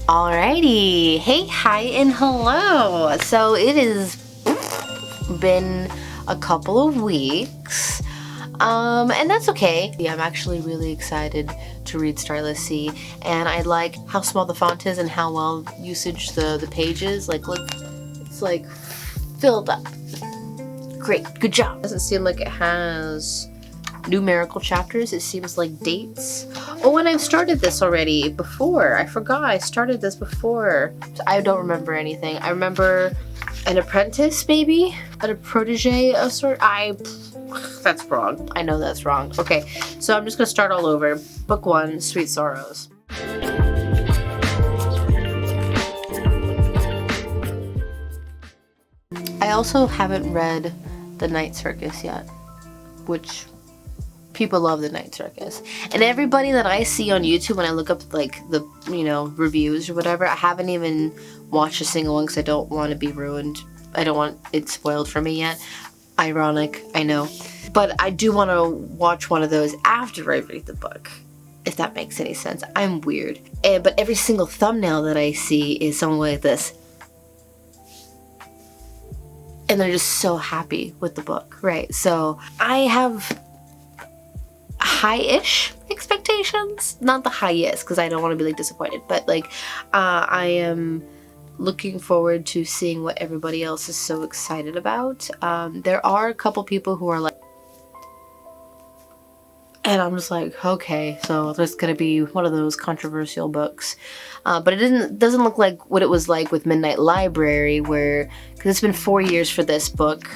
Alrighty, hey, hi, and hello. So it has been a couple of weeks, and that's okay. Yeah, I'm actually really excited to read Starless Sea, and I like how small the font is and how well usage the page is. Like, look, it's like filled up. Great, good job. Doesn't seem like it has numerical chapters. It seems like dates. Oh, and I've started this already before. I forgot I started this before. I don't remember anything. I remember an apprentice, maybe? A protege of sort. That's wrong. I know that's wrong. Okay, so I'm just gonna start all over. Book 1, Sweet Sorrows. I also haven't read The Night Circus yet, which people love The Night Circus. And everybody that I see on YouTube when I look up like the, reviews or whatever, I haven't even watched a single one because I don't want to be ruined. I don't want it spoiled for me yet. Ironic, I know. But I do want to watch one of those after I read the book, if that makes any sense. I'm weird. But every single thumbnail that I see is someone like this. And they're just so happy with the book, right? So I have high-ish expectations. Not the highest, because I don't want to be like disappointed, but like I am looking forward to seeing what everybody else is so excited about. There are a couple people who are like, and I'm just like, okay, so there's gonna be one of those controversial books, but it doesn't look like what it was like with Midnight Library, where, because it's been 4 years for this book,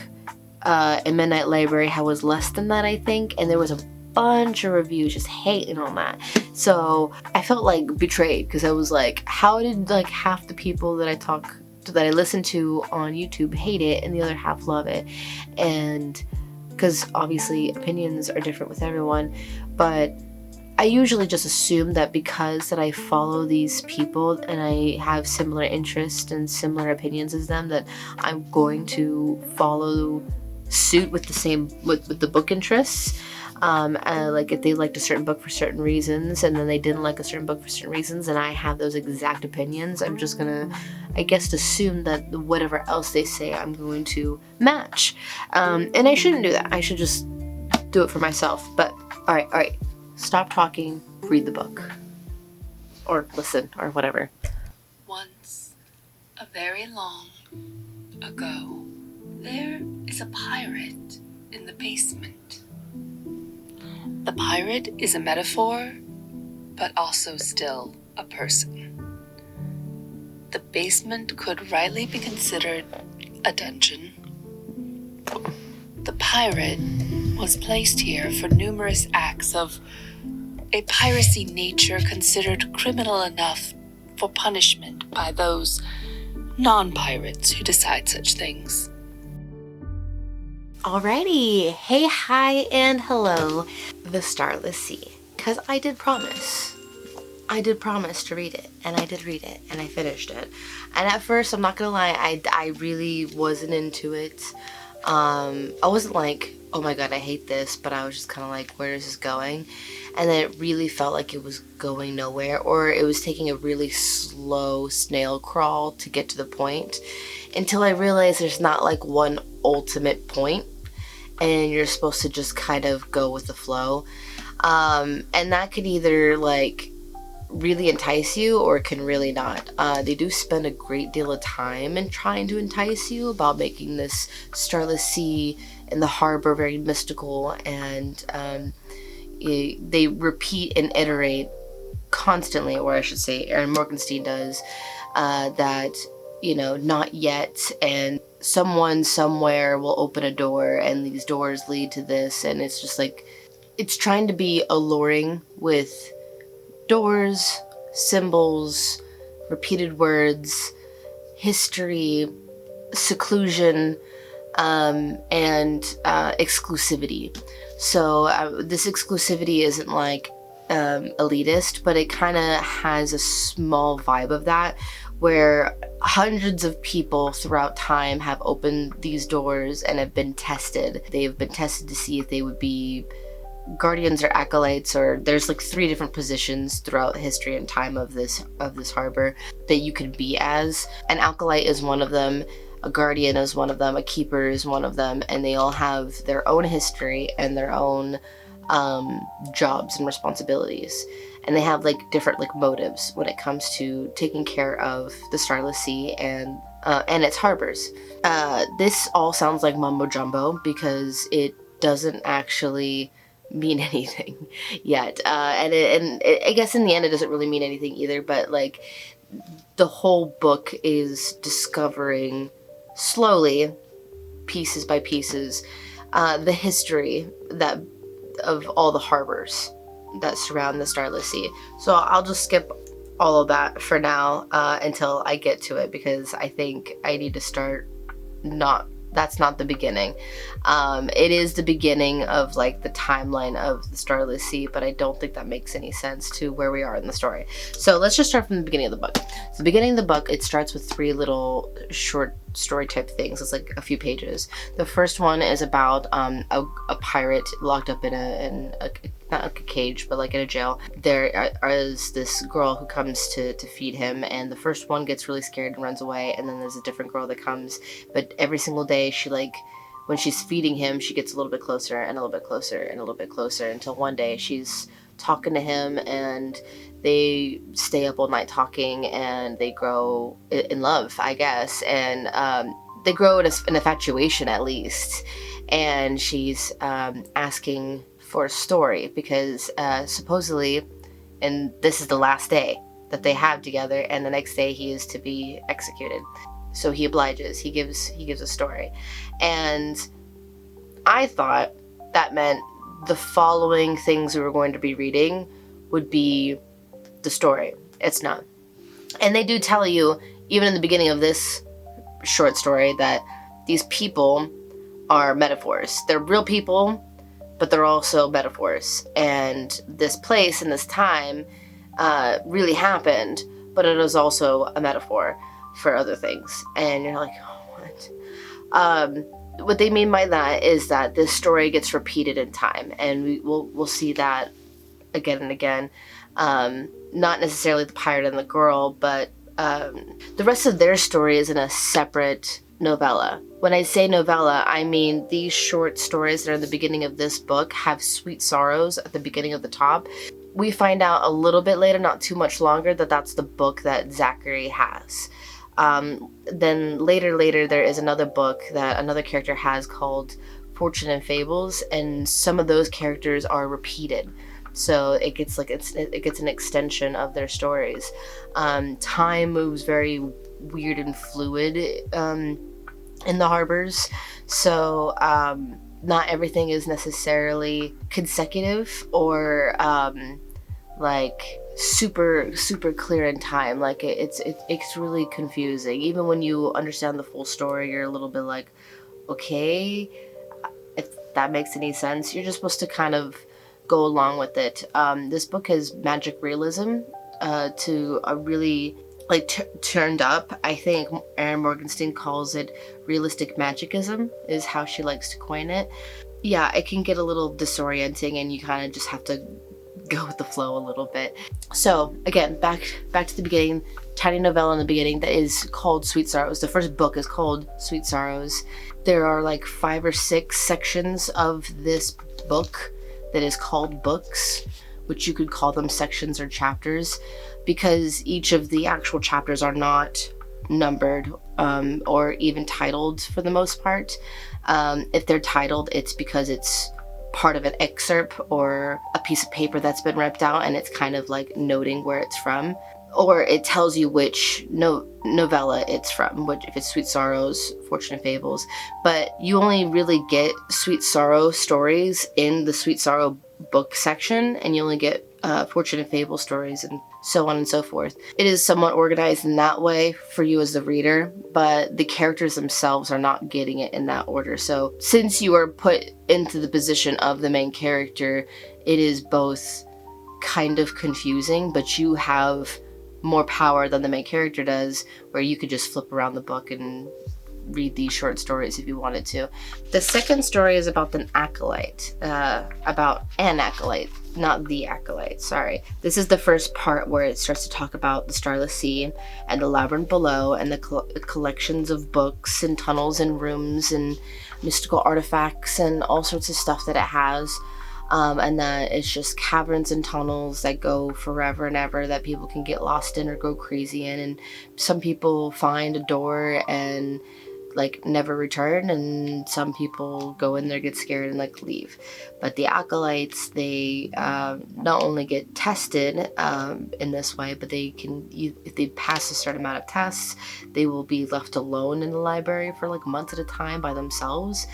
and Midnight Library was less than that, I think, and there was a bunch of reviews just hating on that. So I felt like betrayed, because I was like, how did like half the people that I listen to on YouTube hate it and the other half love it? And because obviously opinions are different with everyone, but I usually just assume that because that I follow these people and I have similar interests and similar opinions as them, that I'm going to follow suit with the same with the book interests. Like if they liked a certain book for certain reasons and then they didn't like a certain book for certain reasons and I have those exact opinions, I'm just gonna, I guess, assume that whatever else they say I'm going to match. And I shouldn't do that. I should just do it for myself. But all right, stop talking, read the book. Or listen, or whatever. Once, a very long ago, there is a pirate in the basement. The pirate is a metaphor, but also still a person. The basement could rightly be considered a dungeon. The pirate was placed here for numerous acts of a piracy nature considered criminal enough for punishment by those non-pirates who decide such things. Alrighty, hey, hi, and hello, The Starless Sea, because I did promise to read it, and I did read it, and I finished it, and at first, I'm not gonna lie, I really wasn't into it. I wasn't like, oh my god, I hate this, but I was just kind of like, where is this going? And then it really felt like it was going nowhere, or it was taking a really slow snail crawl to get to the point, until I realized there's not like one ultimate point, and you're supposed to just kind of go with the flow. And that could either like really entice you or it can really not. They do spend a great deal of time in trying to entice you about making this Starless Sea and the harbor very mystical, and they repeat and iterate constantly, or I should say Aaron Morgenstein does, that, not yet, and someone somewhere will open a door and these doors lead to this, and it's just like, it's trying to be alluring with doors, symbols, repeated words, history, seclusion, and exclusivity. So this exclusivity isn't like elitist, but it kind of has a small vibe of that, where hundreds of people throughout time have opened these doors and have been tested. They have been tested to see if they would be guardians or acolytes, or there's like 3 different positions throughout history and time of this harbor that you can be as. An acolyte is one of them, a guardian is one of them, a keeper is one of them, and they all have their own history and their own jobs and responsibilities, and they have like different like motives when it comes to taking care of the Starless Sea and its harbors. This all sounds like mumbo jumbo because it doesn't actually mean anything yet, I guess in the end it doesn't really mean anything either. But like the whole book is discovering slowly, pieces by pieces, the history that of all the harbors that surround the Starless Sea. So I'll just skip all of that for now until I get to it, because I think I need to start that's not the beginning. It is the beginning of like the timeline of the Starless Sea, but I don't think that makes any sense to where we are in the story. So let's just start from the beginning of the book. So the beginning of the book, it starts with 3 little short story type things. It's like a few pages. The first one is about a pirate locked up in a not like a cage, but like in a jail. There is this girl who comes to feed him, and the first one gets really scared and runs away, and then there's a different girl that comes, but every single day she like, when she's feeding him, she gets a little bit closer and a little bit closer and a little bit closer, until one day she's talking to him and they stay up all night talking, and they grow in love, I guess, and they grow in an infatuation at least. And she's asking for a story because supposedly, and this is the last day that they have together, and the next day he is to be executed. So he obliges. He gives a story, and I thought that meant the following things we were going to be reading would be the story. It's not. And they do tell you, even in the beginning of this short story, that these people are metaphors. They're real people, but they're also metaphors. And this place and this time really happened, but it is also a metaphor for other things. And you're like, oh, what they mean by that is that this story gets repeated in time, and we'll see that again and again. Not necessarily the pirate and the girl, but the rest of their story is in a separate novella. When I say novella, I mean these short stories that are in the beginning of this book have sweet sorrows at the beginning of the top. We find out a little bit later, not too much longer, that that's the book that Zachary has. Then later there is another book that another character has called Fortune and Fables, and some of those characters are repeated. So it gets like it gets an extension of their stories. Time moves very weird and fluid in the harbors, so not everything is necessarily consecutive or like super clear in time. Like it's really confusing. Even when you understand the full story, you're a little bit like, okay, if that makes any sense. You're just supposed to kind of go along with it. This book has magic realism to a really like turned up. I think Erin Morgenstern calls it realistic magicism, is how she likes to coin it. Yeah, it can get a little disorienting, and you kind of just have to go with the flow a little bit. So again, back to the beginning. Tiny novella in the beginning that is called Sweet Sorrows. The first book is called Sweet Sorrows. There are like 5 or 6 sections of this book that is called books, which you could call them sections or chapters, because each of the actual chapters are not numbered or even titled for the most part. If they're titled, it's because it's part of an excerpt or a piece of paper that's been ripped out, and it's kind of like noting where it's from, or it tells you which novella it's from, which if it's Sweet Sorrows, Fortune and Fables. But you only really get Sweet Sorrow stories in the Sweet Sorrow book section, and you only get Fortune and Fable stories, and so on and so forth. It is somewhat organized in that way for you as the reader, but the characters themselves are not getting it in that order. So since you are put into the position of the main character, it is both kind of confusing, but you have more power than the main character does, where you could just flip around the book and read these short stories if you wanted to. The second story is about an acolyte, not the acolyte, sorry. This is the first part where it starts to talk about the Starless Sea and the labyrinth below, and the collections of books and tunnels and rooms and mystical artifacts and all sorts of stuff that it has. And that it's just caverns and tunnels that go forever and ever that people can get lost in or go crazy in. And some people find a door and like never return, and some people go in there, get scared, and like leave. But the acolytes, they not only get tested in this way, but they can, if they pass a certain amount of tests, they will be left alone in the library for like months at a time by themselves,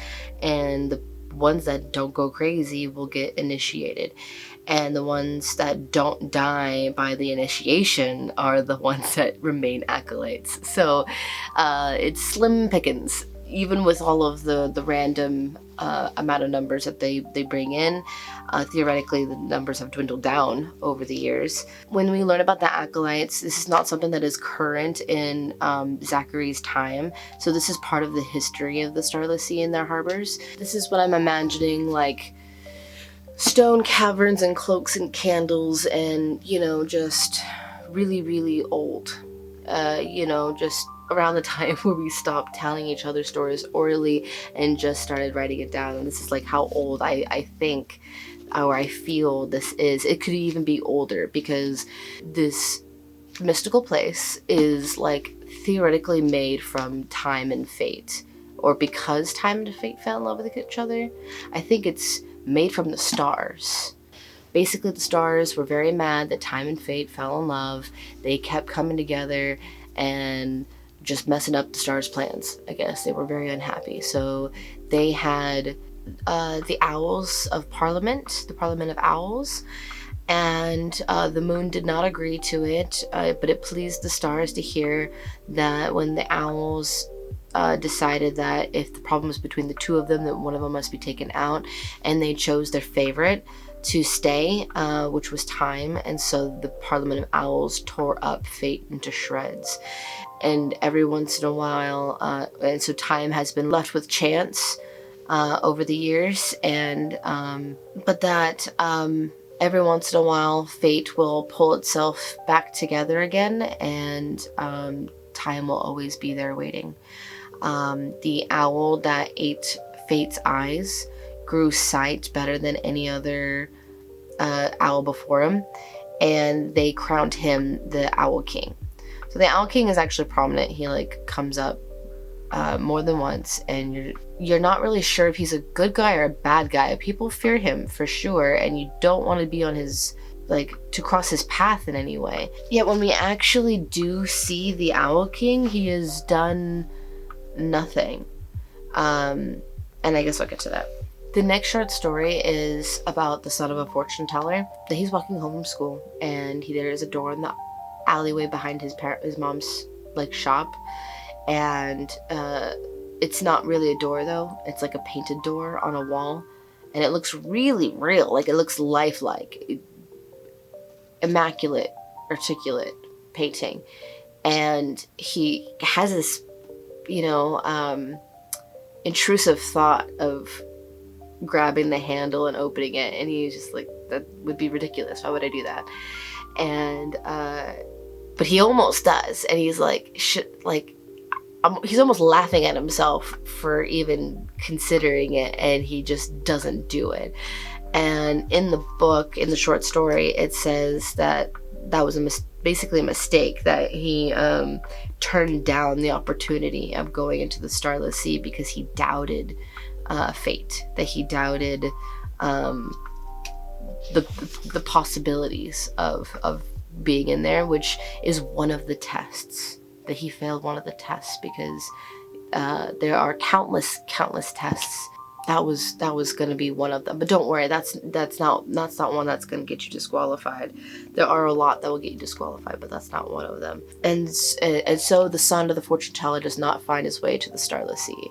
and the ones that don't go crazy will get initiated, and the ones that don't die by the initiation are the ones that remain acolytes. So it's slim pickings, even with all of the random amount of numbers that they bring in. Theoretically, the numbers have dwindled down over the years. When we learn about the acolytes, this is not something that is current in Zachary's time. So this is part of the history of the Starless Sea and their harbors. This is what I'm imagining, like stone caverns and cloaks and candles and, just really, really old. Just around the time where we stopped telling each other stories orally and just started writing it down. And this is like how old I think, or I feel this is. It could even be older, because this mystical place is like theoretically made from time and fate, or because time and fate fell in love with each other. I think it's made from the stars. Basically, the stars were very mad that time and fate fell in love. They kept coming together and just messing up the stars' plans, I guess. They were very unhappy. So they had the owls of Parliament, the Parliament of Owls, and the moon did not agree to it, but it pleased the stars to hear that when the owls decided that if the problem was between the two of them, that one of them must be taken out, and they chose their favorite to stay, which was time. And so the Parliament of Owls tore up fate into shreds. And every once in a while, and so time has been left with chance over the years, and but that every once in a while fate will pull itself back together again, and time will always be there waiting. The owl that ate fate's eyes grew sight better than any other owl before him, and they crowned him the Owl King. So the Owl King is actually prominent. He like comes up more than once, and you're not really sure if he's a good guy or a bad guy. People fear him for sure, and you don't want to be on his, like, to cross his path in any way. Yet when we actually do see the Owl King, he has done nothing. And I guess I'll get to that. The next short story is about the son of a fortune teller. He's walking home from school, and there is a door in the alleyway behind his mom's like shop, and it's not really a door though. It's like a painted door on a wall, and it looks really real. Like, it looks lifelike, immaculate, articulate painting. And he has this, intrusive thought of grabbing the handle and opening it, and he's just like, that would be ridiculous. Why would I do that? And but he almost does, and he's like, he's almost laughing at himself for even considering it, and he just doesn't do it. And in the book, in the short story, it says that was basically a mistake, that he turned down the opportunity of going into the Starless Sea because he doubted fate, that he doubted the possibilities of being in there, which is one of the tests, that he failed one of the tests, because there are countless tests. That was going to be one of them, but don't worry, that's not one that's going to get you disqualified. There are a lot that will get you disqualified, but that's not one of them. And so the son of the fortune teller does not find his way to the Starless Sea.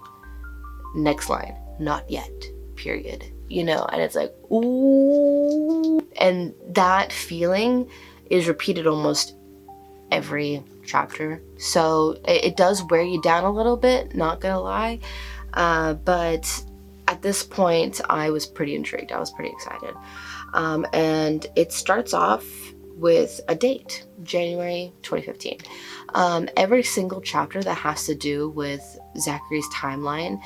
Next line, not yet, period. And it's like, ooh. And that feeling is repeated almost every chapter. So it does wear you down a little bit, not gonna lie. But at this point, I was pretty intrigued. I was pretty excited. And it starts off with a date, January 2015. Every single chapter that has to do with Zachary's timeline,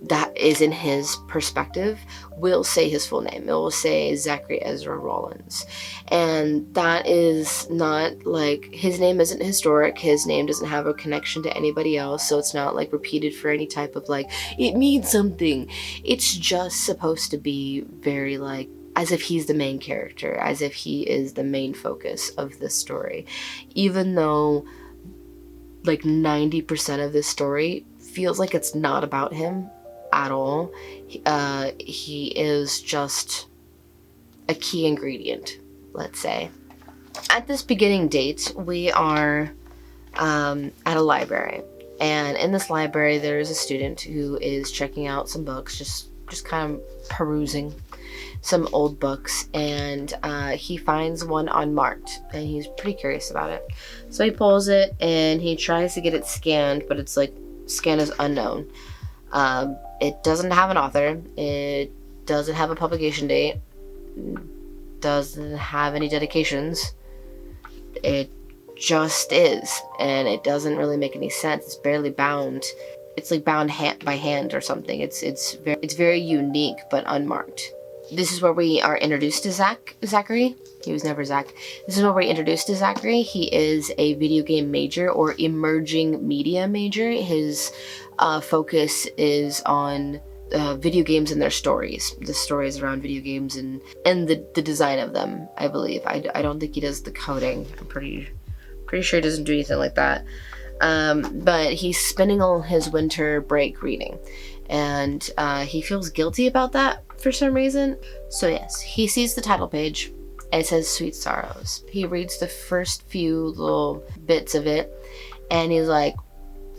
that is in his perspective, will say his full name. It will say Zachary Ezra Rollins. And that is not like, his name isn't historic. His name doesn't have a connection to anybody else. So it's not like repeated for any type of like, it means something. It's just supposed to be very like, as if he's the main character, as if he is the main focus of this story. Even though like 90% of this story feels like it's not about him at all. He is just a key ingredient, let's say. At this beginning date, we are at a library, and in this library there is a student who is checking out some books, just kind of perusing some old books, and he finds one unmarked, and he's pretty curious about it. So he pulls it and he tries to get it scanned, but it's like, scan is unknown. It doesn't have an author, it doesn't have a publication date, doesn't have any dedications. It just is, and it doesn't really make any sense. It's barely bound. It's like bound by hand or something. It's very unique but unmarked. This is where we are introduced to Zachary. He was never Zach. This is where we're introduced to Zachary. He is a video game major or emerging media major. His focus is on video games and their stories. The stories around video games and the design of them, I believe. I don't think he does the coding. I'm pretty sure he doesn't do anything like that. But he's spending all his winter break reading. And he feels guilty about that for some reason. So yes, he sees the title page. And it says Sweet Sorrows. He reads the first few little bits of it, and he's like,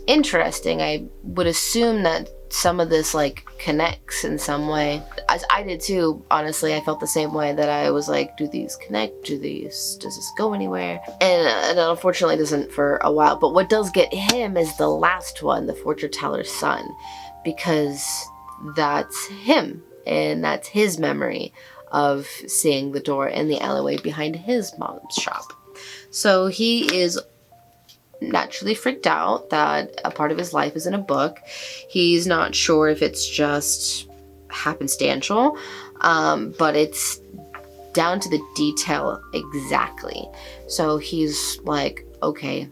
interesting. I would assume that some of this like connects in some way. As I did too, honestly. I felt the same way, that I was like, do these connect? Does this go anywhere? And it unfortunately doesn't for a while. But what does get him is the last one, the fortune teller's son, because that's him, and that's his memory of seeing the door in the alleyway behind his mom's shop. So he is naturally freaked out that a part of his life is in a book. He's not sure if it's just happenstantial, but it's down to the detail exactly. So he's like, okay,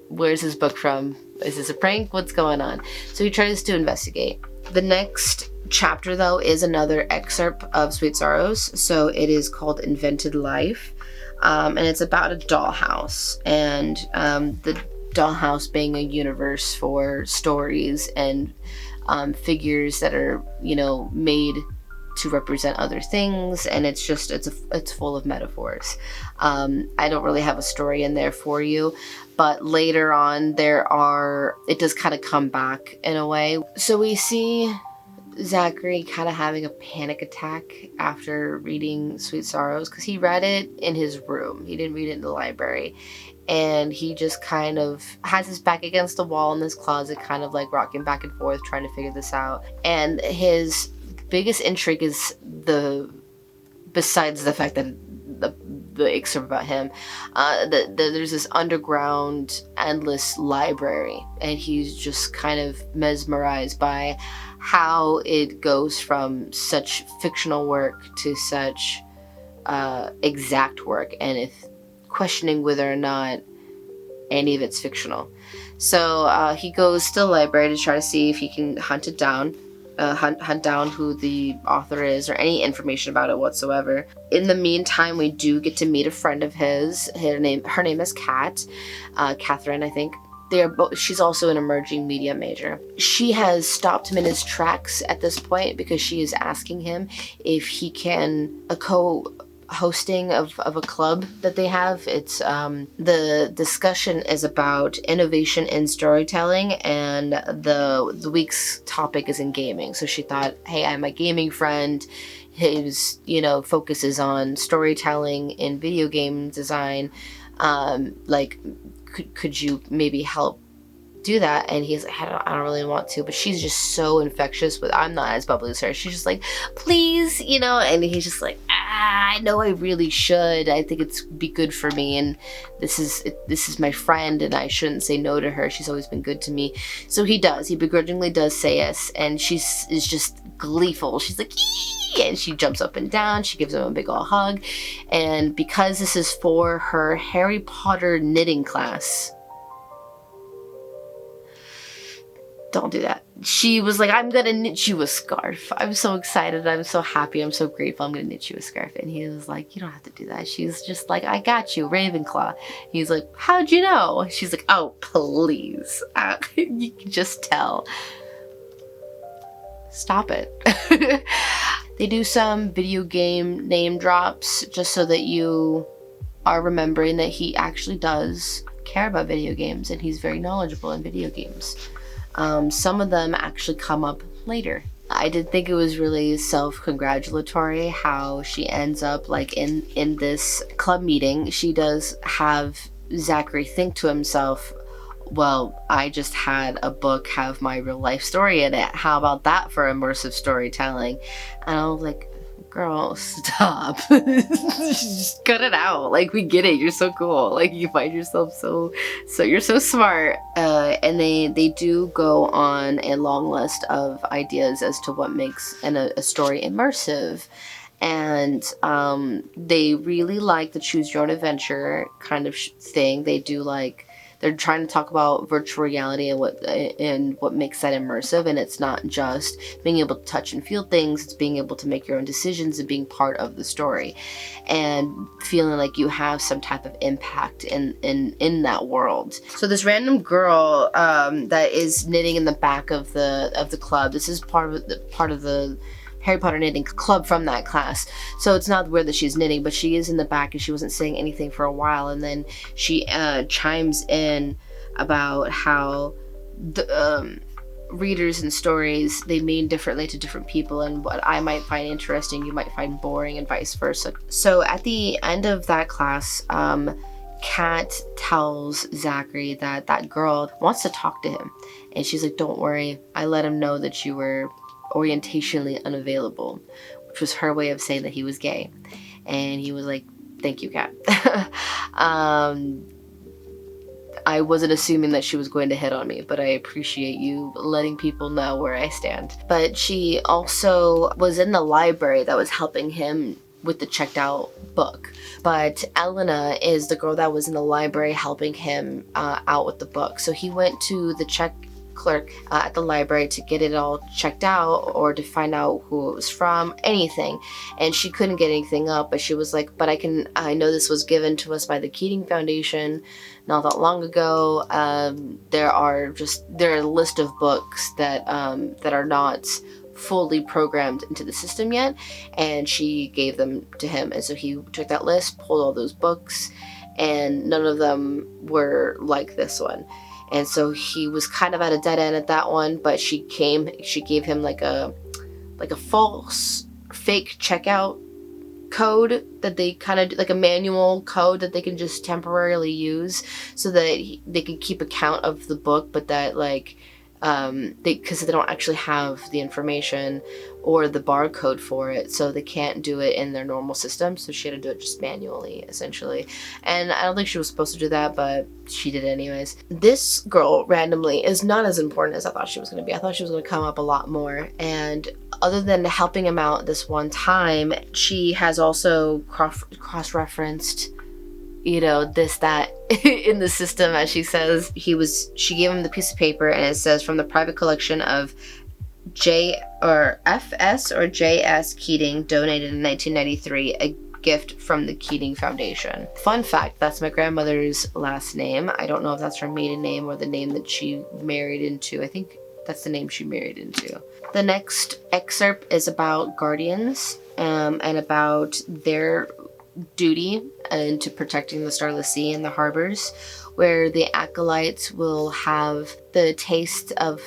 where's this book from? Is this a prank? What's going on? So he tries to investigate. The next chapter, though, is another excerpt of Sweet Sorrows. So it is called Invented Life. And it's about a dollhouse, and the dollhouse being a universe for stories and figures that are, made to represent other things, and it's full of metaphors. I don't really have a story in there for you, but later on it does kind of come back in a way. So we see Zachary kind of having a panic attack after reading Sweet Sorrows, because he read it in his room. He didn't read it in the library. And he just kind of has his back against the wall in this closet, kind of like rocking back and forth, trying to figure this out. And his biggest intrigue is besides the fact that the excerpt about him, there's this underground endless library, and he's just kind of mesmerized by how it goes from such fictional work to such exact work, and if questioning whether or not any of it's fictional. So he goes to the library to try to see if he can hunt it down. Hunt down who the author is or any information about it whatsoever. In the meantime, we do get to meet a friend of his. Her name is Catherine, I think. She's also an emerging media major. She has stopped him in his tracks at this point because she is asking him if he can co-hosting of a club that they have. It's the discussion is about innovation in storytelling, and the week's topic is in gaming. So she thought, hey, I'm a gaming friend. His focuses on storytelling in video game design. Like, could you maybe help do that? And he's like, I don't really want to, but she's just so infectious with, I'm not as bubbly as her. She's just like, please, you know, and he's just like, I know I really should. I think it's be good for me, and this is my friend, and I shouldn't say no to her. She's always been good to me. So he does. He begrudgingly does say yes, and is just gleeful. She's like, ee! And she jumps up and down. She gives him a big ol' hug, and because this is for her Harry Potter knitting class. Don't do that. She was like, I'm gonna knit you a scarf. I'm so excited. I'm so happy. I'm so grateful. I'm gonna knit you a scarf. And he was like, you don't have to do that. She's just like, I got you, Ravenclaw. He's like, how'd you know? She's like, oh, please. You can just tell. Stop it. They do some video game name drops just so that you are remembering that he actually does care about video games, and he's very knowledgeable in video games. Some of them actually come up later. I did think it was really self-congratulatory how she ends up like in this club meeting. She does have Zachary think to himself, well, I just had a book have my real life story in it. How about that for immersive storytelling? And I was like, girl, stop. Just cut it out. Like, we get it. You're so cool. Like, you find yourself so you're so smart. And they do go on a long list of ideas as to what makes a story immersive. And they really like the choose your own adventure kind of thing. They do like, they're trying to talk about virtual reality and what makes that immersive, and it's not just being able to touch and feel things, it's being able to make your own decisions and being part of the story and feeling like you have some type of impact in that world. So this random girl that is knitting in the back of the club, this is part of the Harry Potter knitting club from that class. So it's not weird that she's knitting, but she is in the back and she wasn't saying anything for a while. And then she chimes in about how the readers and stories, they mean differently to different people, and what I might find interesting, you might find boring, and vice versa. So at the end of that class, Kat tells Zachary that girl wants to talk to him. And she's like, don't worry, I let him know that you were orientationally unavailable, which was her way of saying that he was gay. And he was like, thank you, Kat. I wasn't assuming that she was going to hit on me, but I appreciate you letting people know where I stand. But she also was in the library that was helping him with the checked out book. But Elena is the girl that was in the library helping him out with the book. So he went to the check clerk at the library to get it all checked out, or to find out who it was from, anything, and she couldn't get anything up. But she was like, but I know this was given to us by the Keating Foundation not that long ago. There are a list of books that are not fully programmed into the system yet, and she gave them to him. And so he took that list, pulled all those books, and none of them were like this one. And so he was kind of at a dead end at that one, but she gave him like a false fake checkout code that they kind of like a manual code that they can just temporarily use so that they can keep account of the book, but that like because they don't actually have the information or the barcode for it, so they can't do it in their normal system. So she had to do it just manually, essentially. And I don't think she was supposed to do that, but she did anyways. This girl randomly is not as important as I thought she was going to be. I thought she was going to come up a lot more. And other than helping him out this one time, she has also cross-referenced, you know, this, that in the system, as she says. She gave him the piece of paper, and it says, from the private collection of F.S. or J.S. Keating, donated in 1993, a gift from the Keating Foundation. Fun fact, that's my grandmother's last name. I don't know if that's her maiden name or the name that she married into. I think that's the name she married into. The next excerpt is about guardians and about their duty into protecting the Starless Sea and the harbors, where the acolytes will have the taste of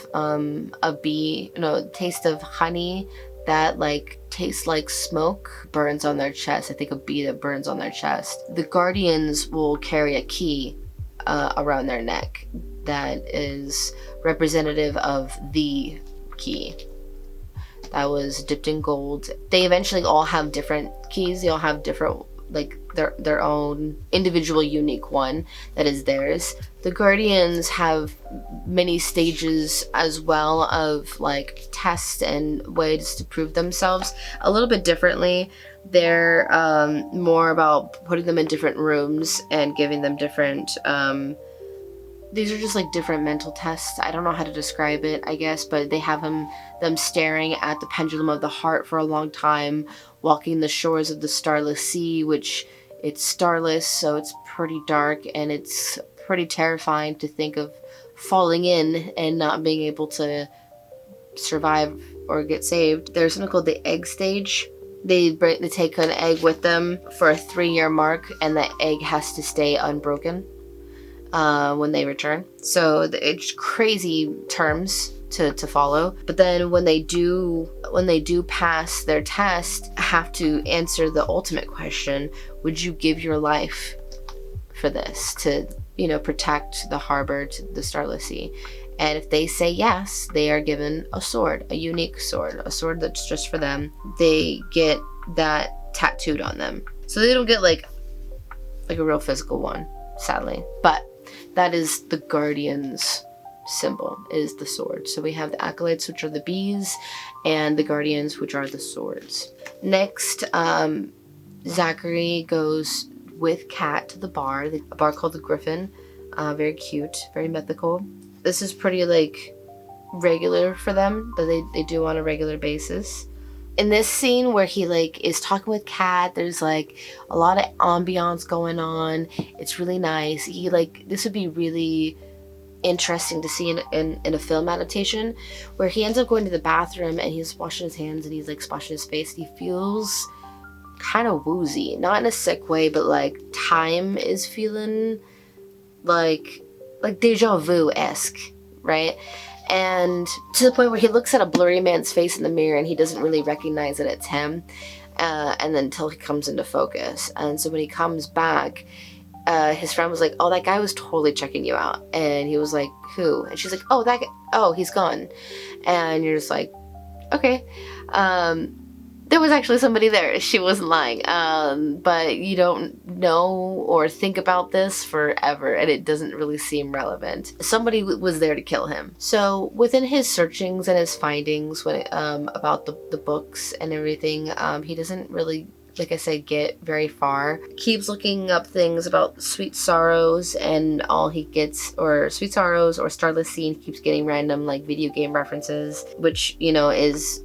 taste of honey that like tastes like smoke burns on their chest. I think a bee that burns on their chest. The guardians will carry a key around their neck that is representative of the key that was dipped in gold. They eventually all have different keys. They all have different, like their own individual unique one that is theirs. The guardians have many stages as well of like tests and ways to prove themselves a little bit differently. They're more about putting them in different rooms and giving them different these are just like different mental tests. I don't know how to describe it, I guess, but they have them staring at the pendulum of the heart for a long time, walking the shores of the Starless Sea, which it's starless, so it's pretty dark, and it's pretty terrifying to think of falling in and not being able to survive or get saved. There's something called the egg stage. They take an egg with them for a 3-year mark, and the egg has to stay unbroken when they return. So it's crazy terms to follow. But then when they do pass their test, have to answer the ultimate question: would you give your life for this, to protect the harbor, to the Starless Sea? And if they say yes, they are given a sword, a unique sword, a sword that's just for them. They get that tattooed on them, so they don't get like a real physical one, sadly. But that is the Guardian's symbol, is the sword. So we have the acolytes, which are the bees, and the guardians, which are the swords. Next, Zachary goes with Kat to the bar, a bar called the Griffin. Very cute, very mythical. This is pretty like regular for them, that they do on a regular basis. In this scene where he like is talking with Kat, there's like a lot of ambiance going on. It's really nice. This would be really interesting to see in a film adaptation, where he ends up going to the bathroom and he's washing his hands and he's like splashing his face. And he feels kind of woozy, not in a sick way, but like time is feeling like deja vu-esque, right? And to the point where he looks at a blurry man's face in the mirror and he doesn't really recognize that it's him, and then until he comes into focus. And so when he comes back, his friend was like, oh, that guy was totally checking you out. And he was like, who? And she's like, oh, that guy, oh, he's gone. And you're just like, okay. There was actually somebody there. She wasn't lying. But you don't know or think about this forever, and it doesn't really seem relevant. Somebody was there to kill him. So within his searchings and his findings about the books and everything, he doesn't really, like I said, get very far. Keeps looking up things about Sweet Sorrows, and all he gets, or Sweet Sorrows or Starless Sea, and keeps getting random like video game references, which is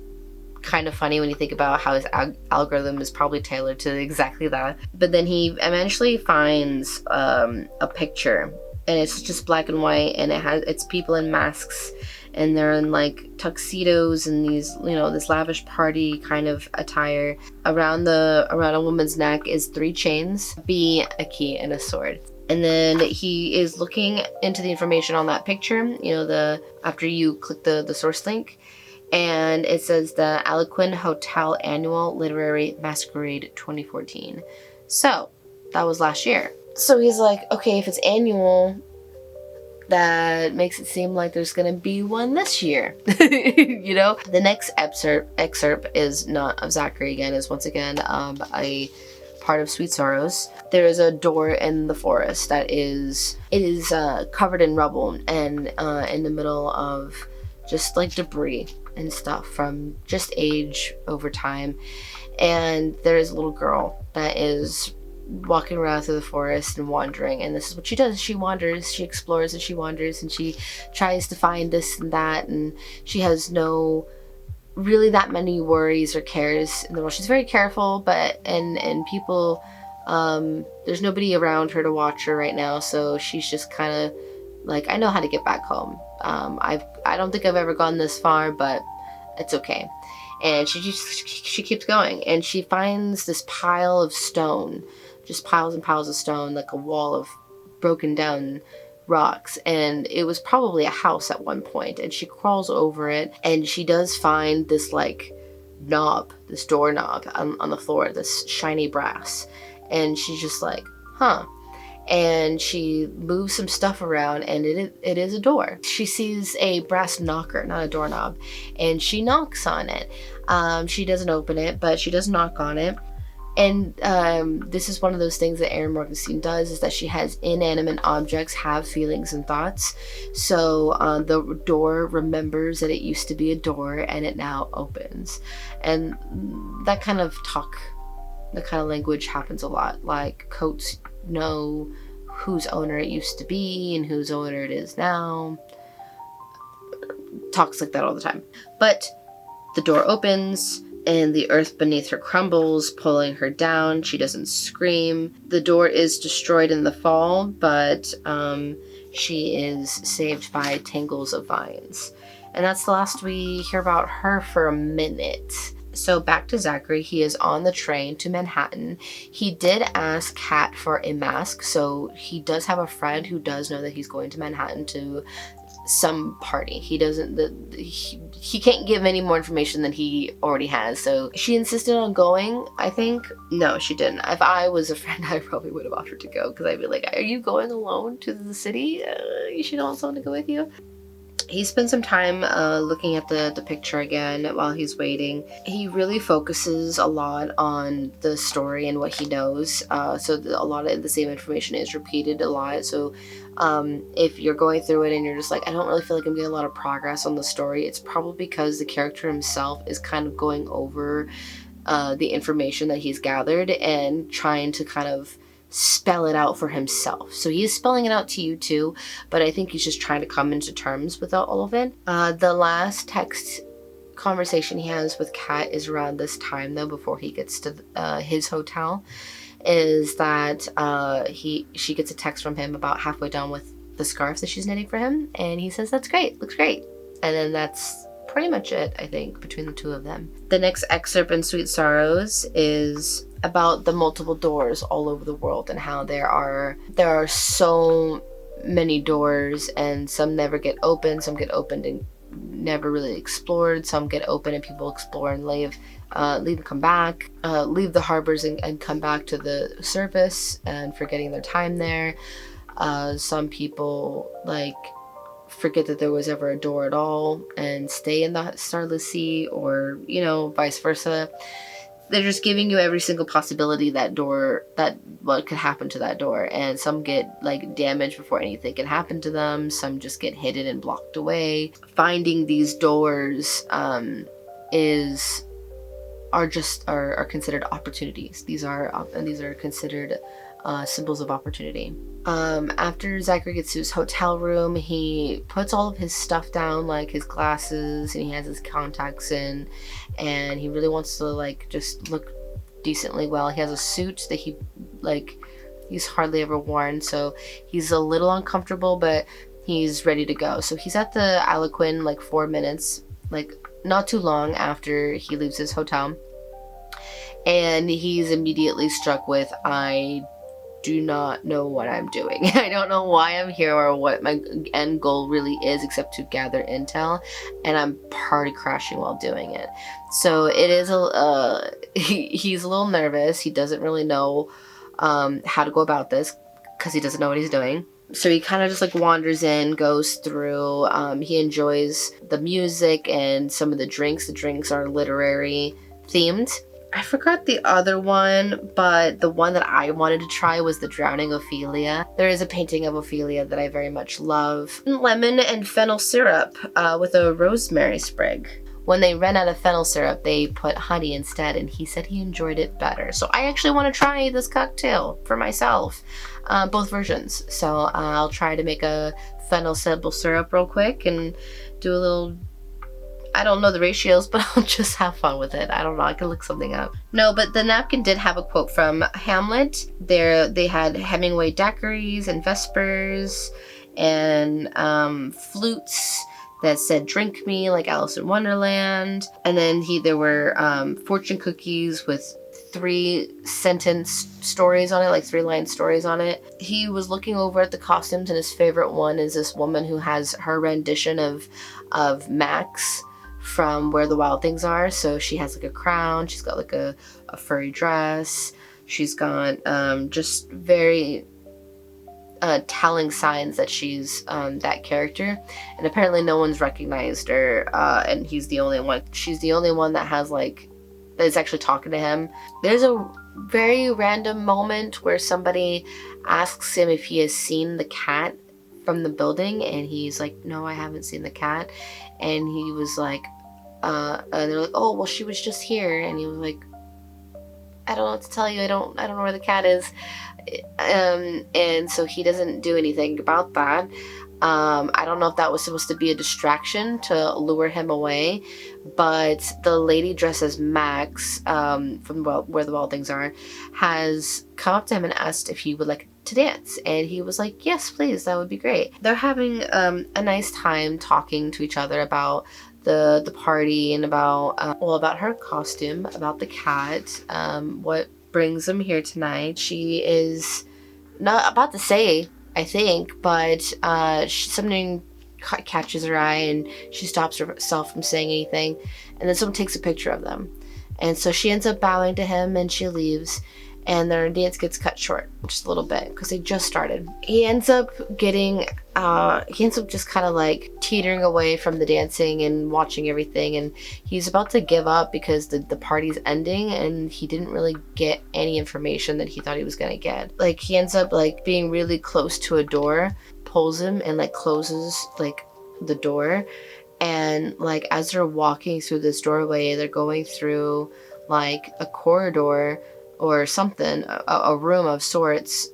kind of funny when you think about how his algorithm is probably tailored to exactly that. But then he eventually finds a picture, and it's just black and white, and it's people in masks, and they're in like tuxedos and these, this lavish party kind of attire. Around a woman's neck is 3 chains, a key, and a sword. And then he is looking into the information on that picture, after you click the source link. And it says the Aliquin Hotel Annual Literary Masquerade 2014. So that was last year. So he's like, okay, if it's annual, that makes it seem like there's gonna be one this year. The next excerpt is not of Zachary again, is once again a part of Sweet Sorrows. There is a door in the forest that is covered in rubble, and in the middle of just like debris and stuff from just age over time. And there is a little girl that is walking around through the forest and wandering, and this is what she does. She wanders, she explores, and she wanders, and she tries to find this and that, and she has no really that many worries or cares in the world. She's very careful, but and people, there's nobody around her to watch her right now, so she's just kind of like, I know how to get back home. I don't think I've ever gone this far, but it's okay. And she keeps going, and she finds this pile of stone, just piles and piles of stone, like a wall of broken down rocks, and it was probably a house at one point. And she crawls over it, and she does find this like this doorknob on the floor, this shiny brass. And she's just like, huh. And she moves some stuff around, and it is a door. She sees a brass knocker, not a doorknob, and she knocks on it. She doesn't open it, but she does knock on it. And this is one of those things that Erin Morgenstein does, is that she has inanimate objects have feelings and thoughts. So the door remembers that it used to be a door, and it now opens. And that kind of language happens a lot. Like, coats know whose owner it used to be and whose owner it is now. Talks like that all the time. But the door opens, and the earth beneath her crumbles, pulling her down. She doesn't scream. The door is destroyed in the fall, but she is saved by tangles of vines. And that's the last we hear about her for a minute. So back to Zachary. He is on the train to Manhattan. He did ask Kat for a mask, so he does have a friend who does know that he's going to Manhattan to some party. He doesn't, he can't give any more information than he already has. So she insisted on going, I think. No, she didn't. If I was a friend, I probably would have offered to go, because I'd be like, are you going alone to the city? You should want someone to go with you. He spends some time looking at the picture again while he's waiting. He really focuses a lot on the story and what he knows. So a lot of the same information is repeated a lot. So if you're going through it and you're just like, I don't really feel like I'm getting a lot of progress on the story, it's probably because the character himself is kind of going over the information that he's gathered and trying to kind of spell it out for himself. So he is spelling it out to you too, but I think he's just trying to come into terms with all of it. The last text conversation he has with Kat is around this time, though, before he gets to his hotel, is that she gets a text from him about halfway done with the scarf that she's knitting for him, and he says, that's great, looks great. And then that's pretty much it, I think, between the two of them. The next excerpt in Sweet Sorrows is about the multiple doors all over the world, and how there are so many doors, and some never get opened, some get opened and never really explored, some get open and people explore and leave and come back, leave the harbors and come back to the surface and forgetting their time there. Some people forget that there was ever a door at all and stay in the Starless Sea, or vice versa. They're just giving you every single possibility that what could happen to that door, and some get damaged before anything can happen to them. Some just get hidden and blocked away. Finding these doors are considered opportunities. These are considered symbols of opportunity. After Zachary gets to his hotel room, he puts all of his stuff down, like his glasses, and he has his contacts in, and he really wants to just look decently well. He has a suit that he's hardly ever worn, so he's a little uncomfortable, but he's ready to go. So he's at the Aliquin 4 minutes, not too long after he leaves his hotel, and he's immediately struck with, I do not know what I'm doing. I don't know why I'm here or what my end goal really is, except to gather intel, and I'm party crashing while doing it. So it is he's a little nervous. He doesn't really know how to go about this, because he doesn't know what he's doing. So he kind of just wanders in, goes through. He enjoys the music and some of the drinks. The drinks are literary themed. I forgot the other one, but the one that I wanted to try was the Drowning Ophelia. There is a painting of Ophelia that I very much love. Lemon and fennel syrup with a rosemary sprig. When they ran out of fennel syrup, they put honey instead, and he said he enjoyed it better. So I actually want to try this cocktail for myself, both versions. So I'll try to make a fennel simple syrup real quick and do a little, I don't know the ratios, but I'll just have fun with it. I don't know, I can look something up. No, but the napkin did have a quote from Hamlet. They had Hemingway daiquiris and vespers and flutes that said "drink me" like Alice in Wonderland. And then there were fortune cookies with 3-sentence stories on it, 3-line stories on it. He was looking over at the costumes, and his favorite one is this woman who has her rendition of Max from Where the Wild Things Are. So she has like a crown, she's got like a furry dress, she's got just very telling signs that she's that character. And apparently no one's recognized her, and she's the only one that has like, that is actually talking to him. There's a very random moment where somebody asks him if he has seen the cat from the building, and he's like, no, I haven't seen the cat. And he was like, and they're like, oh, well, she was just here. And he was like, I don't know what to tell you. I don't know where the cat is. And so he doesn't do anything about that. I don't know if that was supposed to be a distraction to lure him away, but the lady dressed as Max, from Where the Wild Things Are, has come up to him and asked if he would like to dance, and he was like, yes, please, that would be great. They're having a nice time talking to each other about the party, and about her costume, about the cat, what brings them here tonight. She is not about to say, I think, but something catches her eye, and she stops herself from saying anything, and then someone takes a picture of them, and so she ends up bowing to him, and she leaves, and their dance gets cut short just a little bit because they just started. He ends up just kind of like teetering away from the dancing and watching everything, and he's about to give up because the party's ending, and he didn't really get any information that he thought he was gonna get. Like, he ends up like being really close to a door, pulls him, and like closes like the door, and like as they're walking through this doorway, they're going through like a corridor or something, a room of sorts,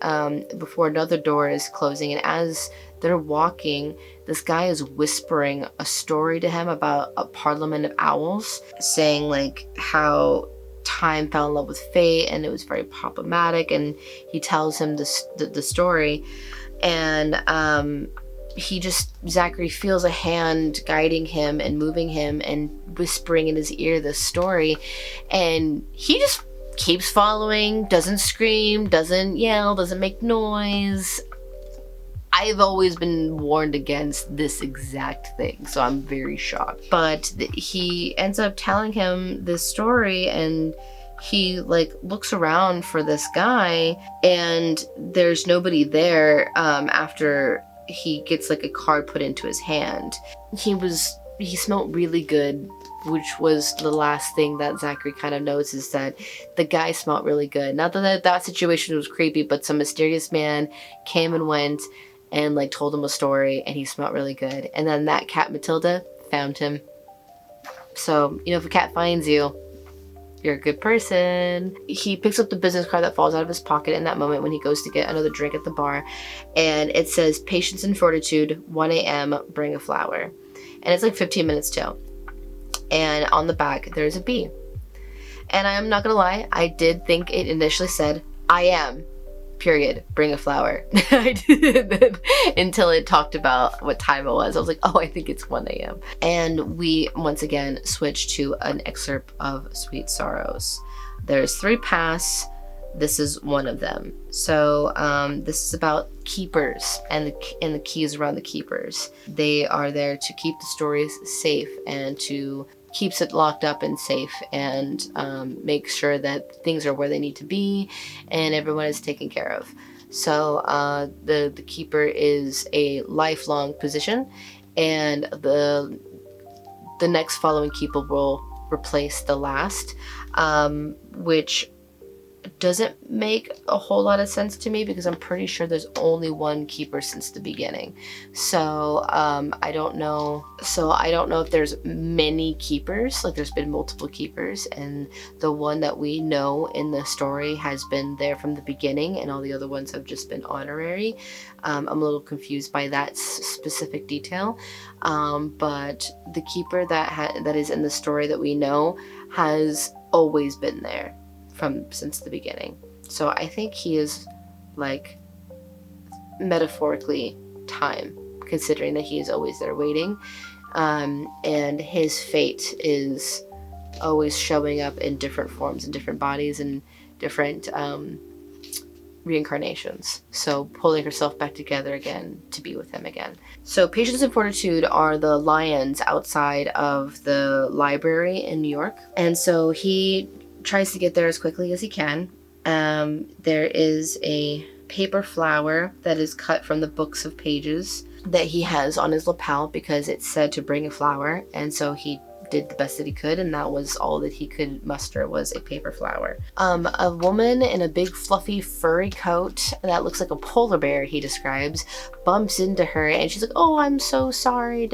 before another door is closing. And as they're walking, this guy is whispering a story to him about a parliament of owls, saying like how time fell in love with fate and it was very problematic. And he tells him the story, and Zachary feels a hand guiding him and moving him and whispering in his ear this story, and he just keeps following, doesn't scream, doesn't yell, doesn't make noise. I've always been warned against this exact thing, so I'm very shocked. But he ends up telling him this story, and he like looks around for this guy, and there's nobody there. After he gets like a card put into his hand, he smelled really good, which was the last thing that Zachary kind of knows, is that the guy smelled really good. Not that situation was creepy, but some mysterious man came and went and like told him a story, and he smelled really good. And then that cat Matilda found him. So, if a cat finds you, you're a good person. He picks up the business card that falls out of his pocket in that moment when he goes to get another drink at the bar, and it says patience and fortitude, 1 a.m., bring a flower. And it's like 15 minutes till. And on the back, there's a bee. And I'm not gonna lie, I did think it initially said, I am, period, bring a flower. I did, until it talked about what time it was. I was like, oh, I think it's 1 a.m. And we, once again, switch to an excerpt of Sweet Sorrows. There's 3 paths. This is one of them. So this is about keepers and the keys around the keepers. They are there to keep the stories safe and to keeps it locked up and safe, and make sure that things are where they need to be and everyone is taken care of. So the keeper is a lifelong position, and the next following keeper will replace the last, which doesn't make a whole lot of sense to me because I'm pretty sure there's only one keeper since the beginning. So I don't know if there's many keepers, like there's been multiple keepers, and the one that we know in the story has been there from the beginning and all the other ones have just been honorary. I'm a little confused by that specific detail, but the keeper that is in the story that we know has always been there since the beginning. So I think he is like metaphorically time, considering that he is always there waiting, and his fate is always showing up in different forms and different bodies and different reincarnations. So pulling herself back together again to be with him again. So Patience and Fortitude are the lions outside of the library in New York. And so he tries to get there as quickly as he can. There is a paper flower that is cut from the books of pages that he has on his lapel because it said to bring a flower. And so he did the best that he could, and that was all that he could muster was a paper flower. A woman in a big fluffy furry coat that looks like a polar bear, he describes, bumps into her and she's like, "Oh, I'm so sorry,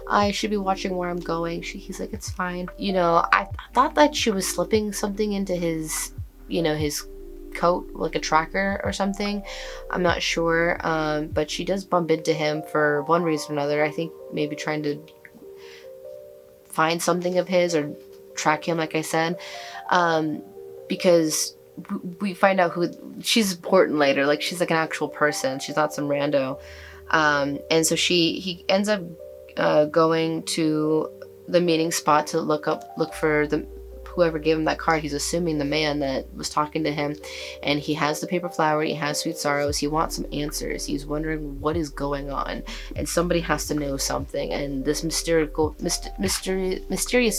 I should be watching where I'm going." He's like, "It's fine." I thought that she was slipping something into his his coat, like a tracker or something. I'm not sure, but she does bump into him for one reason or another. I think maybe trying to find something of his or track him, like I said, because we find out who she's important later. Like, she's like an actual person. She's not some rando. And so he ends up going to the meeting spot to look for whoever gave him that card. He's assuming the man that was talking to him, and he has the paper flower, he has Sweet Sorrows, he wants some answers, he's wondering what is going on, and somebody has to know something, and this mysterious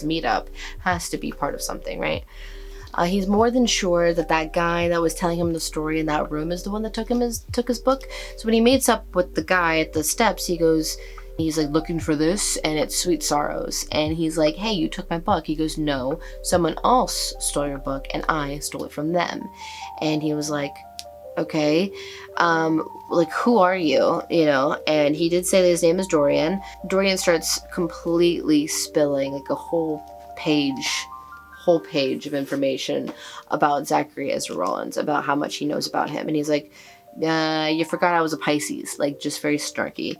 meetup has to be part of something, right? He's more than sure that guy that was telling him the story in that room is the one that took his book. So when he meets up with the guy at the steps, he's like looking for this, and it's Sweet Sorrows. And he's like, "Hey, you took my book." He goes, "No, someone else stole your book, and I stole it from them." And he was like, "Okay, like, who are you?" And he did say that his name is Dorian. Dorian starts completely spilling like a whole page of information about Zachary Ezra Rollins, about how much he knows about him. And he's like, "You forgot I was a Pisces," like, just very snarky.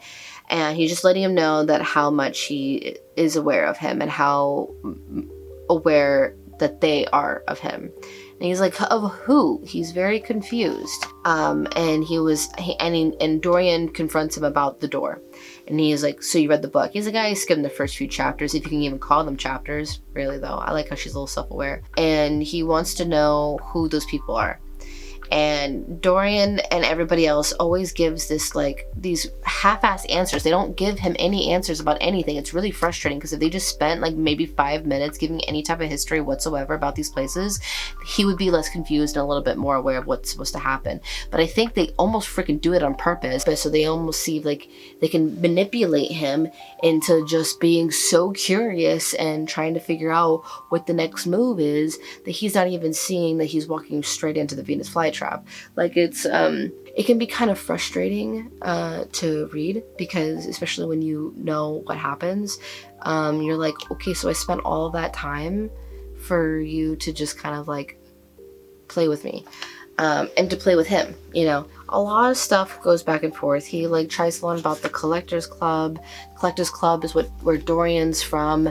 And he's just letting him know that how much he is aware of him and how aware that they are of him. And he's like, "Of who?" He's very confused. And Dorian confronts him about the door. And he's like, "So you read the book?" He's like, "I skimmed the first few chapters," if you can even call them chapters, really, though. I like how she's a little self-aware. And he wants to know who those people are. And Dorian and everybody else always gives these half-ass answers. They don't give him any answers about anything. It's really frustrating, because if they just spent like maybe 5 minutes giving any type of history whatsoever about these places, he would be less confused and a little bit more aware of what's supposed to happen. But I think they almost freaking do it on purpose, so they almost see like they can manipulate him into just being so curious and trying to figure out what the next move is, that he's not even seeing that he's walking straight into the Venus flytrap. Like, it can be kind of frustrating to read, because especially when you know what happens, you're like, okay, so I spent all of that time for you to just kind of like play with me, and to play with him. A lot of stuff goes back and forth. He like tries to learn about the Collectors Club. Collectors Club is where Dorian's from.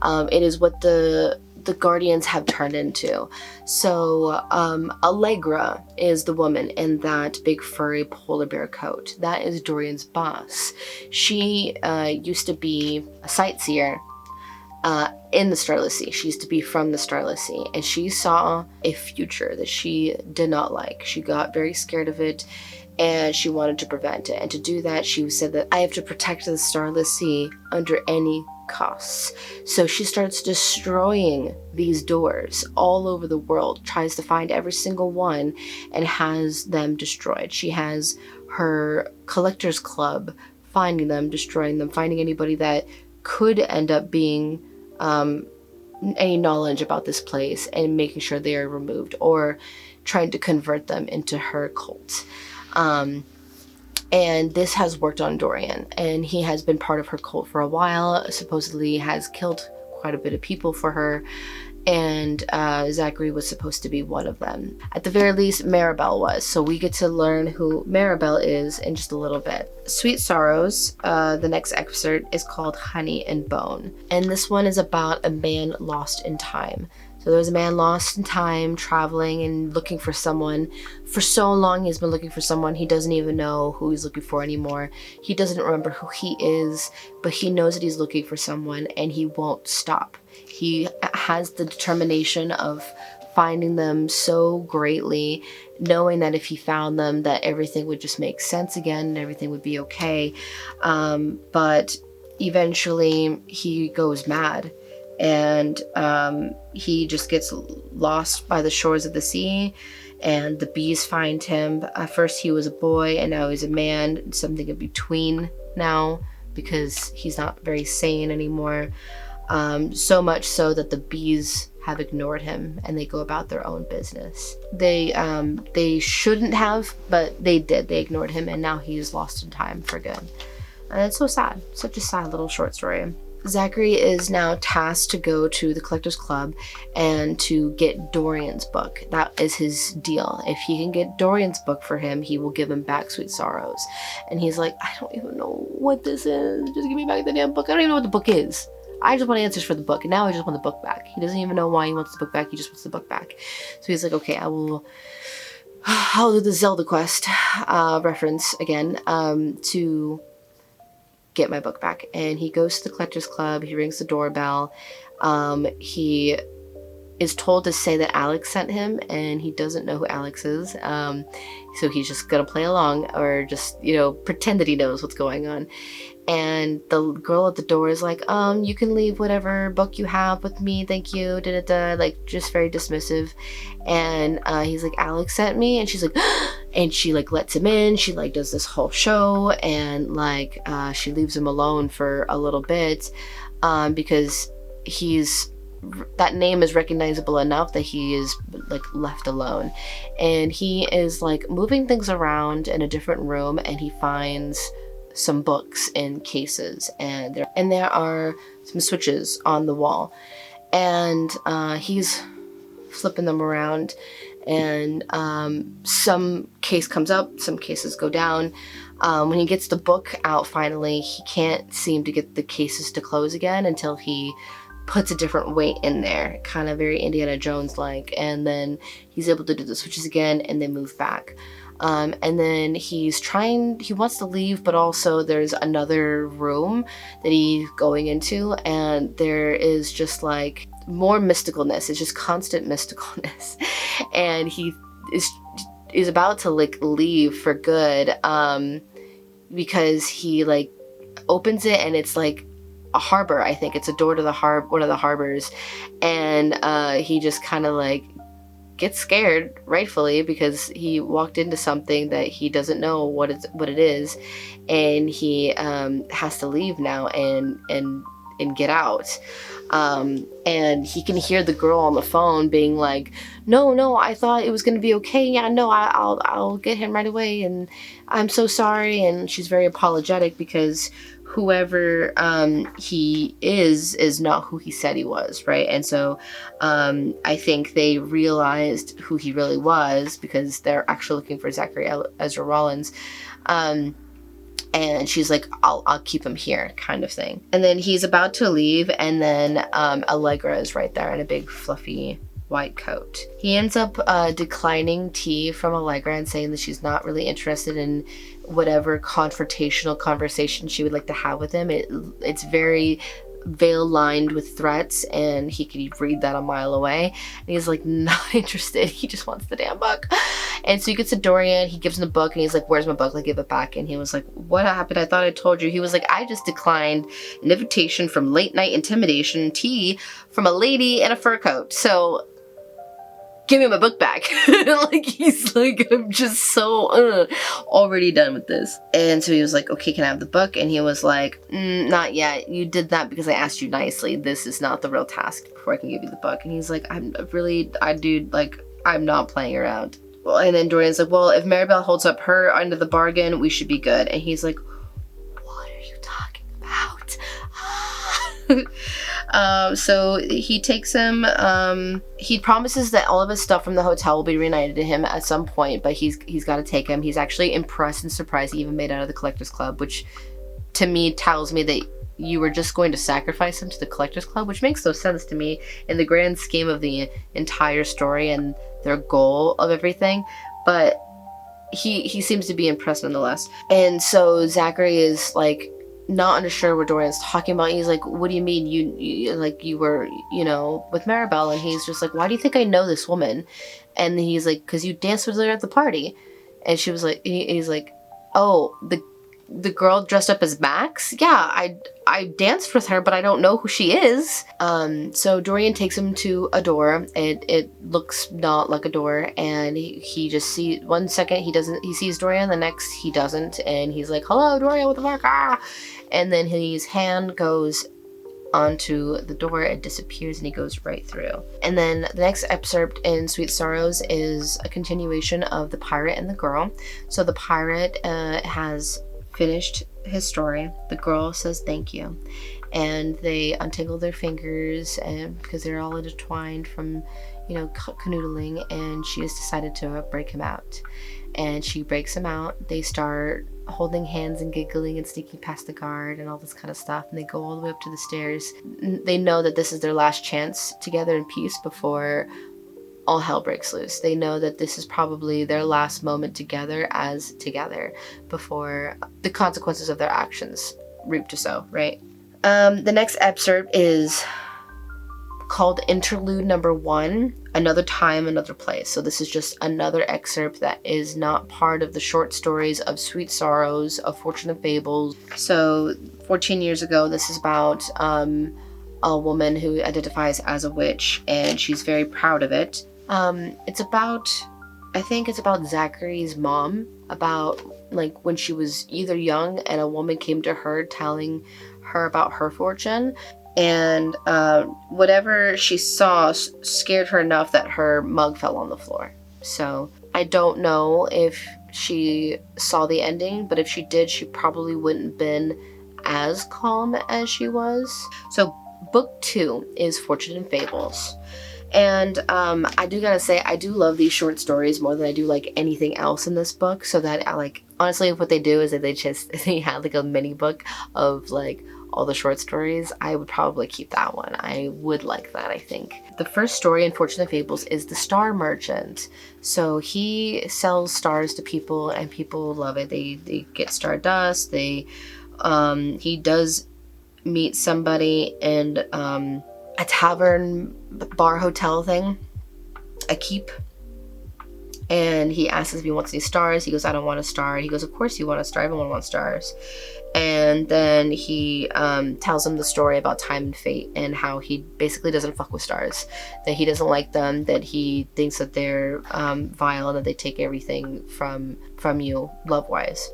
It is what the Guardians have turned into. So Allegra is the woman in that big furry polar bear coat. That is Dorian's boss. She used to be a sightseer in the Starless Sea. She used to be from the Starless Sea, and she saw a future that she did not like. She got very scared of it, and she wanted to prevent it. And to do that, she said that, "I have to protect the Starless Sea under any costs." So she starts destroying these doors all over the world, tries to find every single one, and has them destroyed. She has her Collectors Club finding them, destroying them, finding anybody that could end up being any knowledge about this place, and making sure they are removed, or trying to convert them into her cult. And this has worked on Dorian, and he has been part of her cult for a while, supposedly has killed quite a bit of people for her, and Zachary was supposed to be one of them. At the very least, Maribel was, so we get to learn who Maribel is in just a little bit. Sweet Sorrows, the next excerpt, is called Honey and Bone, and this one is about a man lost in time. So there's a man lost in time, traveling and looking for someone. For so long, he's been looking for someone. He doesn't even know who he's looking for anymore. He doesn't remember who he is, but he knows that he's looking for someone, and he won't stop. He has the determination of finding them so greatly, knowing that if he found them, that everything would just make sense again and everything would be okay. But eventually he goes mad, and he just gets lost by the shores of the sea, and the bees find him. At first he was a boy, and now he's a man, something in between now, because he's not very sane anymore. So much so that the bees have ignored him and they go about their own business. They shouldn't have, but they did. They ignored him, and now he's lost in time for good. And it's so sad. Such a sad little short story. Zachary is now tasked to go to the Collectors Club and to get Dorian's book. That is his deal. If he can get Dorian's book for him, he will give him back Sweet Sorrows. And he's like, I don't even know what this is. Just give me back the damn book. I don't even know what the book is. I just want answers for the book, and now I just want the book back. He doesn't even know why he wants the book back. He just wants the book back. So he's like, okay, I'll do the Zelda quest reference again to get my book back. And he goes to the Collectors Club. He rings the doorbell. He is told to say that Alex sent him, and he doesn't know who Alex is. So he's just gonna play along, or just, pretend that he knows what's going on. And the girl at the door is like, you can leave whatever book you have with me, thank you, like, just very dismissive. And he's like, Alex sent me, and she's like, and she like lets him in. She like does this whole show, and like she leaves him alone for a little bit, because that name is recognizable enough that he is like left alone. And he is like moving things around in a different room, and he finds some books in cases, and there are some switches on the wall, and he's flipping them around, and some case comes up, some cases go down. When he gets the book out finally, he can't seem to get the cases to close again until he puts a different weight in there, kind of very Indiana Jones like, and then he's able to do the switches again, and they move back. And then he wants to leave, but also there's another room that he's going into, and there is just like more mysticalness. It's just constant mysticalness. And he is about to like leave for good, because he like opens it, and it's like a harbor. I think it's a door to one of the harbors, and he just kind of like gets scared, rightfully, because he walked into something that he doesn't know what it is, and he has to leave now and get out. And he can hear the girl on the phone being like, no, I thought it was gonna be okay. Yeah, no, I'll get him right away, and I'm so sorry. And she's very apologetic, because whoever he is not who he said he was, right? And so I think they realized who he really was, because they're actually looking for Zachary Ezra Rollins. And she's like, I'll keep him here, kind of thing. And then he's about to leave, and then Allegra is right there in a big fluffy white coat. He ends up declining tea from Allegra and saying that she's not really interested in whatever confrontational conversation she would like to have with him. It's very veil lined with threats, and he could read that a mile away, and he's like not interested. He just wants the damn book. And so he gets to Dorian, he gives him the book, and he's like, where's my book? Like, give it back. And he was like, what happened? I thought I told you. He was like, I just declined an invitation from late night intimidation tea from a lady in a fur coat, so give me my book back. Like, he's like, I'm just so already done with this. And so he was like, okay, can I have the book? And he was like, not yet. You did that because I asked you nicely. This is not the real task before I can give you the book. And he's like, I'm not playing around. Well, and then Dorian's like, well, if Maribel holds up her end of the bargain, we should be good. And he's like, what are you talking about? So he takes him, he promises that all of his stuff from the hotel will be reunited to him at some point, but he's got to take him. He's actually impressed and surprised he even made out of the Collectors Club, which to me tells me that you were just going to sacrifice him to the Collectors Club, which makes no sense to me in the grand scheme of the entire story and their goal of everything. But he seems to be impressed nonetheless. And so Zachary is like not unsure what Dorian's talking about. He's like, what do you mean you were, with Maribel? And he's just like, why do you think I know this woman? And he's like, because you danced with her at the party. And she was like, he's like, oh, the girl dressed up as Max? Yeah, I danced with her, but I don't know who she is. So Dorian takes him to a door. It looks not like a door, and he just sees, 1 second he sees Dorian, the next he doesn't, and he's like, hello Dorian, what the fuck? Ah! And then his hand goes onto the door, it disappears, and he goes right through. And then the next excerpt in Sweet Sorrows is a continuation of The Pirate and the Girl. So the pirate has finished his story. The girl says thank you, and they untangle their fingers, and because they're all intertwined from canoodling, and she has decided to break him out. And she breaks him out. They start holding hands and giggling and sneaking past the guard and all this kind of stuff, and they go all the way up to the stairs. They know that this is their last chance together in peace before all hell breaks loose. They know that this is probably their last moment together as together before the consequences of their actions reap to sow, right? The next excerpt is called Interlude Number 1, Another Time, Another Place. So this is just another excerpt that is not part of the short stories of Sweet Sorrows, of Fortune and Fables. So 14 years ago, this is about a woman who identifies as a witch, and she's very proud of it. I think it's about Zachary's mom, about like when she was either young and a woman came to her telling her about her fortune, and whatever she saw scared her enough that her mug fell on the floor. So I don't know if she saw the ending, but if she did, she probably wouldn't have been as calm as she was. So book 2 is Fortune and Fables. And I do gotta say, I do love these short stories more than I do like anything else in this book. So that honestly, what they do is that they have like a mini book of like all the short stories. I would probably keep that one. I would like that, I think. The first story in Fortune and Fables is the Star Merchant. So he sells stars to people, and people love it. They get stardust. He does meet somebody in a tavern, bar, hotel thing, a keep, and he asks if he wants any stars. He goes, I don't want a star. He goes, of course you want a star. Everyone wants stars. And then he tells him the story about time and fate, and how he basically doesn't fuck with stars, that he doesn't like them, that he thinks that they're vile, and that they take everything from you love-wise.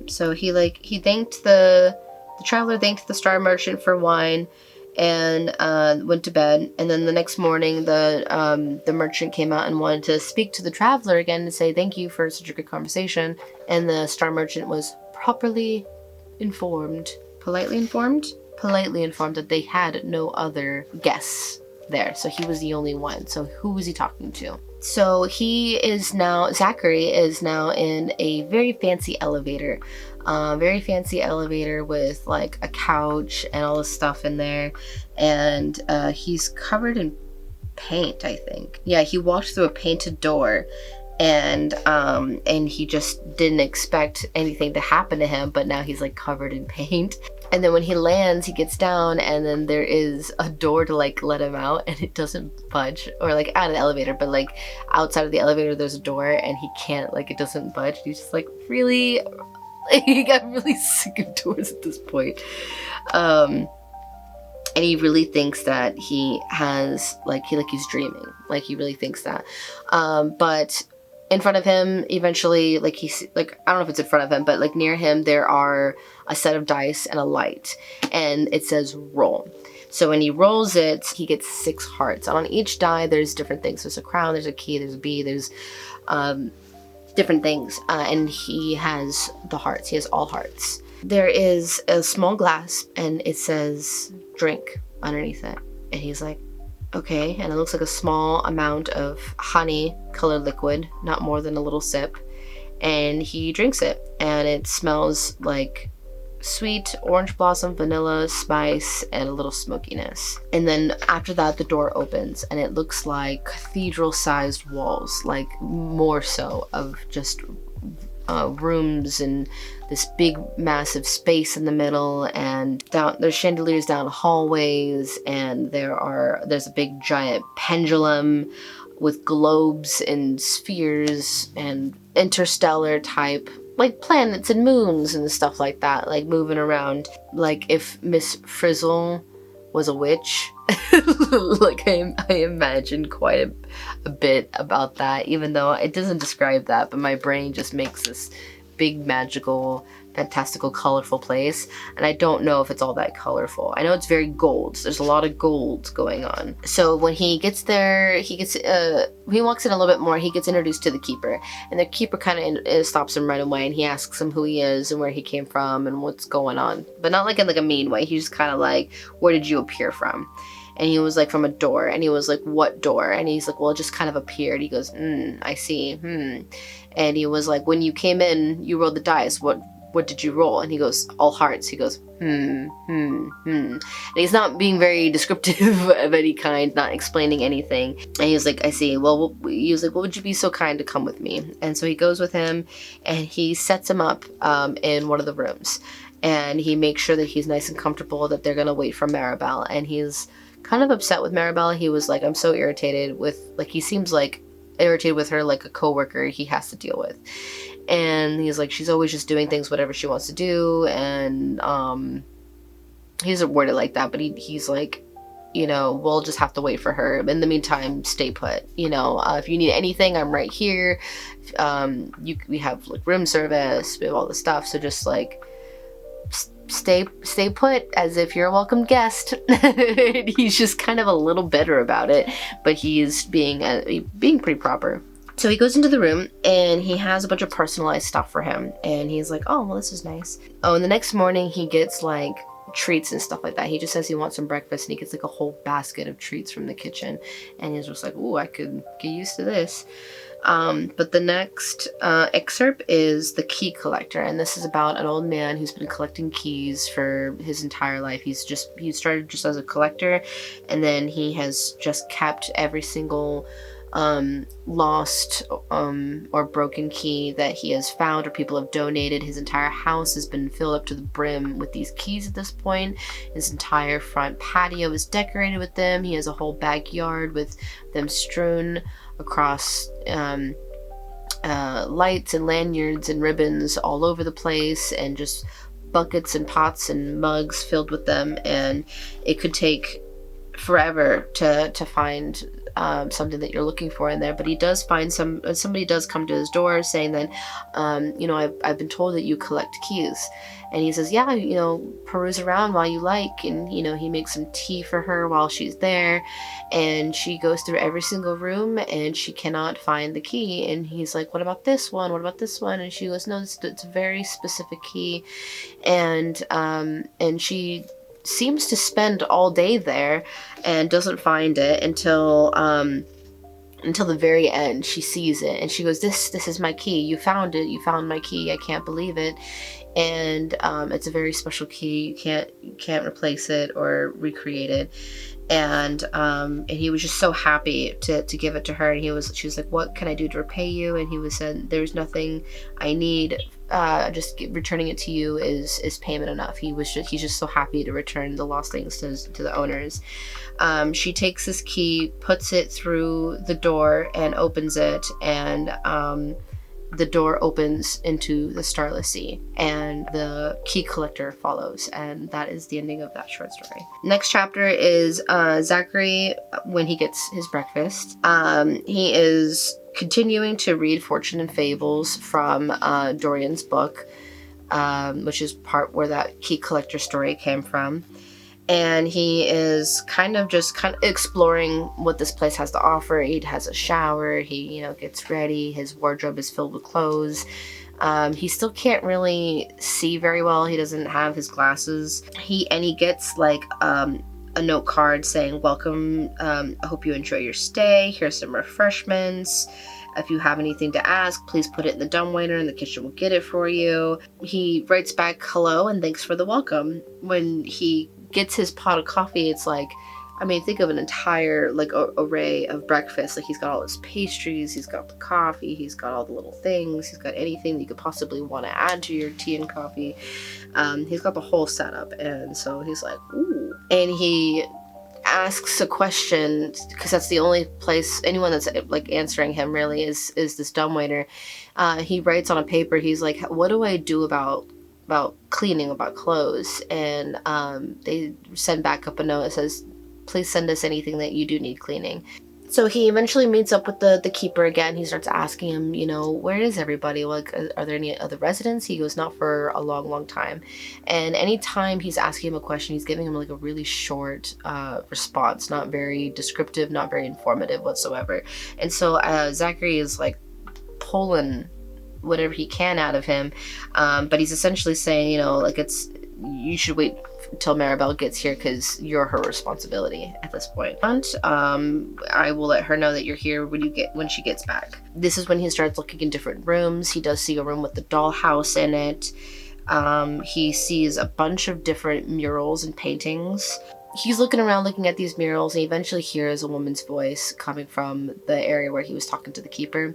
So he thanked the traveler, thanked the Star Merchant for wine, and went to bed. And then the next morning, the merchant came out and wanted to speak to the traveler again and say thank you for such a good conversation. And the Star Merchant was politely informed that they had no other guests there, so he was the only one. So who was he talking to? So Zachary is now in a very fancy elevator. With like a couch and all this stuff in there, and he's covered in paint, I think. Yeah, he walked through a painted door, and he just didn't expect anything to happen to him, but now he's like covered in paint. And then when he lands, he gets down, and then there is a door to like let him out, and it doesn't budge, or like out of the elevator, but like outside of the elevator there's a door, and he can't, like, it doesn't budge. He's just like, really? He got really sick of doors at this point. And he really thinks that he has he's dreaming. Like, he really thinks that. But in front of him, eventually, I don't know if it's in front of him, but like near him there are a set of dice and a light, and it says roll. So when he rolls it, he gets 6 hearts. And on each die there's different things. There's a crown, there's a key, there's a bee, there's different things, and he has the hearts. He has all hearts. There is a small glass, and it says drink underneath it, and he's like, okay. And it looks like a small amount of honey colored liquid, not more than a little sip, and he drinks it, and it smells like sweet orange blossom, vanilla, spice, and a little smokiness. And then after that, the door opens, and it looks like cathedral-sized walls, like more so, of just rooms and this big massive space in the middle, and there's chandeliers down hallways, and there's a big giant pendulum with globes and spheres and interstellar type, like planets and moons and stuff like that, like moving around. Like if Miss Frizzle was a witch. Like I imagine quite a bit about that, even though it doesn't describe that, but my brain just makes this big, magical, fantastical, colorful place, and I don't know if it's all that colorful. I know it's very gold. There's a lot of gold going on. So when he gets there, he walks in a little bit more, he gets introduced to the keeper, and the keeper kind of stops him right away, and he asks him who he is and where he came from and what's going on, but not like in like a mean way. He's just kind of like, where did you appear from? And he was like, from a door. And he was like, what door? And he's like, well, it just kind of appeared. He goes, I see. And he was like, when you came in, you rolled the dice. What did you roll? And he goes, all hearts. He goes, And he's not being very descriptive of any kind, not explaining anything. And he was like, I see. Well, he was like, well, would you be so kind to come with me? And so he goes with him, and he sets him up in one of the rooms. And he makes sure that he's nice and comfortable, that they're going to wait for Maribel. And he's kind of upset with Maribel. He was like, I'm so irritated with, like, he seems like irritated with her, like a coworker he has to deal with. And he's like, she's always just doing things whatever she wants to do. And he doesn't word it like that, but he's like, you know, we'll just have to wait for her. In the meantime, stay put. You know, if you need anything, I'm right here. We have like room service, we have all this stuff. So just like stay put, as if you're a welcome guest. He's just kind of a little bitter about it, but he's being pretty proper. So he goes into the room, and he has a bunch of personalized stuff for him, and he's like, oh, well, this is nice. Oh, and the next morning he gets like treats and stuff like that. He just says he wants some breakfast, and he gets like a whole basket of treats from the kitchen, and he's just like, ooh, I could get used to this. But the next excerpt is The Key Collector, and this is about an old man who's been collecting keys for his entire life. He started just as a collector, and then he has just kept every single lost or broken key that he has found or people have donated. His entire house has been filled up to the brim with these keys at this point. His entire front patio is decorated with them. He has a whole backyard with them strewn across lights and lanyards and ribbons all over the place, and just buckets and pots and mugs filled with them. And it could take forever to find something that you're looking for in there, but he does find somebody does come to his door saying that you know, I've been told that you collect keys. And he says, yeah, you know, peruse around while you like. And you know, he makes some tea for her while she's there, and she goes through every single room and she cannot find the key. And he's like, what about this one, what about this one? And she goes, no, it's a very specific key. And she seems to spend all day there and doesn't find it until the very end. She sees it and she goes, this is my key. You found it. You found my key. I can't believe it. And it's a very special key. You can't replace it or recreate it. And he was just so happy to give it to her. And she was like, what can I do to repay you? And he was said, there's nothing I need. Just returning it to you is payment enough. He's just so happy to return the lost things to the owners. She takes this key, puts it through the door, and opens it, and the door opens into the Starless Sea, and the key collector follows, and that is the ending of that short story. Next chapter is Zachary when he gets his breakfast. He is continuing to read Fortune and Fables from Dorian's book, which is part where that key collector story came from. And he is kind of exploring what this place has to offer. He has a shower, he, you know, gets ready, his wardrobe is filled with clothes. He still can't really see very well. He doesn't have his glasses. He gets like a note card saying, welcome, I hope you enjoy your stay. Here's some refreshments. If you have anything to ask, please put it in the dumbwaiter and the kitchen will get it for you. He writes back, hello, and thanks for the welcome. When he gets his pot of coffee, it's like I mean, think of an entire like array of breakfast. Like he's got all his pastries, he's got the coffee, he's got all the little things, he's got anything that you could possibly want to add to your tea and coffee. He's got the whole setup, and so he's like, ooh. And he asks a question, because that's the only place anyone that's like answering him really is this dumbwaiter. He writes on a paper, he's like, what do I do about cleaning, about clothes? And they send back up a note that says, please send us anything that you do need cleaning. So he eventually meets up with the keeper again. He starts asking him, you know, where is everybody? Like, are there any other residents? He goes, not for a long, long time. And anytime he's asking him a question, he's giving him like a really short response, not very descriptive, not very informative whatsoever. And so Zachary is like pulling whatever he can out of him. But he's essentially saying, you know, like you should wait till Maribel gets here because you're her responsibility at this point. And I will let her know that you're here when she gets back. This is when he starts looking in different rooms. He does see a room with the dollhouse in it. He sees a bunch of different murals and paintings. He's looking around looking at these murals, and he eventually hears a woman's voice coming from the area where he was talking to the keeper,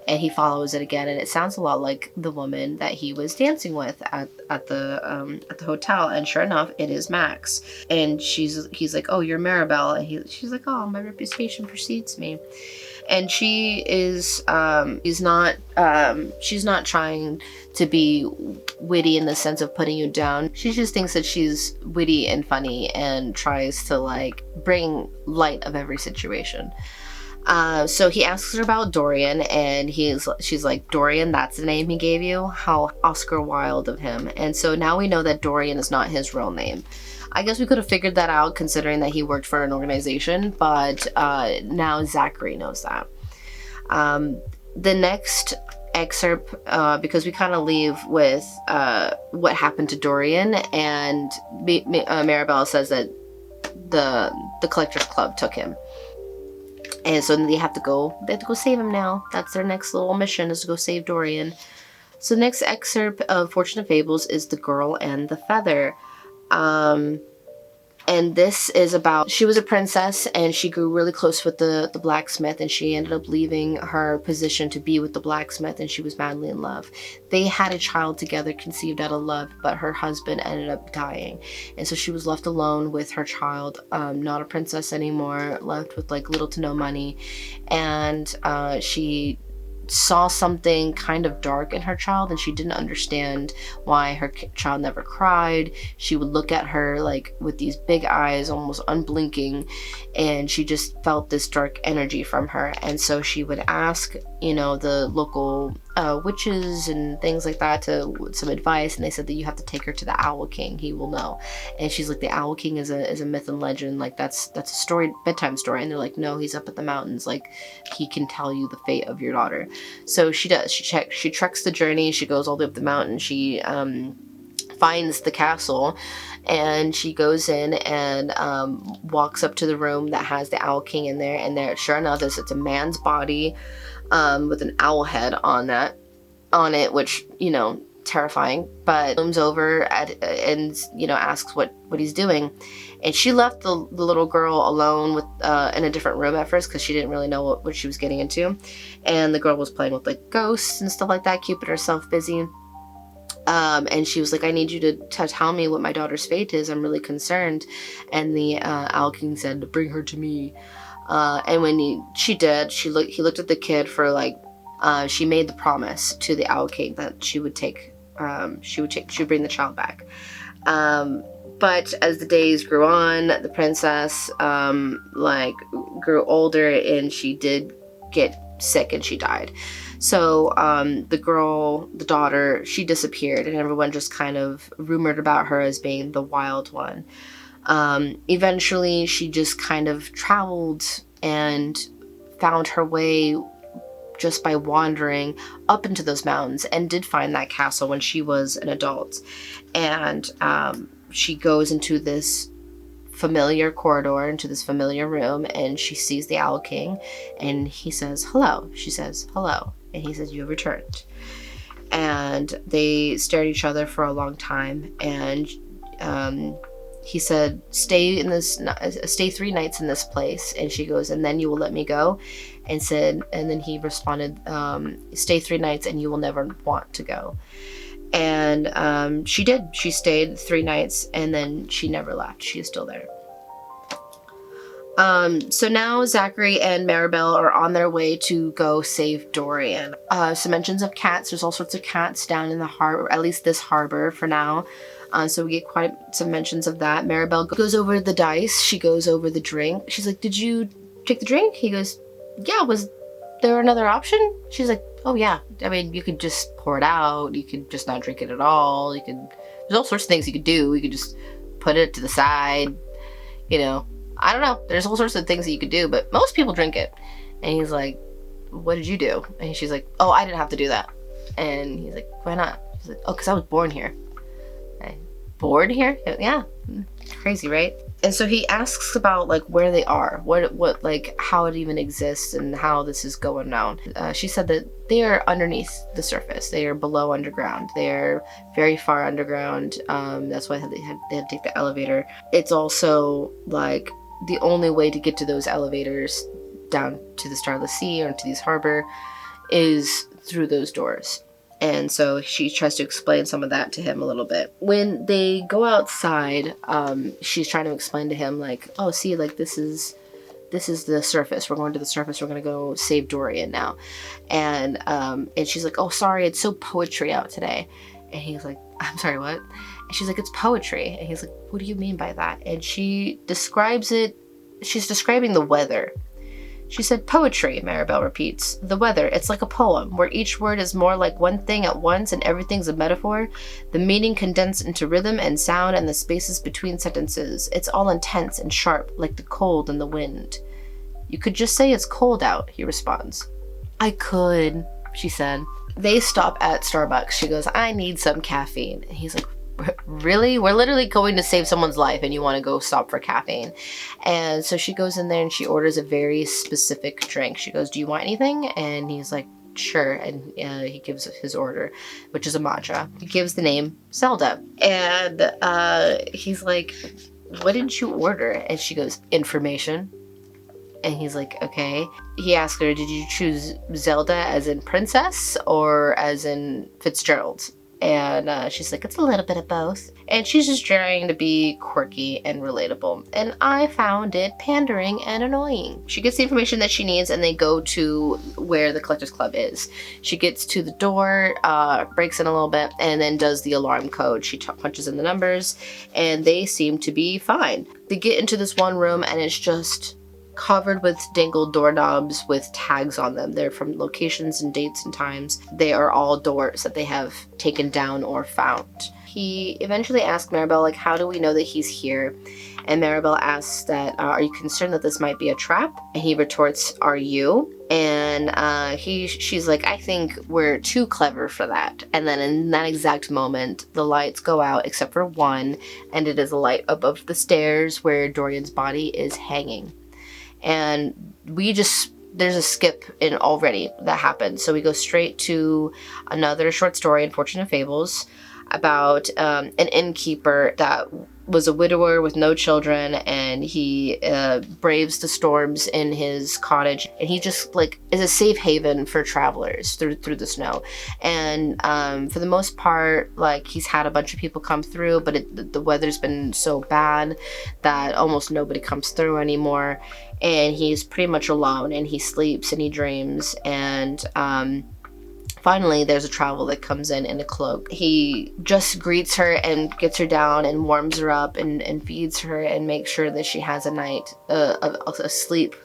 and he follows it again, and it sounds a lot like the woman that he was dancing with at the hotel. And sure enough, it is Max. And he's like, oh, you're Maribel. And she's like, oh, my reputation precedes me. And she is she's not trying to be witty in the sense of putting you down. She just thinks that she's witty and funny and tries to like bring light of every situation. So he asks her about Dorian, and she's like, Dorian, that's the name he gave you? How Oscar Wilde of him. And so now we know that Dorian is not his real name. I guess we could have figured that out considering that he worked for an organization, but now Zachary knows that. The next excerpt, because we kind of leave with what happened to Dorian, and Maribel says that the Collectors Club took him. And so they have to go save him now. That's their next little mission, is to go save Dorian. So the next excerpt of Fortune and Fables is The Girl and the Feather. And this is about, she was a princess and she grew really close with the blacksmith, and she ended up leaving her position to be with the blacksmith, and she was madly in love. They had a child together conceived out of love, but her husband ended up dying. And so she was left alone with her child, not a princess anymore, left with like little to no money. And she saw something kind of dark in her child, and she didn't understand why her child never cried. She would look at her like with these big eyes, almost unblinking, and she just felt this dark energy from her. And so she would ask, you know, the local witches and things like that to some advice, and they said that you have to take her to the Owl King. He will know. And she's like, the Owl King is a myth and legend, like that's a story, bedtime story. And they're like, no, he's up at the mountains, like he can tell you the fate of your daughter. So she does. She treks the journey. She goes all the way up the mountain. She finds the castle, and she goes in and walks up to the room that has the Owl King in there. And there, sure enough, it's a man's body with an owl head on it, which, you know, terrifying. But looms over and you know, asks what he's doing. And she left the little girl alone with in a different room at first because she didn't really know what she was getting into. And the girl was playing with like ghosts and stuff like that, keeping herself busy. And she was like, I need you to tell me what my daughter's fate is. I'm really concerned. And the Owl King said, bring her to me. And when she did, he looked at the kid for like, she made the promise to the Owl King that she would bring the child back. But as the days grew on, the princess grew older, and she did get sick and she died. So the daughter, she disappeared, and everyone just kind of rumored about her as being the wild one. Eventually, she just kind of traveled and found her way just by wandering up into those mountains, and did find that castle when she was an adult. And she goes into this familiar corridor, into this familiar room, and she sees the Owl King, and he says, hello. She says, hello. And he says, you have returned. And they stare at each other for a long time, and he said, stay 3 nights in this place. And she goes, and then you will let me go. And then he responded, stay 3 nights and you will never want to go. And she did. She stayed 3 nights and then she never left. She is still there. So now Zachary and Maribel are on their way to go save Dorian. Some mentions of cats. There's all sorts of cats down in the harbor, at least this harbor for now. So we get quite some mentions of that. Maribel goes over the dice. She goes over the drink. She's like, did you take the drink? He goes, yeah, was there another option? She's like, oh yeah. I mean, you could just pour it out. You could just not drink it at all. There's all sorts of things you could do. You could just put it to the side, you know. I don't know. There's all sorts of things that you could do, but most people drink it. And he's like, what did you do? And she's like, oh, I didn't have to do that. And he's like, why not? She's like, oh, because I was born here. Born here? Yeah. Crazy, right? And so he asks about like where they are, what like how it even exists and how this is going down. She said that they are underneath the surface. They are below underground. They are very far underground. That's why they had to take the elevator. It's also like the only way to get to those elevators down to the Starless Sea or to these harbor is through those doors. And so she tries to explain some of that to him a little bit. When they go outside, she's trying to explain to him like, oh, see, like this is the surface. We're going to the surface. We're going to go save Dorian now. And she's like, oh, sorry, it's so poetry out today. And he's like, I'm sorry, what? And she's like, it's poetry. And he's like, what do you mean by that? And she describes it. She's describing the weather. She said, poetry, Maribel repeats. The weather, it's like a poem, where each word is more like one thing at once and everything's a metaphor. The meaning condensed into rhythm and sound and the spaces between sentences. It's all intense and sharp, like the cold and the wind. You could just say it's cold out, he responds. I could, she said. They stop at Starbucks. She goes, I need some caffeine. And he's like, really? We're literally going to save someone's life and you want to go stop for caffeine. And so she goes in there and she orders a very specific drink. She goes, do you want anything? And he's like, sure. And he gives his order, which is a matcha. He gives the name Zelda. And he's like, what did you order? And she goes, information. And he's like, okay. He asked her, did you choose Zelda as in princess or as in Fitzgerald? And she's like, it's a little bit of both. And she's just trying to be quirky and relatable. And I found it pandering and annoying. She gets the information that she needs and they go to where the Collectors Club is. She gets to the door, breaks in a little bit, and then does the alarm code. She punches in the numbers and they seem to be fine. They get into this one room and it's just covered with dangled doorknobs with tags on them. They're from locations and dates and times. They are all doors that they have taken down or found. He eventually asks Maribel, like, how do we know that he's here? And Maribel asks that, are you concerned that this might be a trap? And he retorts, are you? And she's like, I think we're too clever for that. And then in that exact moment, the lights go out except for one, and it is a light above the stairs where Dorian's body is hanging. And there's a skip in already that happened. So we go straight to another short story in Fortune and Fables about an innkeeper that was a widower with no children, and he braves the storms in his cottage, and he just like is a safe haven for travelers through the snow. And for the most part, like, he's had a bunch of people come through, but the weather's been so bad that almost nobody comes through anymore, and he's pretty much alone, and he sleeps and he dreams. And finally, there's a traveler that comes in a cloak. He just greets her and gets her down and warms her up and feeds her and makes sure that she has a night of sleep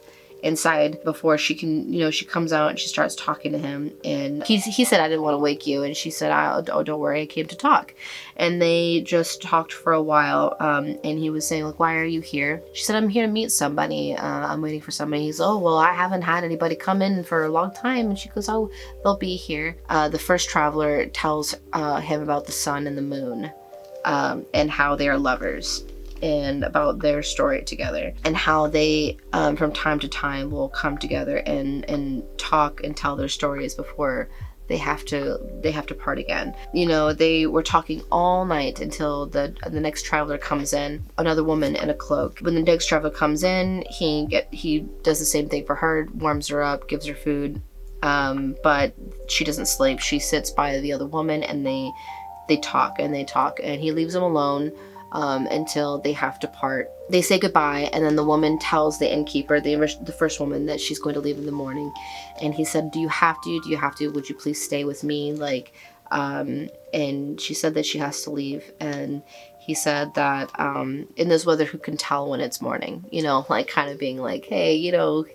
inside before she can, she comes out and she starts talking to him. And he said, I didn't want to wake you. And she said, oh, don't worry, I came to talk. And they just talked for a while. And he was saying, like, why are you here? She said, I'm here to meet somebody. I'm waiting for somebody. He's, oh, well, I haven't had anybody come in for a long time. And she goes, oh, they'll be here. The first traveler tells him about the sun and the moon and how they are lovers, and about their story together, and how they from time to time will come together and talk and tell their stories before they have to part again. You know, they were talking all night until the next traveler comes in, another woman in a cloak. When the next traveler comes in, he does the same thing for her, warms her up, gives her food, but she doesn't sleep. She sits by the other woman, and they talk, and he leaves them alone until they have to part. They say goodbye, and then the woman tells the innkeeper, the first woman, that she's going to leave in the morning. And he said, do you have to? Would you please stay with me? Like, and she said that she has to leave. And he said that in this weather, who can tell when it's morning? You know, like kind of being like, hey, you know,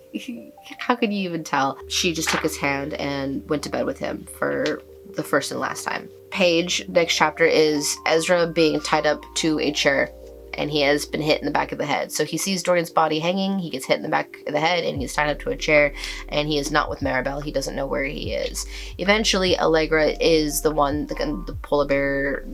how could you even tell? She just took his hand and went to bed with him for the first and last time. Next chapter is Ezra being tied up to a chair, and he has been hit in the back of the head. So he sees Dorian's body hanging, he gets hit in the back of the head, and he's tied up to a chair, and he is not with Maribel. He doesn't know where he is. Eventually, Allegra is the one, the polar bear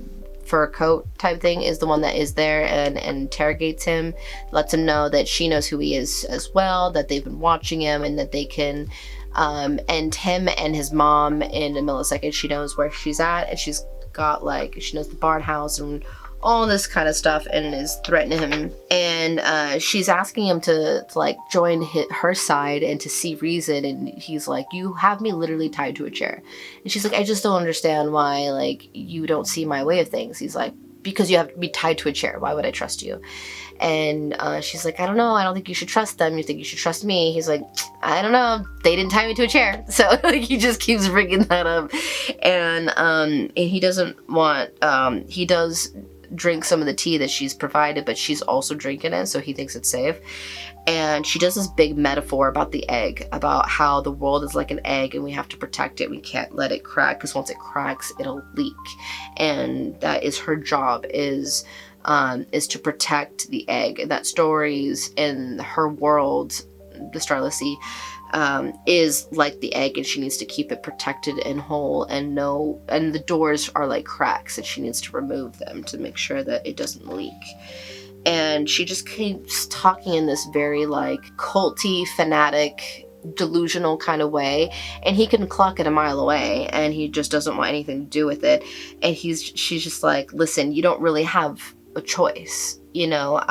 fur coat type thing, is the one that is there and interrogates him, lets him know that she knows who he is as well, that they've been watching him, and that they can end him and his mom in a millisecond. She knows where she's at, and she's got she knows the barn house and all this kind of stuff, and is threatening him. And she's asking him to join her side and to see reason. And he's like, you have me literally tied to a chair. And she's like, I just don't understand why you don't see my way of things. He's like, because you have to be tied to a chair. Why would I trust you? And she's like, I don't know. I don't think you should trust them. You think you should trust me. He's like, I don't know. They didn't tie me to a chair. So he just keeps bringing that up. And he doesn't want, he does drink some of the tea that she's provided, but she's also drinking it, so he thinks it's safe. And she does this big metaphor about the egg, about how the world is like an egg and we have to protect it. We can't let it crack, because once it cracks, it'll leak. And that is her job, is to protect the egg. And that stories in her world, the Starless Sea, is like the egg, and she needs to keep it protected and whole, and the doors are like cracks, and she needs to remove them to make sure that it doesn't leak. And she just keeps talking in this very culty, fanatic, delusional kind of way, and he can clock it a mile away, and he just doesn't want anything to do with it. And she's just like, listen, you don't really have a choice. You know,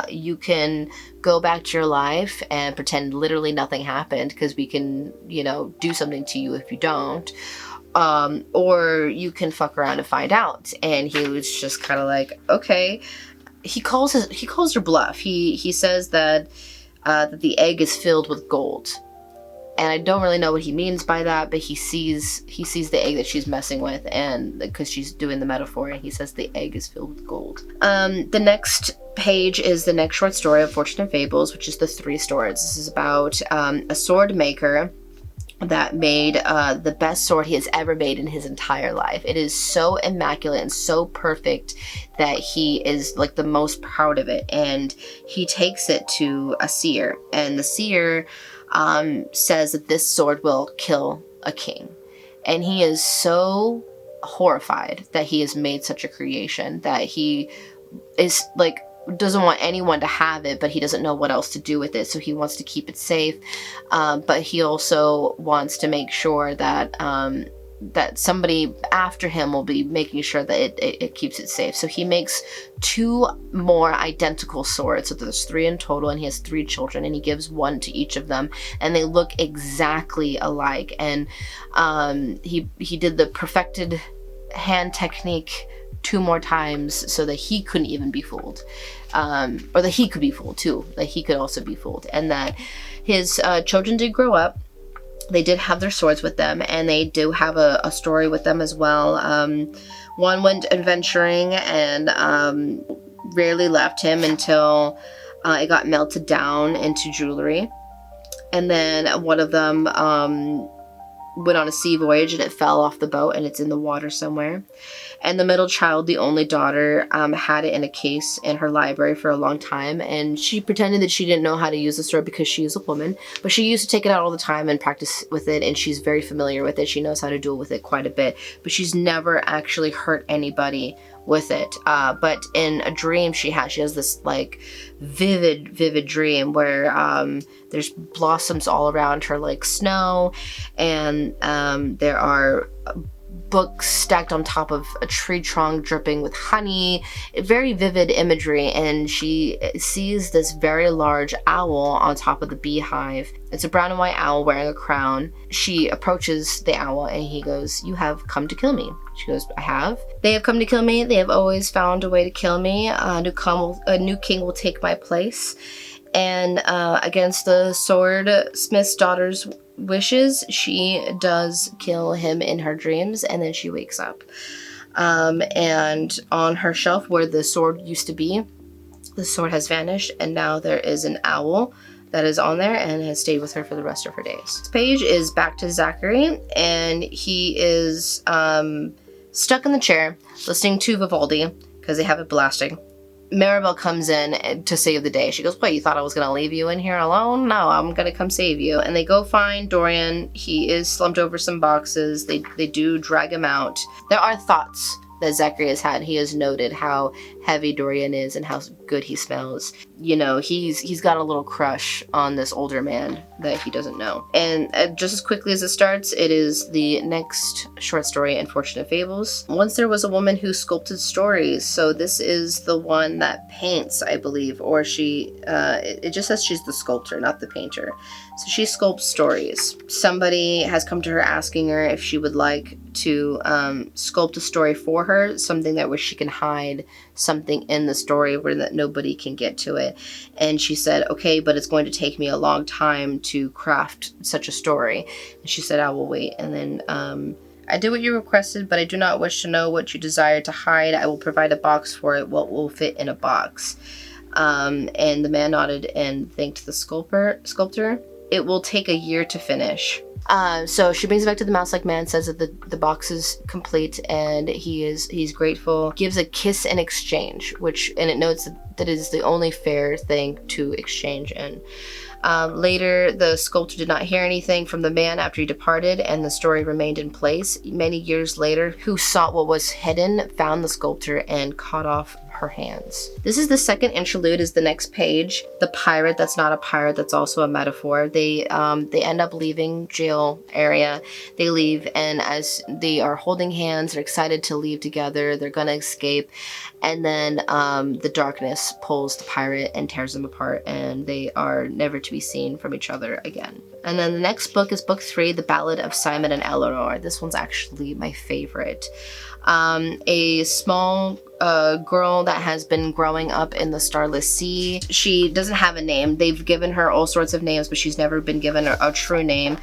you can go back to your life and pretend literally nothing happened, because we can, do something to you if you don't. Or you can fuck around and find out. And he was just kind of like, okay. He calls her bluff. He says that the egg is filled with gold. And I don't really know what he means by that, but he sees the egg that she's messing with, and because she's doing the metaphor, and he says the egg is filled with gold. The next page is the next short story of Fortune and Fables, which is the 3 swords. This is about a sword maker that made the best sword he has ever made in his entire life. It is so immaculate and so perfect that he is the most proud of it, and he takes it to a seer, and the seer says that this sword will kill a king. And he is so horrified that he has made such a creation, that he is doesn't want anyone to have it, but he doesn't know what else to do with it, so he wants to keep it safe. But he also wants to make sure that that somebody after him will be making sure that it keeps it safe. So he makes 2 more identical swords. So there's 3 in total, and he has 3 children, and he gives 1 to each of them, and they look exactly alike. And he did the perfected hand technique 2 more times so that he couldn't even be fooled, or that he could be fooled too, that he could also be fooled, and that his children did grow up. They did have their swords with them, and they do have a story with them as well. One went adventuring and rarely left him until it got melted down into jewelry. And then one of them went on a sea voyage, and it fell off the boat, and it's in the water somewhere. And the middle child, the only daughter, had it in a case in her library for a long time, and she pretended that she didn't know how to use the sword because she is a woman, but she used to take it out all the time and practice with it, and she's very familiar with it. She knows how to duel with it quite a bit, but she's never actually hurt anybody with it. But in a dream she has this vivid dream where there's blossoms all around her like snow, and there are books stacked on top of a tree trunk dripping with honey, very vivid imagery, and she sees this very large owl on top of the beehive. It's a brown and white owl wearing a crown. She approaches the owl and he goes, "You have come to kill me." She goes, "I have. They have come to kill me. They have always found a way to kill me. A new king will take my place." And against the swordsmith's daughter's wishes, she does kill him in her dreams, and then she wakes up. And on her shelf where the sword used to be, the sword has vanished, and now there is an owl that is on there and has stayed with her for the rest of her days. This page is back to Zachary, and he is stuck in the chair listening to Vivaldi because they have it blasting. Maribel comes in to save the day. She goes, "What, you thought I was going to leave you in here alone? No, I'm going to come save you." And they go find Dorian. He is slumped over some boxes. They do drag him out. There are thoughts that Zachary has had. He has noted how heavy Dorian is and how good he smells. You know, he's got a little crush on this older man that he doesn't know. And just as quickly as it starts, it is the next short story, Unfortunate Fables. Once there was a woman who sculpted stories. So this is the one that paints, I believe, or it just says she's the sculptor, not the painter. So she sculpts stories. Somebody has come to her asking her if she would like to sculpt a story for her, something that where she can hide something in the story where that nobody can get to it. And she said, "Okay, but it's going to take me a long time to craft such a story." And she said, "I will wait." And then "I did what you requested, but I do not wish to know what you desire to hide. I will provide a box for it, what will fit in a box." And the man nodded and thanked the sculptor. "It will take a year to finish." So she brings it back to the mouse-like man, says that the box is complete, and he's grateful, gives a kiss in exchange, and it notes that it is the only fair thing to exchange in. Later, the sculptor did not hear anything from the man after he departed, and the story remained in place. Many years later, who sought what was hidden, found the sculptor and cut off her hands. This is the second interlude, is the next page. The pirate that's not a pirate, that's also a metaphor. They end up leaving jail area. They leave, and as they are holding hands, they're excited to leave together. They're gonna escape, and then the darkness pulls the pirate and tears them apart, and they are never to be seen from each other again. And then the next book is book 3, The Ballad of Simon and Eleanor. This one's actually my favorite. A small girl that has been growing up in the Starless Sea. She doesn't have a name. They've given her all sorts of names, but she's never been given a true name.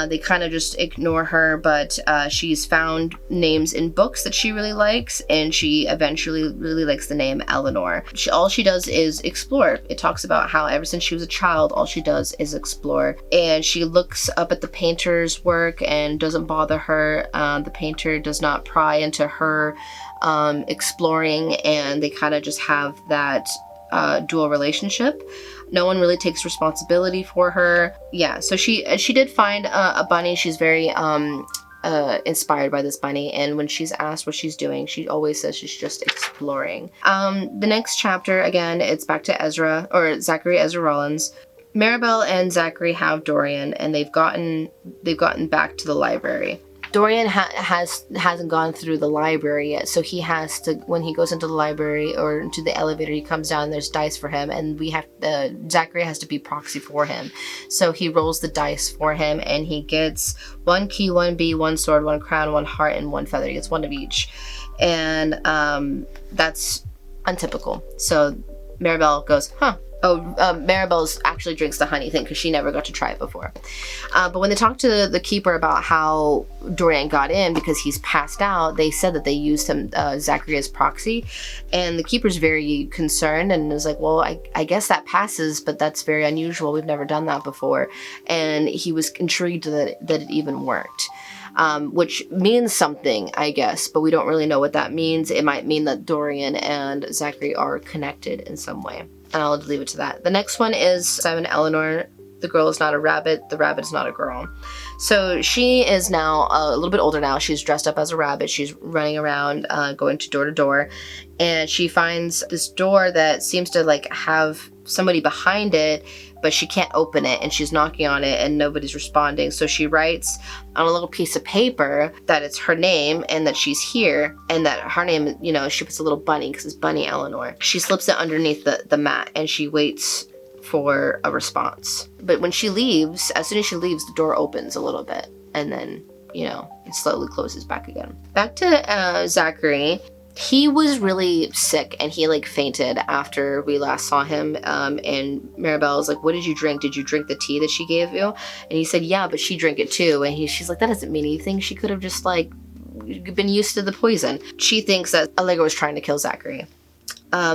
They kind of just ignore her, but she's found names in books that she really likes, and she eventually really likes the name Eleanor. All she does is explore. It talks about how ever since she was a child, all she does is explore. And she looks up at the painter's work and doesn't bother her. The painter does not pry into her exploring, and they kind of just have that dual relationship. No one really takes responsibility for her. Yeah, so she did find a bunny. She's very inspired by this bunny, and when she's asked what she's doing, she always says she's just exploring. The next chapter, again, it's back to Zachary Ezra Rollins. Maribel and Zachary have Dorian, and they've gotten back to the library. Dorian hasn't gone through the library yet, so he has to, when he goes into the library or into the elevator, he comes down, there's dice for him, and Zachary has to be proxy for him. So he rolls the dice for him, and he gets 1 key, 1 bee, 1 sword, 1 crown, 1 heart, and 1 feather. He gets 1 of each. And that's untypical. So Maribel goes, "Huh." Maribel's actually drinks the honey thing because she never got to try it before. But when they talked to the keeper about how Dorian got in because he's passed out, they said that they used him, Zachary, as proxy. And the keeper's very concerned and was like, "Well, I guess that passes, but that's very unusual. We've never done that before." And he was intrigued that it even worked. Which means something, I guess, but we don't really know what that means. It might mean that Dorian and Zachary are connected in some way. And I'll leave it to that. The next one is Simon and Eleanor. The girl is not a rabbit. The rabbit is not a girl. So she is now a little bit older now. She's dressed up as a rabbit. She's running around, going to door, and she finds this door that seems to like have somebody behind it, but she can't open it, and she's knocking on it and nobody's responding. So she writes on a little piece of paper that it's her name and that she's here, and that her name, you know, she puts a little bunny because it's Bunny Eleanor. She slips it underneath the mat, and she waits for a response. But when she leaves, as soon as she leaves, the door opens a little bit, and then, you know, it slowly closes back again. Back to Zachary. He was really sick, and he like fainted after we last saw him. And Maribel's like, "What did you drink? Did you drink the tea that she gave you?" And he said, "Yeah, but she drank it too." And she's like, "That doesn't mean anything. She could have just like been used to the poison." She thinks that Allegra was trying to kill Zachary.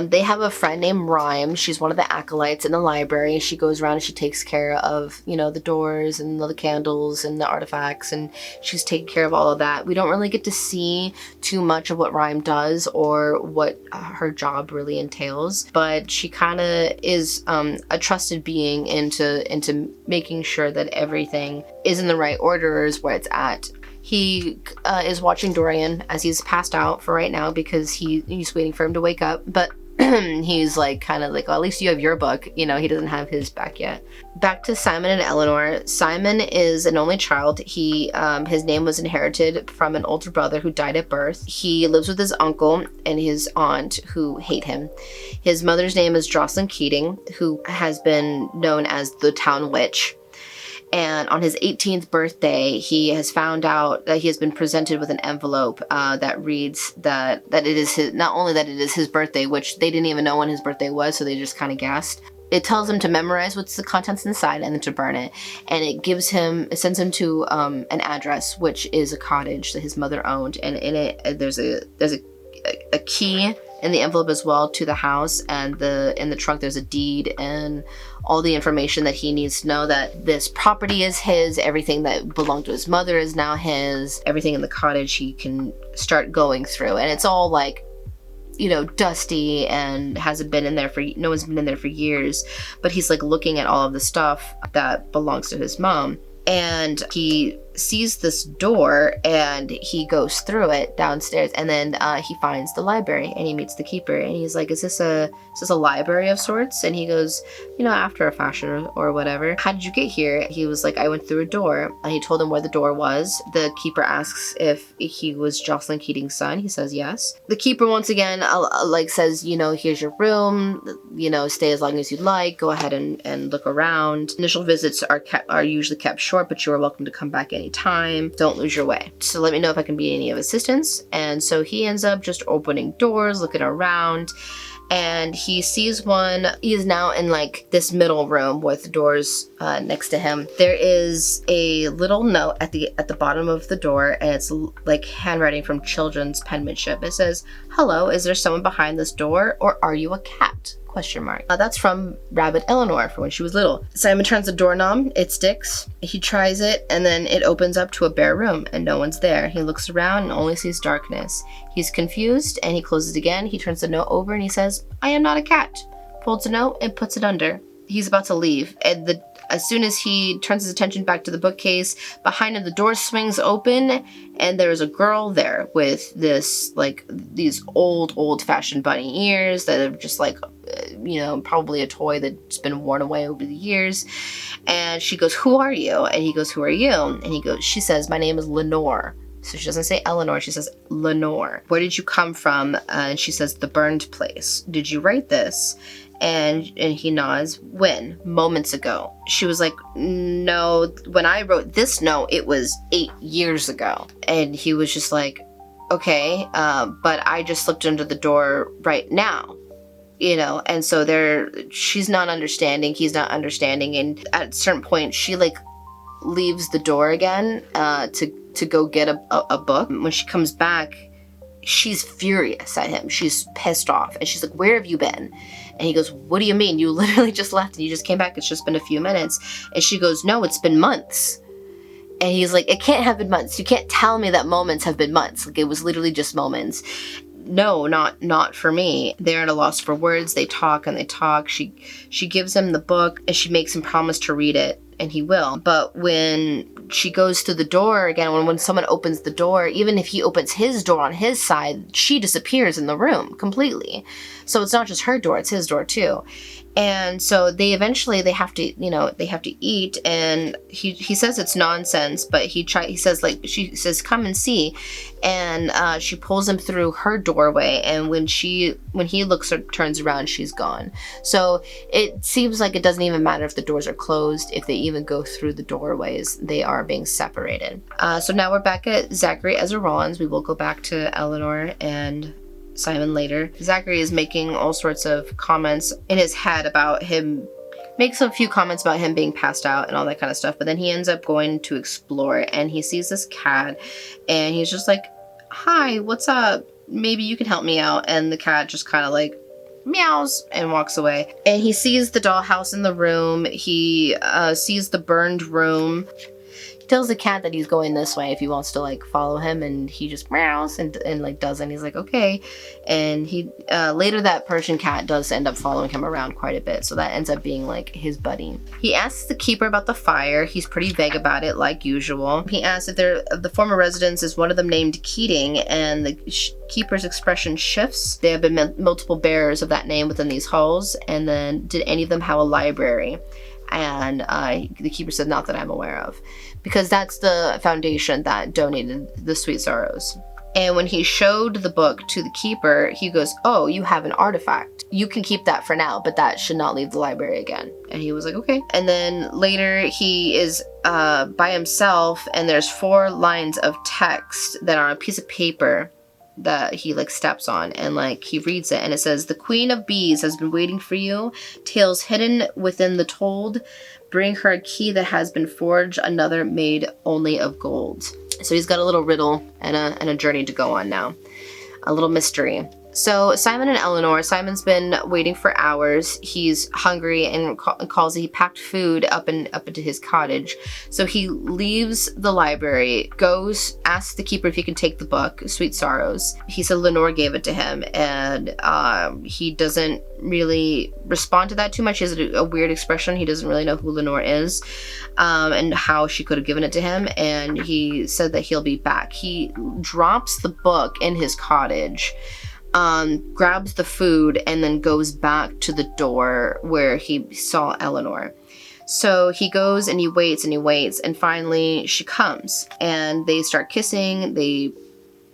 They have a friend named Rhyme. She's one of the acolytes in the library. She goes around and she takes care of, you know, the doors and the candles and the artifacts, and she's taking care of all of that. We don't really get to see too much of what Rhyme does or what her job really entails, but she kind of is a trusted being into making sure that everything is in the right order, is where it's at. He is watching Dorian as he's passed out for right now because he's waiting for him to wake up. But he's like kind of like, well, at least you have your book. You know, he doesn't have his back yet. Back to Simon and Eleanor. Simon is an only child. His name was inherited from an older brother who died at birth. He lives with his uncle and his aunt who hate him. His mother's name is Jocelyn Keating, who has been known as the town witch. And on his 18th birthday, he has found out that he has been presented with an envelope that reads that it is his, not only that it is his birthday, which they didn't even know when his birthday was, so they just kind of guessed. It tells him to memorize what's the contents inside and then to burn it. And it sends him to an address, which is a cottage that his mother owned. And in it, there's a key in the envelope as well to the house, and in the trunk there's a deed and all the information that he needs to know, that this property is his, everything that belonged to his mother is now his, everything in the cottage he can start going through. And it's all like, you know, dusty and no one's been in there for years, but he's like looking at all of the stuff that belongs to his mom. And he sees this door and he goes through it downstairs, and then he finds the library and he meets the keeper, and he's like, is this a library of sorts? And he goes, you know, after a fashion or whatever. How did you get here? He was like, I went through a door. And he told him where the door was. The keeper asks if he was Jocelyn Keating's son. He says yes. The keeper once again says, you know, here's your room, you know, stay as long as you'd like, go ahead and look around. Initial visits are usually kept short, but you are welcome to come back anytime. Don't lose your way. So let me know if I can be any of assistance. And so he ends up just opening doors, looking around, and he sees one. He is now in like this middle room with doors next to him. There is a little note at the bottom of the door, and it's like handwriting from children's penmanship. It says, "Hello, is there someone behind this door, or are you a cat?" ? That's from Rabbit Eleanor for when she was little. Simon turns the doorknob, it sticks, he tries it, and then it opens up to a bare room and no one's there. He looks around and only sees darkness. He's confused and he closes it again. He turns the note over and he says, "I am not a cat." Folds the note and puts it under. He's about to leave, and as soon as he turns his attention back to the bookcase, behind him the door swings open, and there's a girl there with these old-fashioned bunny ears that are just like, you know, probably a toy that's been worn away over the years. And she goes, "Who are you?" And he goes, "Who are you?" And she says, "My name is Lenore." So she doesn't say Eleanor, she says Lenore. "Where did you come from?" And she says, "The burned place. Did you write this?" And he nods. "When?" "Moments ago." She was like, "No, when I wrote this note, it was 8 years ago." And he was just like, "Okay, but I just slipped under the door right now." You know, and so she's not understanding, he's not understanding, and at a certain point, she like leaves the door again to go get a book. When she comes back, she's furious at him. She's pissed off, and she's like, "Where have you been?" And he goes, "What do you mean? You literally just left and you just came back. It's just been a few minutes." And she goes, "No, it's been months." And he's like, "It can't have been months. You can't tell me that moments have been months. Like, it was literally just moments." "No, not for me." They're at a loss for words. They talk and they talk. She gives him the book and she makes him promise to read it, and he will. But when she goes to the door again, when someone opens the door, even if he opens his door on his side, she disappears in the room completely. So it's not just her door, it's his door too. And so they have to eat, and he says it's nonsense, but she says come and see, and she pulls him through her doorway, and when he looks or turns around, she's gone. So it seems like it doesn't even matter if the doors are closed, if they even go through the doorways, they are being separated. So now we're back at Zachary as Rollins. We will go back to Eleanor and Simon later. Zachary is making all sorts of comments in his head about him, makes a few comments about him being passed out and all that kind of stuff, but then he ends up going to explore, and he sees this cat, and he's just like, hi, what's up? Maybe you can help me out. And the cat just kind of like meows and walks away. And he sees the dollhouse in the room. He sees the burned room. Tells the cat that he's going this way if he wants to like follow him, and he just meows and like does, and he's like okay. And he later that Persian cat does end up following him around quite a bit, so that ends up being like his buddy. He asks the keeper about the fire. He's pretty vague about it like usual. He asks if the former residents is one of them named Keating, and the keeper's expression shifts. There have been multiple bearers of that name within these halls, and then did any of them have a library? And the keeper said, not that I'm aware of, because that's the foundation that donated the Sweet Sorrows. And when he showed the book to the keeper, he goes, oh, you have an artifact. You can keep that for now, but that should not leave the library again. And he was like, okay. And then later he is by himself, and there's 4 lines of text that are on a piece of paper that he like steps on, and like he reads it, and it says, the Queen of Bees has been waiting for you, tales hidden within the told, bring her a key that has been forged, another made only of gold. So he's got a little riddle and a journey to go on now, a little mystery. So Simon and Eleanor, Simon's been waiting for hours. He's hungry and calls. He packed food up into his cottage. So he leaves the library, goes, asks the keeper if he can take the book, Sweet Sorrows. He said Lenore gave it to him, and he doesn't really respond to that too much. He has a weird expression. He doesn't really know who Lenore is, and how she could have given it to him. And he said that he'll be back. He drops the book in his cottage, grabs the food, and then goes back to the door where he saw Eleanor. So he goes and he waits, and finally she comes, and they start kissing. They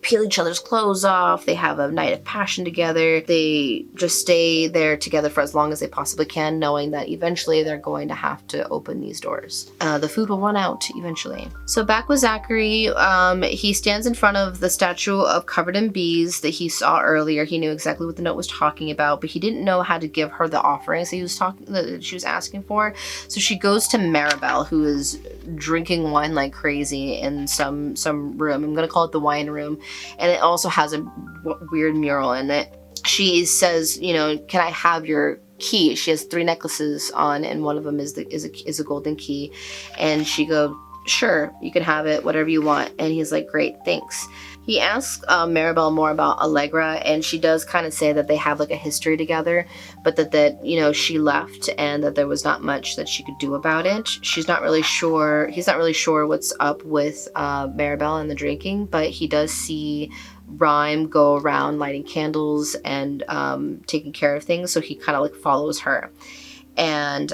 peel each other's clothes off. They have a night of passion together. They just stay there together for as long as they possibly can, knowing that eventually they're going to have to open these doors. The food will run out eventually. So back with Zachary, he stands in front of the statue of covered in bees that he saw earlier. He knew exactly what the note was talking about, but he didn't know how to give her the offerings that she was asking for. So she goes to Maribel, who is drinking wine like crazy in some room. I'm gonna call it the wine room. And it also has a weird mural in it. She says, can I have your key? She has 3 necklaces on, and one of them is a golden key. And she goes, sure, you can have it, whatever you want. And he's like, great, thanks. He asks Maribel more about Allegra, and she does kind of say that they have like a history together, but that she left and that there was not much that she could do about it. She's not really sure. He's not really sure what's up with Maribel and the drinking, but he does see Rhyme go around lighting candles and taking care of things, so he kind of like follows her. And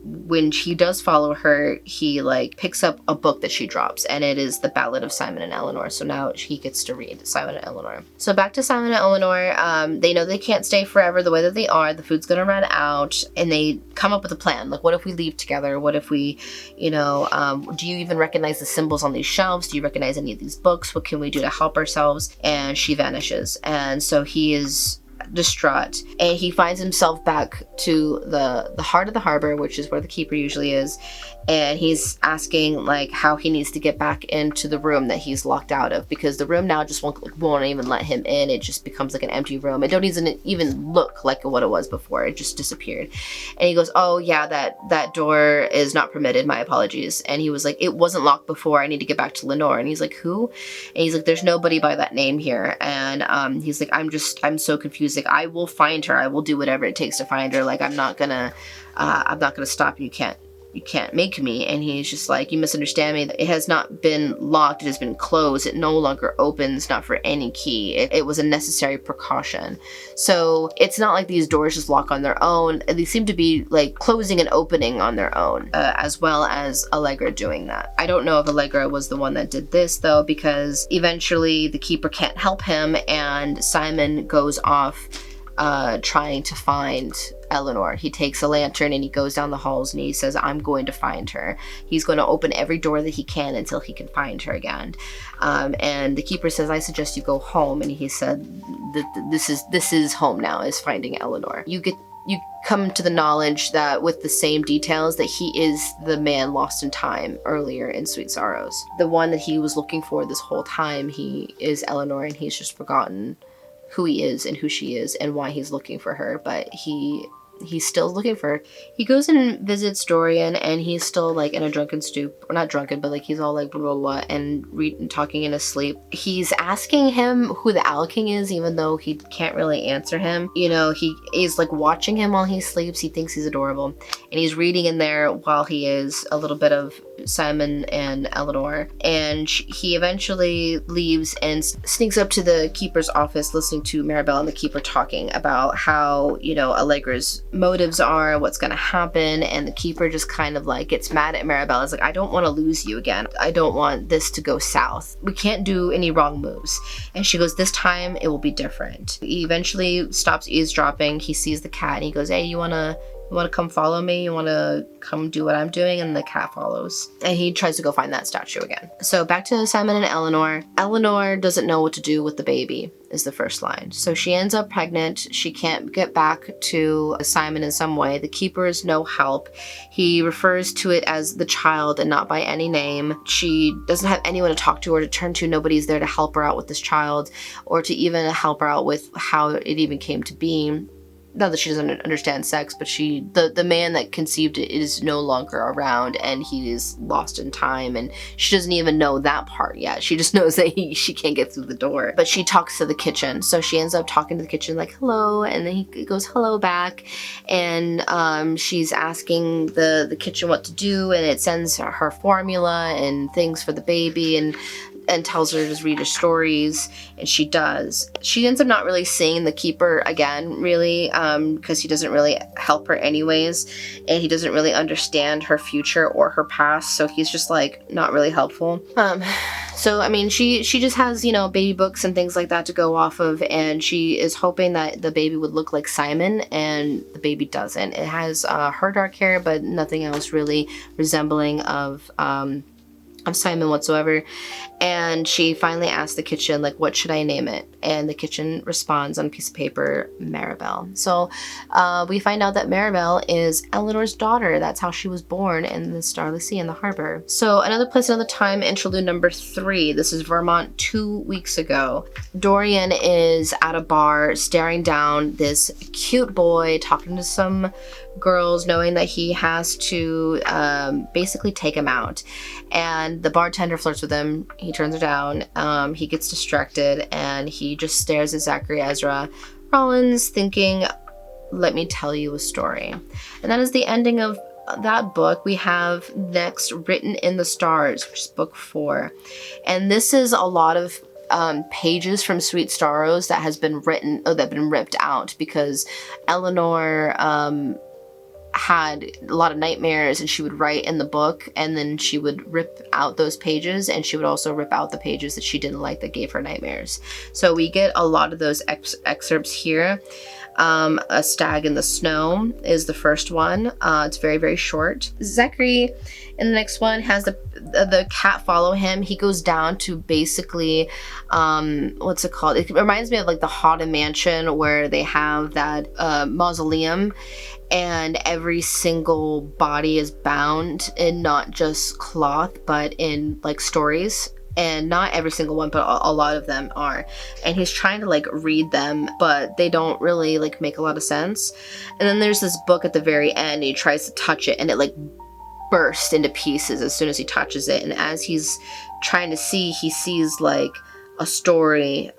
when she does follow her, he like picks up a book that she drops, and it is the Ballad of Simon and Eleanor. So now he gets to read Simon and Eleanor. So back to Simon and Eleanor. They know they can't stay forever the way that they are. The food's gonna run out, and they come up with a plan. Like, what if we leave together? What if we, do you even recognize the symbols on these shelves? Do you recognize any of these books? What can we do to help ourselves? And she vanishes. And so he is distraught, and he finds himself back to the heart of the harbor, which is where the keeper usually is, and he's asking like how he needs to get back into the room that he's locked out of, because the room now just won't even let him in. It just becomes like an empty room. It don't even look like what it was before. It just disappeared. And he goes, oh yeah, that door is not permitted, my apologies. And he was like, it wasn't locked before, I need to get back to Lenore. And he's like, who? And he's like, there's nobody by that name here. And he's like, I'm so confused. Like, I will find her. I will do whatever it takes to find her. Like, I'm not gonna stop. You can't make me. And he's just like, you misunderstand me. It has not been locked. It has been closed. It no longer opens, not for any key. It was a necessary precaution. So it's not like these doors just lock on their own. They seem to be like closing and opening on their own, as well as Allegra doing that. I don't know if Allegra was the one that did this though, because eventually the keeper can't help him and Simon goes off trying to find Eleanor. He takes a lantern and he goes down the halls and he says, I'm going to find her. He's going to open every door that he can until he can find her again. And the keeper says, I suggest you go home. And he said, this is home now, is finding Eleanor. You come to the knowledge that with the same details that he is the man lost in time earlier in Sweet Sorrows. The one that he was looking for this whole time, he is Eleanor, and he's just forgotten who he is and who she is and why he's looking for her, but he's still looking for her. He goes and visits Dorian and he's still like in a drunken stoop, or not drunken, but like he's all like blah blah blah and talking in his sleep. He's asking him who the Owl King is, even though he can't really answer him. You know, he is like watching him while he sleeps. He thinks he's adorable, and he's reading in there while he is a little bit of Simon and Eleanor. And he eventually leaves and sneaks up to the keeper's office, listening to Maribel and the keeper talking about how, you know, Allegra's motives are, what's gonna happen. And the keeper just kind of like gets mad at Maribel. It's like, I don't want to lose you again. I don't want this to go south. We can't do any wrong moves. And she goes, this time it will be different. He eventually stops eavesdropping. He sees the cat and he goes, hey, you wanna come follow me? You want to come do what I'm doing? And the cat follows. And he tries to go find that statue again. So back to Simon and Eleanor. Eleanor doesn't know what to do with the baby, is the first line. So she ends up pregnant. She can't get back to Simon in some way. The keeper is no help. He refers to it as the child and not by any name. She doesn't have anyone to talk to or to turn to. Nobody's there to help her out with this child or to even help her out with how it even came to be. Not that she doesn't understand sex, but the man that conceived it is no longer around and he is lost in time, and she doesn't even know that part yet. She just knows that she can't get through the door. But she talks to the kitchen, so she ends up talking to the kitchen like, hello, and then he goes hello back, and she's asking the kitchen what to do, and it sends her formula and things for the baby, and tells her to just read her stories, and she does. She ends up not really seeing the keeper again, really, because he doesn't really help her anyways, and he doesn't really understand her future or her past, so he's just like not really helpful. So I mean, she just has, you know, baby books and things like that to go off of, and she is hoping that the baby would look like Simon, and the baby doesn't. It has her dark hair, but nothing else really resembling of Simon whatsoever. And she finally asks the kitchen, like, what should I name it? And the kitchen responds on a piece of paper, Maribel. So we find out that Maribel is Eleanor's daughter. That's how she was born in the Starless Sea in the harbor. So Another Place, Another Time, interlude number 3. This is Vermont 2 weeks ago. Dorian is at a bar staring down this cute boy talking to some girls, knowing that he has to basically take him out. And the bartender flirts with him. He turns her down. He gets distracted and he just stares at Zachary Ezra Rollins thinking, let me tell you a story. And that is the ending of that book. We have next Written in the Stars, which is book 4. And this is a lot of pages from Sweet Sorrows that has been written, that have been ripped out because Eleanor had a lot of nightmares, and she would write in the book and then she would rip out those pages, and she would also rip out the pages that she didn't like that gave her nightmares. So we get a lot of those excerpts here. A Stag in the Snow is the first one. It's very, very short. Zachary in the next one has the cat follow him. He goes down to basically, what's it called? It reminds me of like the Haunted Mansion where they have that mausoleum, and every single body is bound in not just cloth, but in like stories. And not every single one, but a lot of them are. And he's trying to like read them, but they don't really like make a lot of sense. And then there's this book at the very end, and he tries to touch it, and it like bursts into pieces as soon as he touches it. And as he's trying to see, he sees like a story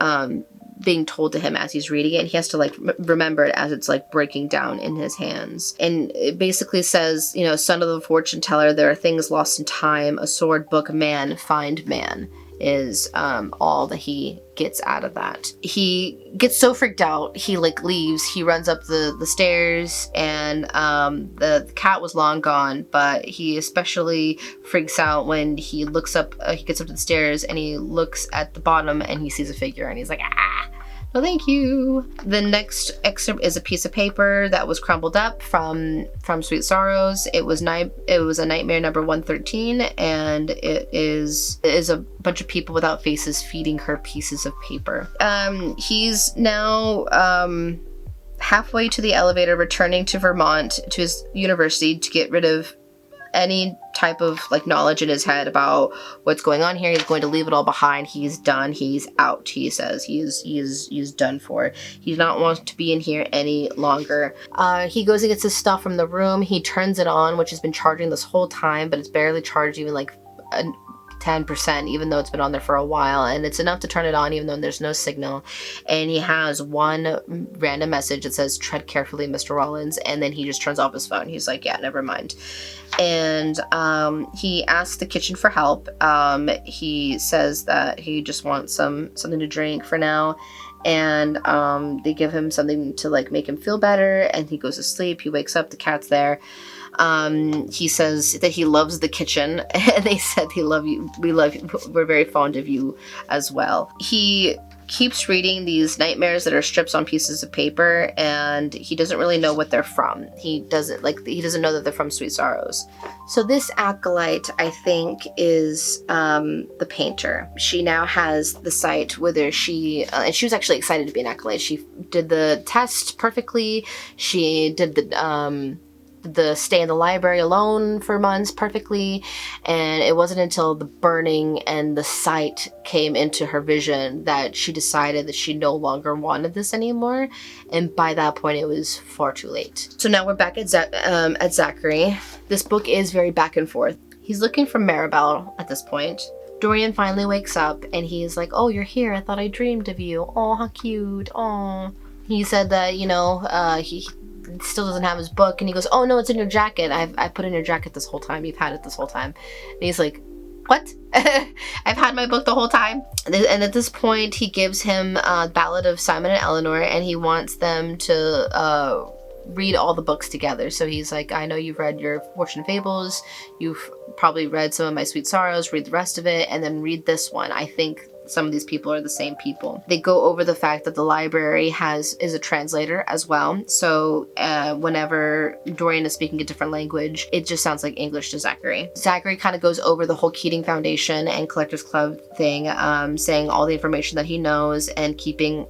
being told to him as he's reading it, and he has to like remember it as it's like breaking down in his hands. And it basically says, you know, son of the fortune teller, there are things lost in time, a sword, book, man, find man, is all that he gets out of that. He gets so freaked out, he like leaves, he runs up the stairs, and the cat was long gone, but he especially freaks out when he looks up, he gets up to the stairs and he looks at the bottom and he sees a figure and he's like, ah, no thank you. The next excerpt is a piece of paper that was crumbled up from Sweet Sorrows. It was a nightmare number 113, and it is a bunch of people without faces feeding her pieces of paper. He's now halfway to the elevator, returning to Vermont to his university to get rid of any type of like knowledge in his head about what's going on here. He's going to leave it all behind. He's done. He's out. He says he's done for. He's not wanting to be in here any longer. He goes and gets his stuff from the room. He turns it on, which has been charging this whole time, but it's barely charged, even like 10%, even though it's been on there for a while, and it's enough to turn it on even though there's no signal. And he has one random message that says, tread carefully, Mr. Rollins, and then he just turns off his phone. He's like, yeah, never mind. And he asks the kitchen for help. He says that he just wants something to drink for now, and they give him something to like make him feel better, and he goes to sleep. He wakes up, the cat's there. He says that he loves the kitchen, and they said they love you, we're very fond of you as well. He keeps reading these nightmares that are strips on pieces of paper, and he doesn't really know what they're from. He doesn't know that they're from Sweet Sorrows. So this acolyte, I think, is the painter. She now has the sight, whether she and she was actually excited to be an acolyte. She did the test perfectly. She did the stay in the library alone for months perfectly, and it wasn't until the burning and the sight came into her vision that she decided that she no longer wanted this anymore, and by that point it was far too late. So now we're back at Zachary. This book is very back and forth. He's looking for Maribel at this point. Dorian finally wakes up and he's like, oh, you're here, I thought I dreamed of you. Oh, how cute. Oh. He said that, you know, he still doesn't have his book, and he goes, oh no, it's in your jacket. I put in your jacket this whole time. You've had it this whole time. And he's like, what? I've had my book the whole time? And at this point he gives him Ballad of Simon and Eleanor, and he wants them to read all the books together. So he's like, I know you've read your Fortune Fables, you've probably read some of my Sweet Sorrows, read the rest of it, and then read this one. I think some of these people are the same people. They go over the fact that the library is a translator as well. So whenever Dorian is speaking a different language, it just sounds like English to Zachary. Zachary kind of goes over the whole Keating Foundation and Collectors Club thing, saying all the information that he knows and keeping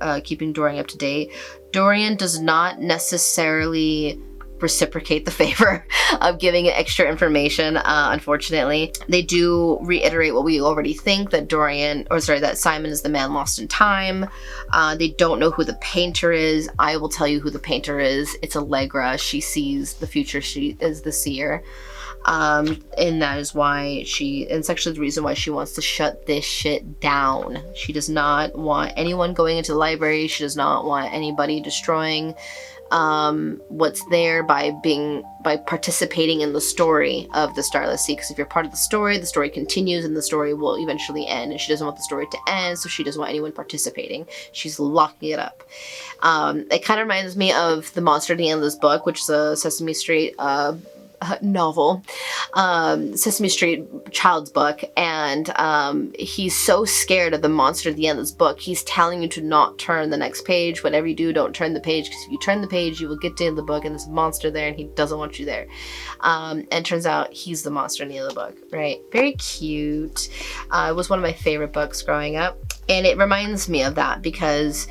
Dorian up to date. Dorian does not necessarily reciprocate the favor of giving it extra information, unfortunately. They do reiterate what we already think, that that Simon is the man lost in time. They don't know who the painter is. I will tell you who the painter is. It's Allegra. She sees the future. She is the seer. And that is why it's actually the reason why she wants to shut this shit down. She does not want anyone going into the library. She does not want anybody destroying what's there by participating in the story of the Starless Sea, because if you're part of the story continues and the story will eventually end, and she doesn't want the story to end, so she doesn't want anyone participating. She's locking it up. It kind of reminds me of the monster at the end of this book, which is a Sesame Street novel, Sesame Street child's book, and he's so scared of the monster at the end of this book, he's telling you to not turn the next page. Whatever you do, don't turn the page, because if you turn the page, you will get to the end of the book and there's a monster there and he doesn't want you there. And turns out he's the monster in the end of the book, right? Very cute. It was one of my favorite books growing up, and it reminds me of that because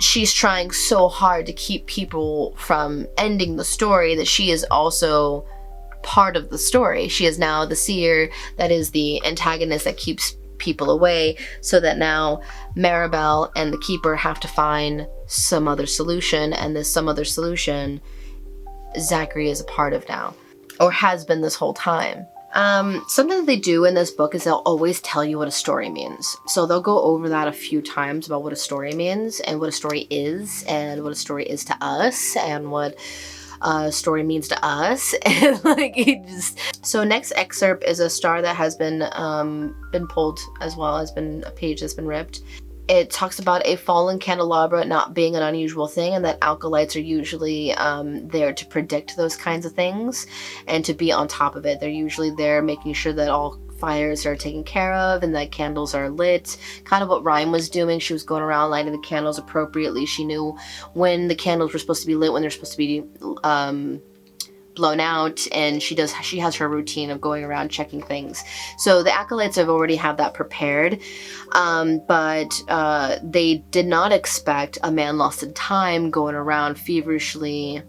she's trying so hard to keep people from ending the story that she is also part of the story. She is now the seer that is the antagonist that keeps people away, so that now Maribel and the keeper have to find some other solution, and this some other solution Zachary is a part of now, or has been this whole time. Something that they do in this book is they'll always tell you what a story means. So they'll go over that a few times about what a story means and what a story is and what a story is to us and what a story means to us. And like it just... So next excerpt is a star that has been pulled, as well as been a page that's been ripped. It talks about a fallen candelabra not being an unusual thing, and that alkalites are usually there to predict those kinds of things and to be on top of it. They're usually there making sure that all fires are taken care of and that candles are lit. Kind of what Rhyme was doing. She was going around lighting the candles appropriately. She knew when the candles were supposed to be lit, when they're supposed to be blown out, and she has her routine of going around checking things. So the acolytes have already had that prepared, but they did not expect a man lost in time going around feverishly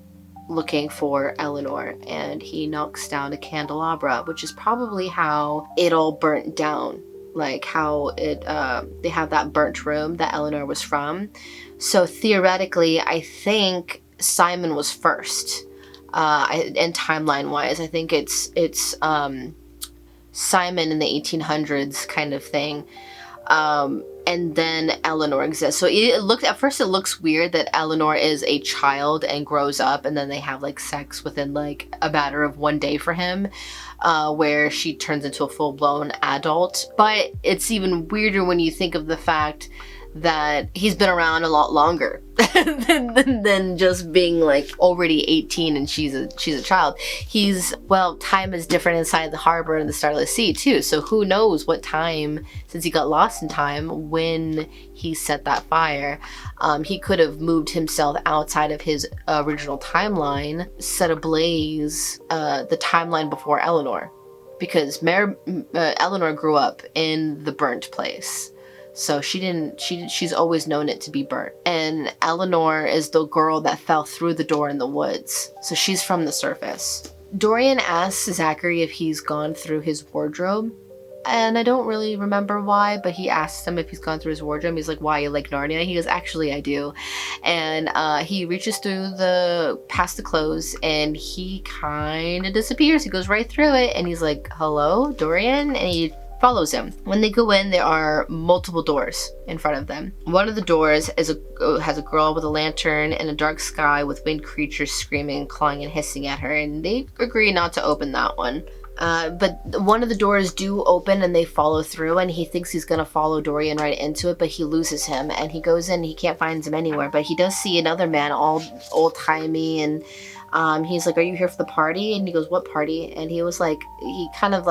looking for Eleanor, and he knocks down a candelabra, which is probably how it all burnt down, like how it they have that burnt room that Eleanor was from. So theoretically, I think Simon was first. And timeline wise, I think it's Simon in the 1800s kind of thing, and then Eleanor exists. So at first it looks weird that Eleanor is a child and grows up, and then they have like sex within like a matter of one day for him, where she turns into a full-blown adult. But it's even weirder when you think of the fact that he's been around a lot longer than just being like already 18 and she's a child. Time is different inside the harbor and the Starless Sea too, so who knows what time, since he got lost in time when he set that fire. He could have moved himself outside of his original timeline, set ablaze the timeline before Eleanor, because Eleanor grew up in the burnt place. So she's always known it to be burnt. And Eleanor is the girl that fell through the door in the woods. So she's from the surface. Dorian asks Zachary if he's gone through his wardrobe. And I don't really remember why, but he asks him if he's gone through his wardrobe. He's like, why, you like Narnia? He goes, actually, I do. And he reaches through past the clothes, and he kind of disappears. He goes right through it, and he's like, hello, Dorian? And he follows him. When they go in, there are multiple doors in front of them. One of the doors has a girl with a lantern and a dark sky with winged creatures screaming, clawing, and hissing at her, and they agree not to open that one. But one of the doors do open, and they follow through, and he thinks he's gonna follow Dorian right into it, but he loses him, and he goes in, he can't find him anywhere, but he does see another man, all old-timey, and he's like, are you here for the party? And he goes, what party? And he kind of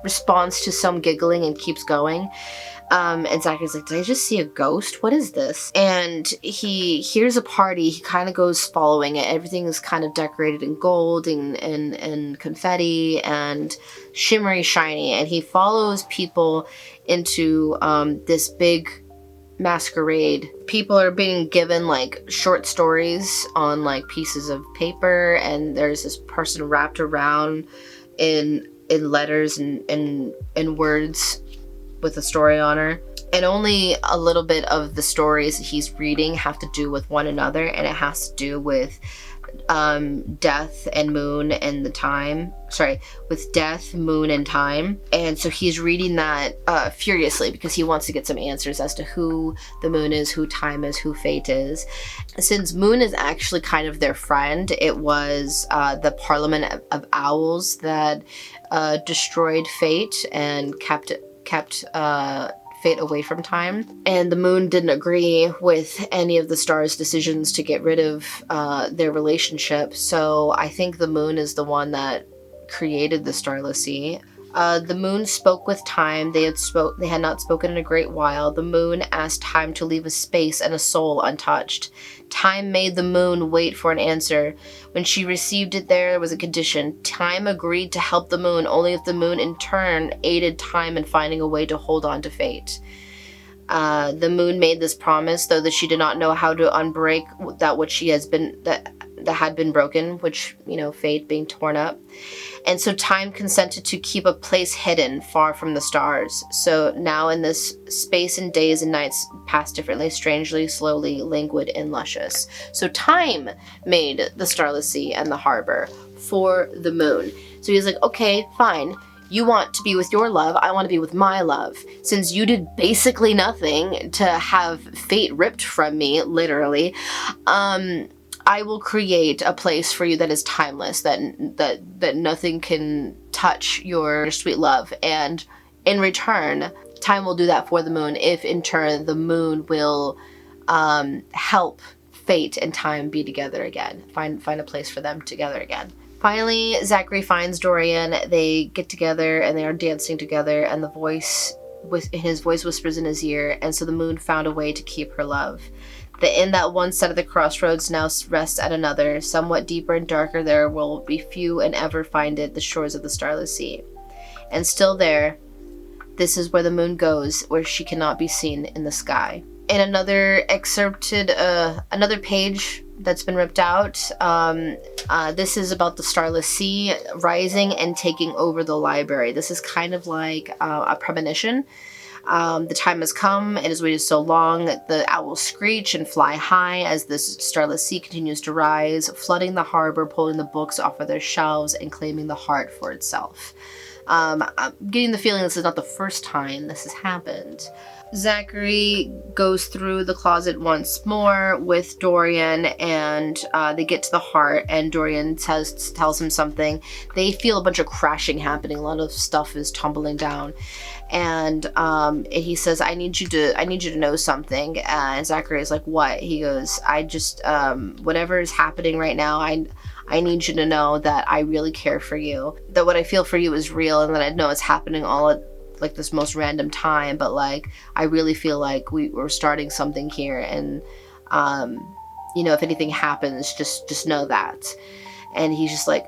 responds to some giggling and keeps going. And Zachary's like, did I just see a ghost? What is this? And he hears a party. He kind of goes following it. Everything is kind of decorated in gold and confetti and shimmery shiny. And he follows people into this big masquerade. People are being given like short stories on like pieces of paper, and there's this person wrapped around in letters and words with a story on her. And only a little bit of the stories that he's reading have to do with one another, and it has to do with death and moon and the time. With death, moon, and time. And so he's reading that furiously because he wants to get some answers as to who the moon is, who time is, who fate is. Since moon is actually kind of their friend, it was the Parliament of Owls that destroyed fate and kept fate away from time. And the moon didn't agree with any of the stars' decisions to get rid of their relationship. So I think the moon is the one that created the Starless Sea. The moon spoke with time. They had not spoken in a great while. The moon asked time to leave a space and a soul untouched. Time made the moon wait for an answer. When she received it, there was a condition. Time agreed to help the moon only if the moon in turn aided time in finding a way to hold on to fate. The moon made this promise, though that she did not know how to unbreak that which that had been broken, which, fate being torn up. And so time consented to keep a place hidden far from the stars. So now in this space and days and nights pass differently, strangely, slowly, languid, and luscious. So time made the Starless Sea and the harbor for the moon. So he's like, okay, fine. You want to be with your love, I want to be with my love. Since you did basically nothing to have fate ripped from me, literally, I will create a place for you that is timeless, that nothing can touch your sweet love. And in return, time will do that for the moon, if in turn the moon will help fate and time be together again. Find a place for them together again. Finally, Zachary finds Dorian. They get together and they are dancing together, and his voice whispers in his ear, and so the moon found a way to keep her love. The inn that once sat at the crossroads now rests at another. Somewhat deeper and darker, there will be few and ever find it, the shores of the Starless Sea. And still there, this is where the moon goes, where she cannot be seen in the sky. In another excerpted, another page that's been ripped out, this is about the Starless Sea rising and taking over the library. This is kind of like a premonition. The time has come, it has waited so long, the owls screech and fly high as this Starless Sea continues to rise, flooding the harbor, pulling the books off of their shelves, and claiming the heart for itself. I'm getting the feeling this is not the first time this has happened. Zachary goes through the closet once more with Dorian, and they get to the heart, and Dorian tells him something. They feel a bunch of crashing happening. A lot of stuff is tumbling down, and he says, I need you to know something. And Zachary is like, what? He goes, I just whatever is happening right now, I need you to know that I really care for you, that what I feel for you is real, and that I know it's happening all at like this most random time, but like I really feel like we're starting something here, and you know, if anything happens, just know that. And he's just like,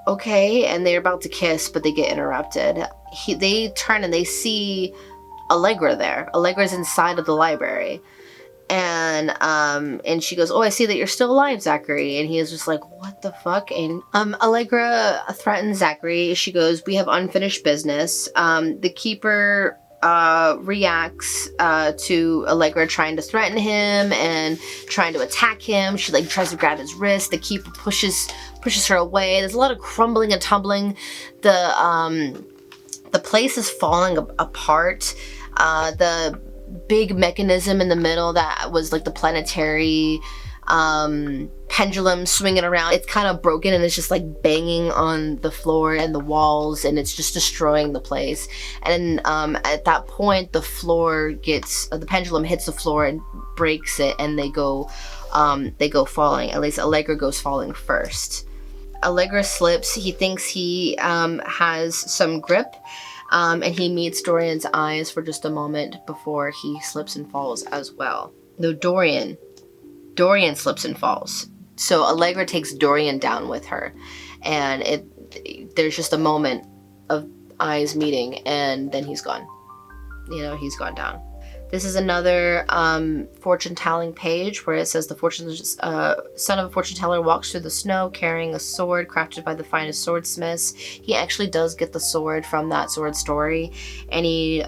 okay. And they're about to kiss, but they get interrupted. They turn and they see Allegra there. Allegra's inside of the library. And she goes, oh, I see that you're still alive, Zachary. And he is just like, what the fuck? And Allegra threatens Zachary. She goes, we have unfinished business. The keeper reacts to Allegra trying to threaten him and trying to attack him. She like tries to grab his wrist. The keeper pushes her away. There's a lot of crumbling and tumbling. The place is falling apart. The big mechanism in the middle that was like the planetary pendulum swinging around, it's kind of broken, and it's just like banging on the floor and the walls, and it's just destroying the place. And at that point, the pendulum hits the floor and breaks it, and they go falling. At least Allegra goes falling first. Allegra slips. He thinks he has some grip. And he meets Dorian's eyes for just a moment before he slips and falls as well. No, Dorian slips and falls. So Allegra takes Dorian down with her, and there's just a moment of eyes meeting, and then he's gone. You know, he's gone down. This is another fortune-telling page where it says the son of a fortune teller walks through the snow carrying a sword crafted by the finest swordsmiths. He actually does get the sword from that sword story, and he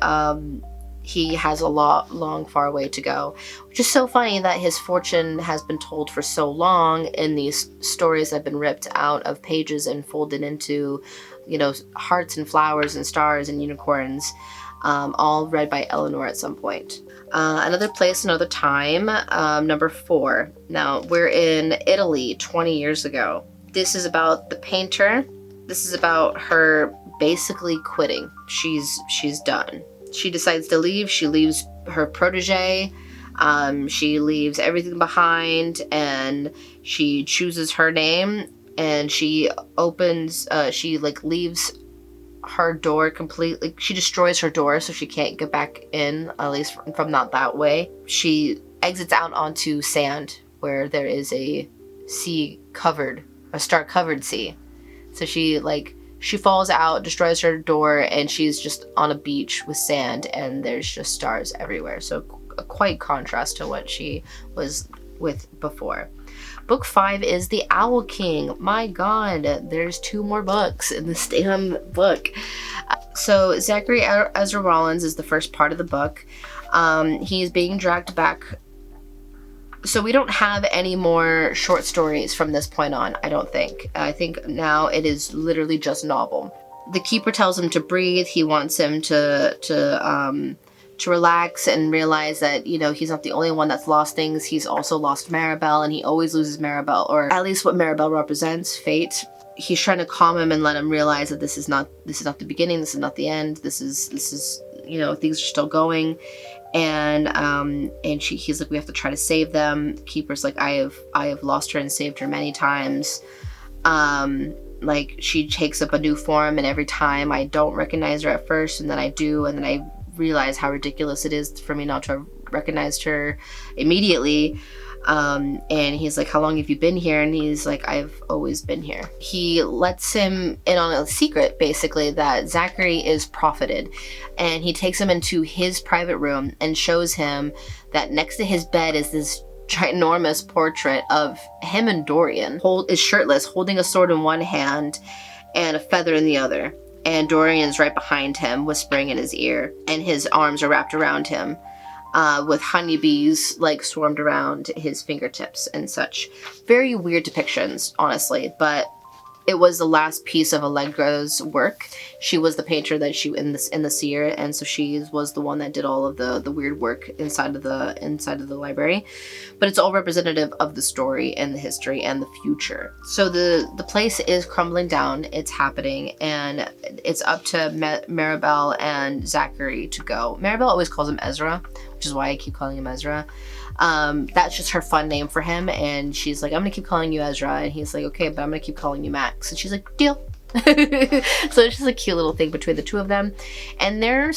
has a long, far way to go. Which is so funny that his fortune has been told for so long in these stories that have been ripped out of pages and folded into, you know, hearts and flowers and stars and unicorns. All read by Eleanor at some point. Another place, another time, number 4. Now, we're in Italy 20 years ago. This is about the painter. This is about her basically quitting. She's done. She decides to leave. She leaves her protege. She leaves everything behind, and she chooses her name, and she leaves her door completely. She destroys her door so she can't get back in, at least from not that way. She exits out onto sand where there is a star-covered sea. So she falls out, destroys her door, and she's just on a beach with sand, and there's just stars everywhere. So a quite contrast to what she was with before. Book 5 is The Owl King. My god, there's 2 more books in this damn book. So Zachary Ezra Rollins is the first part of the book. He's being dragged back. So we don't have any more short stories from this point on, I don't think. I think now it is literally just novel. the keeper tells him to breathe. He wants him to relax and realize that, you know, he's not the only one that's lost things. He's also lost Maribel, and he always loses Maribel, or at least what Maribel represents, fate. He's trying to calm him and let him realize that this is not the beginning, this is not the end, this is, you know, things are still going. And he's like, we have to try to save them. The keeper's like, I have lost her and saved her many times. Like, she takes up a new form, and every time I don't recognize her at first, and then I do, and then I realize how ridiculous it is for me not to have recognized her immediately. And he's like, how long have you been here? And he's like, I've always been here. He lets him in on a secret, basically, that Zachary is profited. And he takes him into his private room and shows him that next to his bed is this ginormous portrait of him and Dorian. Is shirtless, holding a sword in one hand and a feather in the other. And Dorian's right behind him, whispering in his ear, and his arms are wrapped around him, with honeybees like swarmed around his fingertips and such. Very weird depictions, honestly, but it was the last piece of Allegra's work. She was the painter that in the seer, and so she was the one that did all of the weird work inside of the library. But it's all representative of the story and the history and the future. So the place is crumbling down. It's happening, and it's up to Maribel and Zachary to go. Maribel always calls him Ezra, which is why I keep calling him Ezra. That's just her fun name for him, and she's like, I'm gonna keep calling you Ezra, and he's like, okay, but I'm gonna keep calling you Max, and she's like, deal. So it's just a cute little thing between the two of them, and they're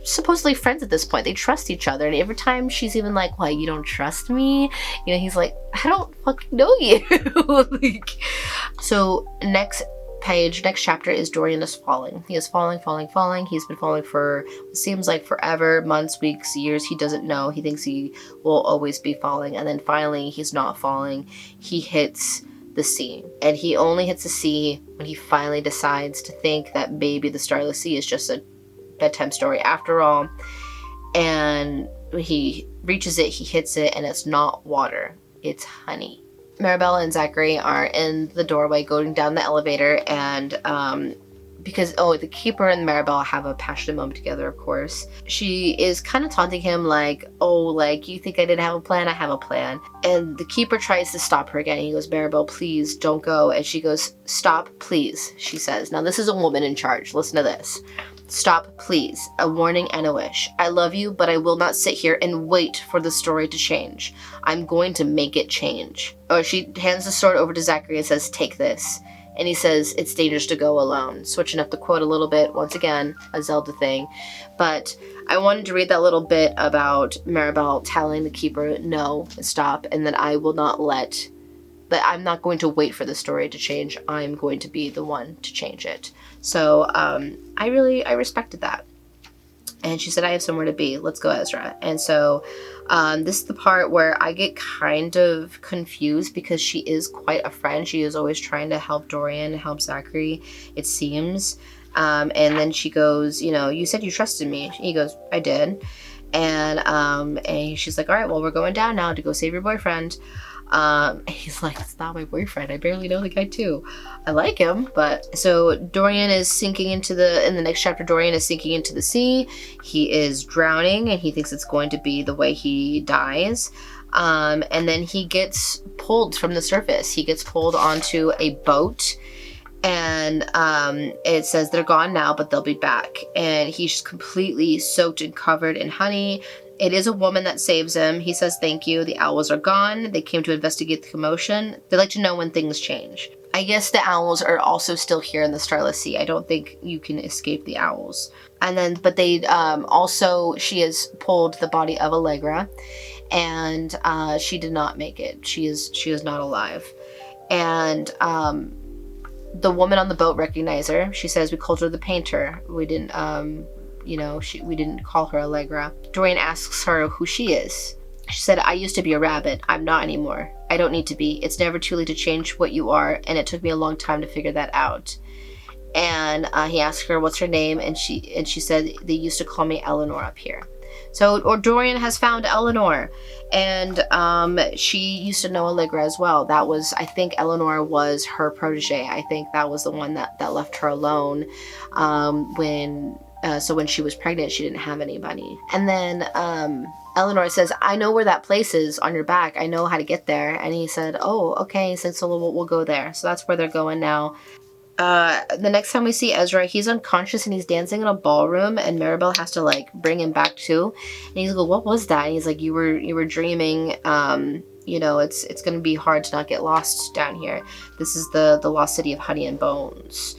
supposedly friends at this point. They trust each other, and every time she's even like, why, you don't trust me? You know, he's like, I don't fucking know you. Like, so next chapter is Dorian is falling. He is falling. He's been falling for what seems like forever, months, weeks, years. He doesn't know. He thinks he will always be falling. And then finally, he's not falling. He hits the sea. And he only hits the sea when he finally decides to think that maybe the Starless Sea is just a bedtime story after all. And he reaches it, he hits it, and it's not water. It's honey. Maribel and Zachary are in the doorway going down the elevator, and because the keeper and Maribel have a passionate moment together, of course. She is kind of taunting him like, oh, like, you think I didn't have a plan? I have a plan. And the keeper tries to stop her again. He goes, Maribel, please don't go. And she goes, stop, please, she says. Now, this is a woman in charge. Listen to this. Stop, please. A warning and a wish. I love you, but I will not sit here and wait for the story to change. I'm going to make it change. Or she hands the sword over to Zachary and says, take this. And he says, it's dangerous to go alone. Switching up the quote a little bit, once again, a Zelda thing. But I wanted to read that little bit about Maribel telling the keeper, no, stop, and that I will not that I'm not going to wait for the story to change. I'm going to be the one to change it. So I respected that. And she said, I have somewhere to be. Let's go, Ezra. And so this is the part where I get kind of confused, because she is quite a friend. She is always trying to help Dorian, help Zachary, it seems. And then she goes, you know, you said you trusted me. He goes, I did. And she's like, all right, well, we're going down now to go save your boyfriend. He's like, it's not my boyfriend. I barely know the guy too. I like him, but so Dorian is sinking in the next chapter, Dorian is sinking into the sea. He is drowning, and he thinks it's going to be the way he dies. And then he gets pulled from the surface. He gets pulled onto a boat, and it says they're gone now, but they'll be back. And he's completely soaked and covered in honey. It is a woman that saves him. He says, thank you. The owls are gone. They came to investigate the commotion. They like to know when things change. I guess the owls are also still here in the Starless Sea. I don't think you can escape the owls. And then, but they she has pulled the body of Allegra, and she did not make it. She is not alive. And the woman on the boat recognized her. She says, we called her the painter. We didn't, we didn't call her Allegra. Dorian asks her who she is. She said, I used to be a rabbit. I'm not anymore. I don't need to be. It's never too late to change what you are, and it took me a long time to figure that out. And he asked her what's her name, and she said, they used to call me Eleanor up here. So, or Dorian has found Eleanor, and she used to know Allegra as well. That was, I think Eleanor was her protege. I think that was the one that left her alone so when she was pregnant, she didn't have anybody. And then Eleanor says, I know where that place is on your back. I know how to get there. And he said, oh, okay. He said, so we'll go there. So that's where they're going now. The next time we see Ezra, he's unconscious and he's dancing in a ballroom, and Maribel has to like bring him back too. And he's like, what was that? And he's like, you were dreaming. You know, it's gonna be hard to not get lost down here. This is the lost city of Honey and Bones.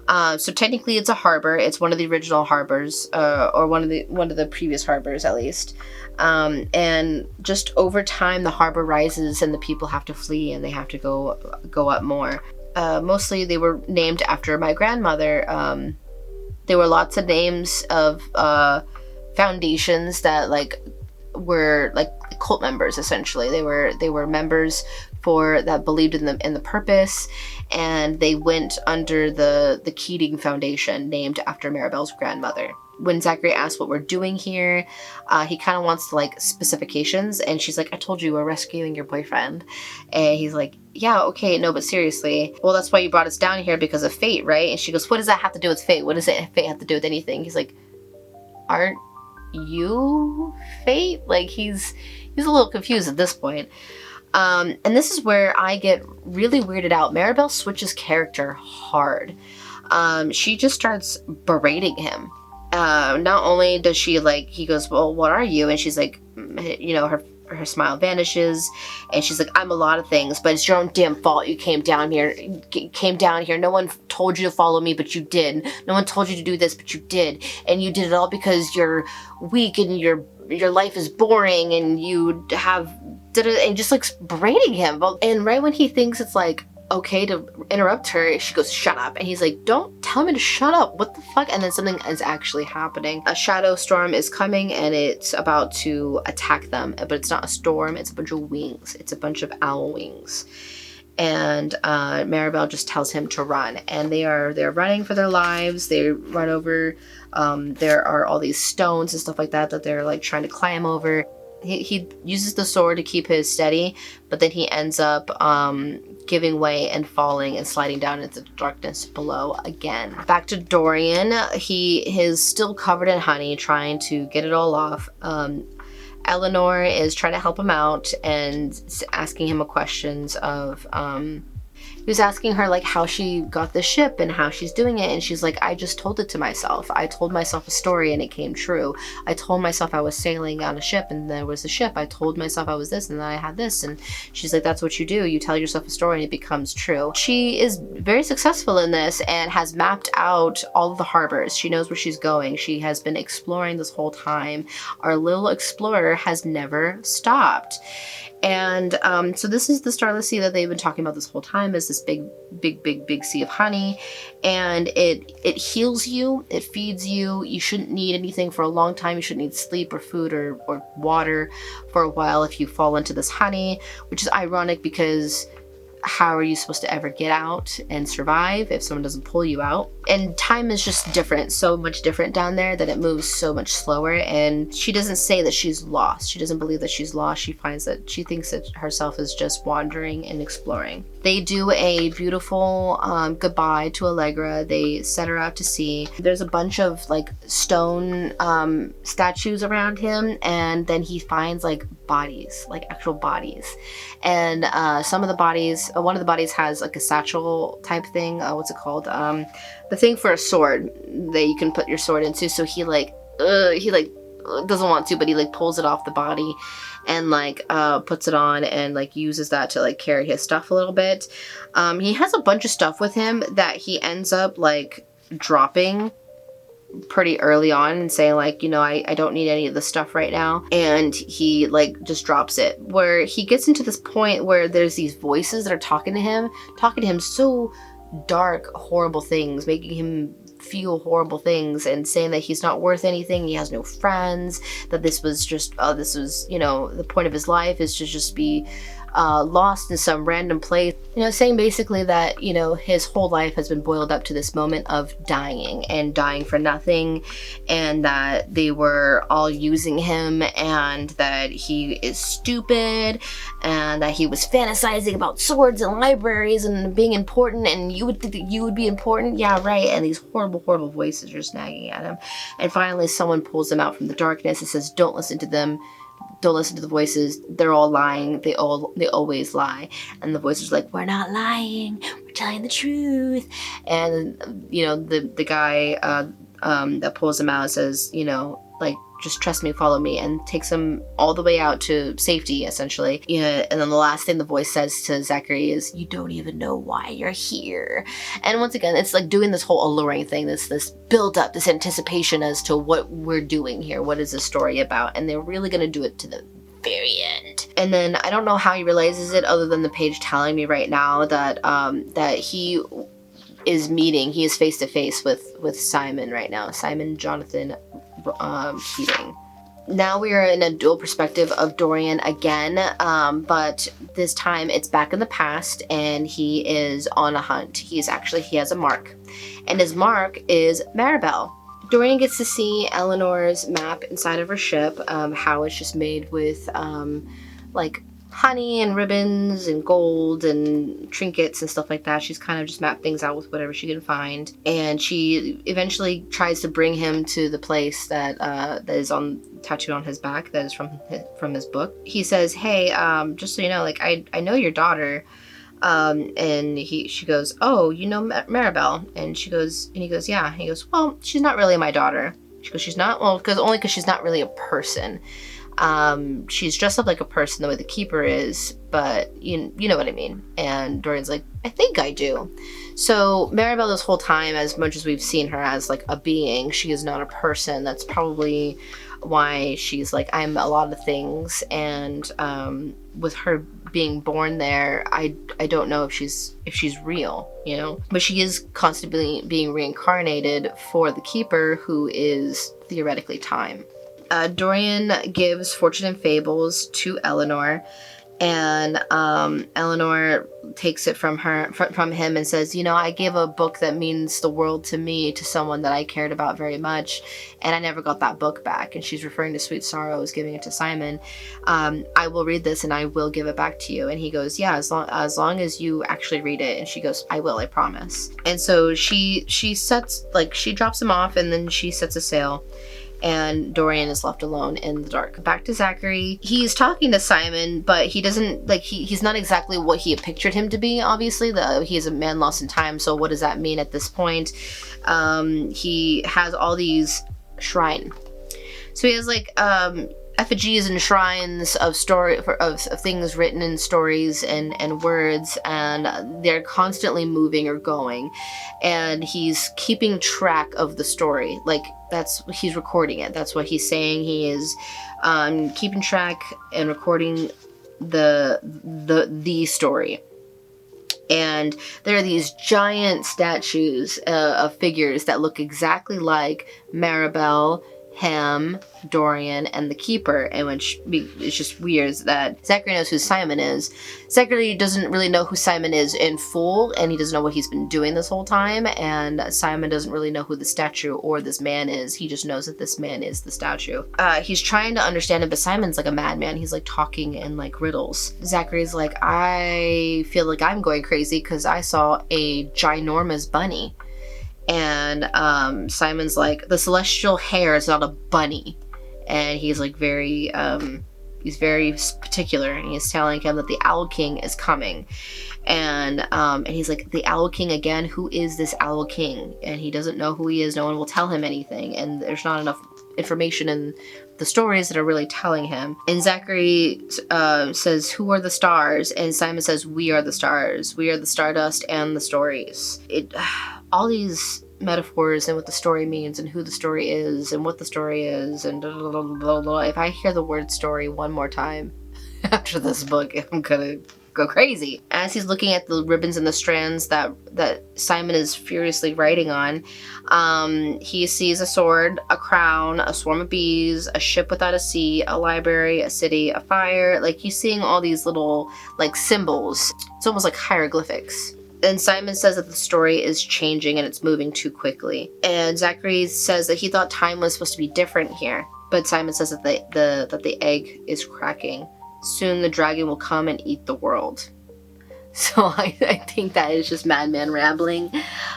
So technically it's a harbor. It's one of the original harbors, or one of the previous harbors at least. And just over time the harbor rises and the people have to flee and they have to go up more. Mostly they were named after my grandmother. There were lots of names of foundations that like were like cult members essentially. They were members that believed in the purpose, and they went under the Keating Foundation, named after Maribel's grandmother. When Zachary asks what we're doing here, he kind of wants like specifications, and she's like, I told you we're rescuing your boyfriend. And he's like, yeah, okay, no, but seriously, well, that's why you brought us down here, because of fate, right? And she goes, what does that have to do with fate? What does fate have to do with anything? He's like, aren't you fate? Like he's a little confused at this point. And this is where I get really weirded out. Maribel switches character hard. She just starts berating him. Not only does she like, he goes, well, what are you? And she's like, you know, her smile vanishes, and she's like, I'm a lot of things, but it's your own damn fault you came down here. No one told you to follow me, but you did. No one told you to do this, but you did. And you did it all because you're weak and your life is boring and you have and just like berating him. And right when he thinks it's like okay to interrupt her, she goes, shut up. And he's like, don't tell me to shut up, what the fuck? And then something is actually happening. A shadow storm is coming and it's about to attack them, but it's not a storm, it's a bunch of wings. It's a bunch of owl wings. And Maribel just tells him to run, and they're running for their lives. They run over, there are all these stones and stuff like that they're like trying to climb over. He uses the sword to keep his steady, but then he ends up giving way and falling and sliding down into the darkness below again. Back to Dorian. He is still covered in honey, trying to get it all off. Eleanor is trying to help him out and asking him questions of he was asking her like how she got the ship and how she's doing it, and she's like, I just told it to myself. I told myself a story and it came true. I told myself I was sailing on a ship and there was a ship. I told myself I was this and then I had this. And she's like, that's what you do. You tell yourself a story and it becomes true. She is very successful in this and has mapped out all of the harbors. She knows where she's going. She has been exploring this whole time. Our little explorer has never stopped. And so this is the Starless Sea that they've been talking about this whole time, is this big sea of honey. And it heals you, it feeds you. You shouldn't need anything for a long time. You shouldn't need sleep or food or water for a while if you fall into this honey, which is ironic because how are you supposed to ever get out and survive if someone doesn't pull you out? And time is just different, so much different down there that it moves so much slower. And she doesn't say that she's lost. She doesn't believe that she's lost. She thinks that herself is just wandering and exploring. They do a beautiful goodbye to Allegra. They set her out to sea. There's a bunch of like stone statues around him, and then he finds like bodies, like actual bodies. And some of the bodies, one of the bodies has like a satchel type thing. What's it called? The thing for a sword that you can put your sword into. So he doesn't want to, but he like pulls it off the body and like puts it on and like uses that to like carry his stuff a little bit. He has a bunch of stuff with him that he ends up like dropping pretty early on and saying like, you know, I don't need any of this stuff right now. And he like just drops it, where he gets into this point where there's these voices that are talking to him so dark, horrible things, making him feel horrible things and saying that he's not worth anything, he has no friends, that this was, you know, the point of his life is to just be lost in some random place. Saying basically that, his whole life has been boiled up to this moment of dying, and dying for nothing, and that they were all using him, and that he is stupid, and that he was fantasizing about swords and libraries and being important, and you would think that you would be important. Yeah, right. And these horrible, horrible voices are just nagging at him. And finally someone pulls him out from the darkness and says, don't listen to them. Don't listen to the voices. They're all lying. They always lie. And the voices are like, we're not lying. We're telling the truth. And, the guy that pulls him out says, like, just trust me, follow me, and takes him all the way out to safety, essentially. Yeah, and then the last thing the voice says to Zachary is, you don't even know why you're here. And once again, it's like doing this whole alluring thing, this build up, this anticipation as to what we're doing here. What is this story about? And they're really going to do it to the very end. And then I don't know how he realizes it, other than the page telling me right now that he is face to face with Simon right now. Simon Jonathan Keating. Now we are in a dual perspective of Dorian again, but this time it's back in the past, and he is on a hunt. He has a mark, and his mark is Maribel. Dorian gets to see Eleanor's map inside of her ship, how it's just made with like honey and ribbons and gold and trinkets and stuff like that. She's kind of just mapped things out with whatever she can find, and she eventually tries to bring him to the place that is tattooed on his back, that is from his book. He says, hey, just so you know, like, I know your daughter. And she goes, oh, you know Maribel? And he goes, yeah. And he goes, well, she's not really my daughter. She goes, she's not? Well, because she's not really a person. She's dressed up like a person the way the keeper is, but you know what I mean. And Dorian's like, I think I do. So Maribel, this whole time, as much as we've seen her as like a being, she is not a person. That's probably why she's like, I'm a lot of things. And with her being born there, I don't know if she's real, but she is constantly being reincarnated for the keeper, who is theoretically time. Dorian gives Fortune and Fables to Eleanor, and Eleanor takes it from him and says, I gave a book that means the world to me, to someone that I cared about very much, and I never got that book back. And she's referring to Sweet Sorrows, giving it to Simon. I will read this and I will give it back to you. And he goes, yeah, as long as you actually read it. And she goes, I will, I promise. And so she drops him off, and then she sets a sail. And Dorian is left alone in the dark. Back to Zachary. He's talking to Simon, but he doesn't, he's not exactly what he had pictured him to be, obviously. He is a man lost in time, so what does that mean at this point? He has all these shrine. So he has effigies and shrines of things written in stories and words, and they're constantly moving or going, and he's keeping track of the story. He's recording it. That's what he's saying. He is keeping track and recording the story. And there are these giant statues of figures that look exactly like Maribel, him, Dorian, and the keeper, and which it's just weird that Zachary knows who Simon is. Zachary doesn't really know who Simon is in full, and he doesn't know what he's been doing this whole time, and Simon doesn't really know who the statue or this man is. He just knows that this man is the statue. He's trying to understand it, but Simon's like a madman. He's like talking in like riddles. Zachary's like, I feel like I'm going crazy because I saw a ginormous bunny. And Simon's like, the celestial hare is not a bunny. And he's like he's very particular, and he's telling him that the Owl King is coming. And he's like, the Owl King again? Who is this Owl King? And he doesn't know who he is. No one will tell him anything, and there's not enough information in the stories that are really telling him. And Zachary says, who are the stars? And Simon says, we are the stars. We are the stardust and the stories. All these metaphors and what the story means and who the story is and what the story is and blah, blah, blah, blah, blah. If I hear the word story one more time after this book, I'm gonna go crazy. As he's looking at the ribbons and the strands that Simon is furiously writing on, he sees a sword, a crown, a swarm of bees, a ship without a sea, a library, a city, a fire. Like, he's seeing all these little, like, symbols. It's almost like hieroglyphics. And Simon says that the story is changing and it's moving too quickly. And Zachary says that he thought time was supposed to be different here. But Simon says that the egg is cracking. Soon the dragon will come and eat the world. So I think that is just madman rambling.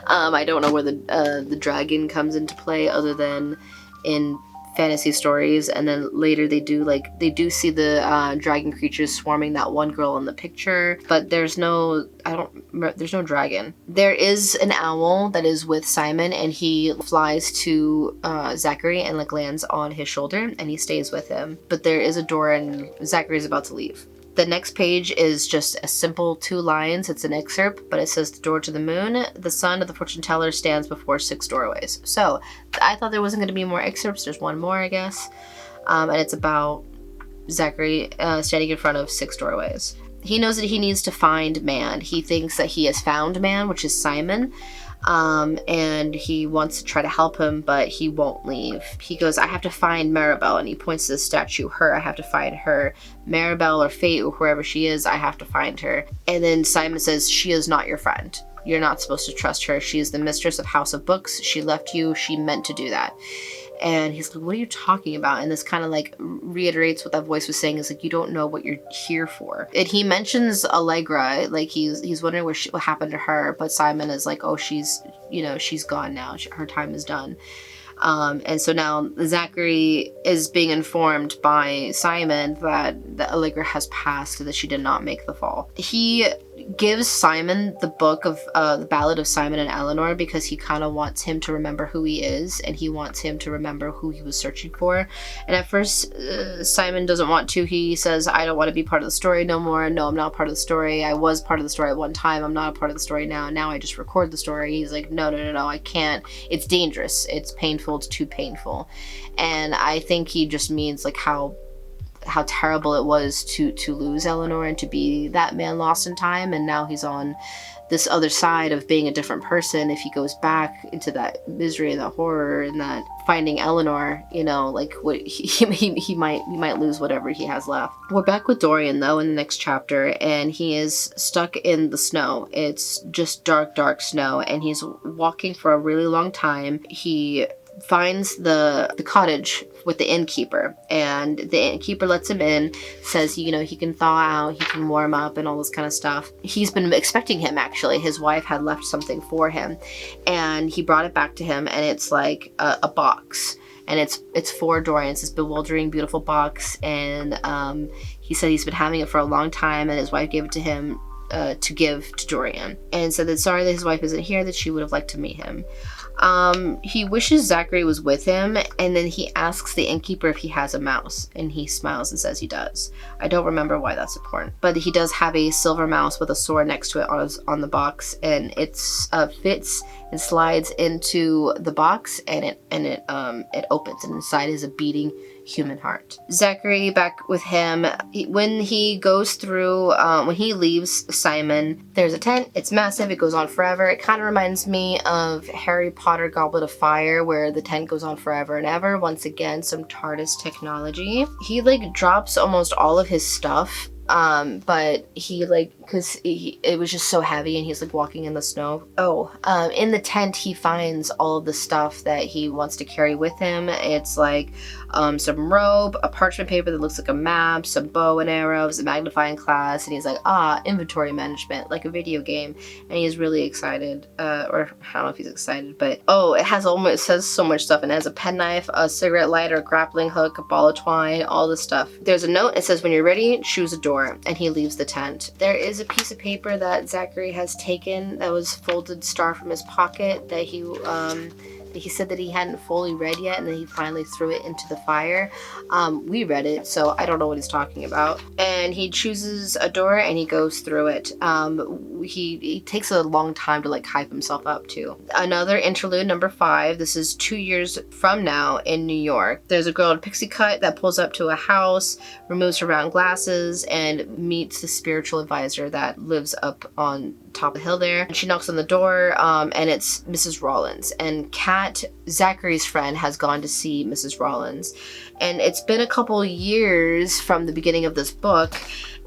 I don't know where the dragon comes into play other than in fantasy stories, and then later they do see the dragon creatures swarming that one girl in the picture, but there's no dragon. There is an owl that is with Simon, and he flies to Zachary and like lands on his shoulder, and he stays with him. But there is a door, and Zachary's about to leave. The next page is just a simple 2 lines. It's an excerpt, but it says, "The door to the moon. The son of the fortune teller stands before 6 doorways." So I thought there wasn't going to be more excerpts. There's one more, I guess. And it's about Zachary standing in front of 6 doorways. He knows that he needs to find man. He thinks that he has found man, which is Simon. And he wants to try to help him, but he won't leave. He goes, "I have to find Maribel," and he points to the statue, her, I have to find her. Maribel or Fate or whoever she is, I have to find her. And then Simon says, "She is not your friend. You're not supposed to trust her. She is the mistress of House of Books. She left you. She meant to do that." And he's like, "What are you talking about?" And this kind of like reiterates what that voice was saying, is like, you don't know what you're here for. And he mentions Allegra, like he's wondering what happened to her, but Simon is like, oh, she's gone now. Her time is done. And so now Zachary is being informed by Simon that Allegra has passed, that she did not make the fall. He gives Simon the book of the Ballad of Simon and Eleanor because he kind of wants him to remember who he is, and he wants him to remember who he was searching for. And at first Simon doesn't want to. He says, "I don't want to be part of the story no more. No, I'm not part of the story. I was part of the story at one time. I'm not a part of the story now. Now I just record the story." He's like, no, I can't. It's dangerous. It's painful. It's too painful. And I think he just means like how terrible it was to lose Eleanor and to be that man lost in time, and now he's on this other side of being a different person. If he goes back into that misery and that horror and that finding Eleanor, like what he might lose whatever he has left. We're back with Dorian though in the next chapter, and he is stuck in the snow. It's just dark snow, and he's walking for a really long time. He finds the cottage with the innkeeper, and the innkeeper lets him in, says he can thaw out, he can warm up and all this kind of stuff. He's been expecting him, actually. His wife had left something for him, and he brought it back to him, and it's like a box, and it's for Dorian. It's this bewildering, beautiful box, and he said he's been having it for a long time, and his wife gave it to him to give to Dorian, and said that sorry that his wife isn't here, that she would have liked to meet him. He wishes Zachary was with him, and then he asks the innkeeper if he has a mouse, and he smiles and says he does. I don't remember why that's important, but he does have a silver mouse with a sword next to it on the box, and it fits and slides into the box, and it opens, and inside is a beating human heart. Zachary back with him. When he goes through, when he leaves Simon, there's a tent. It's massive. It goes on forever. It kind of reminds me of Harry Potter Goblet of Fire, where the tent goes on forever and ever. Once again, some TARDIS technology. He drops almost all of his stuff. But he because it was just so heavy, and he's walking in the snow. In the tent he finds all of the stuff that he wants to carry with him. It's some rope, a parchment paper that looks like a map, some bow and arrows, a magnifying glass, and he's like, inventory management, like a video game. And he's really excited, or I don't know if he's excited, but it says so much stuff, and it has a penknife, a cigarette lighter, a grappling hook, a ball of twine, all this stuff. There's a note. It says, "When you're ready, choose a door," and he leaves the tent. There is a piece of paper that Zachary has taken that was folded star from his pocket that he said that he hadn't fully read yet, and then he finally threw it into the fire. We read it, so I don't know what he's talking about. And he chooses a door and he goes through it. He takes a long time to like hype himself up too. Another interlude, number 5. This is 2 years from now in New York. There's a girl in pixie cut that pulls up to a house, removes her round glasses, and meets the spiritual advisor that lives up on top of the hill there. And she knocks on the door, and it's Mrs. Rollins. And Kat, Zachary's friend, has gone to see Mrs. Rollins. And it's been a couple years from the beginning of this book,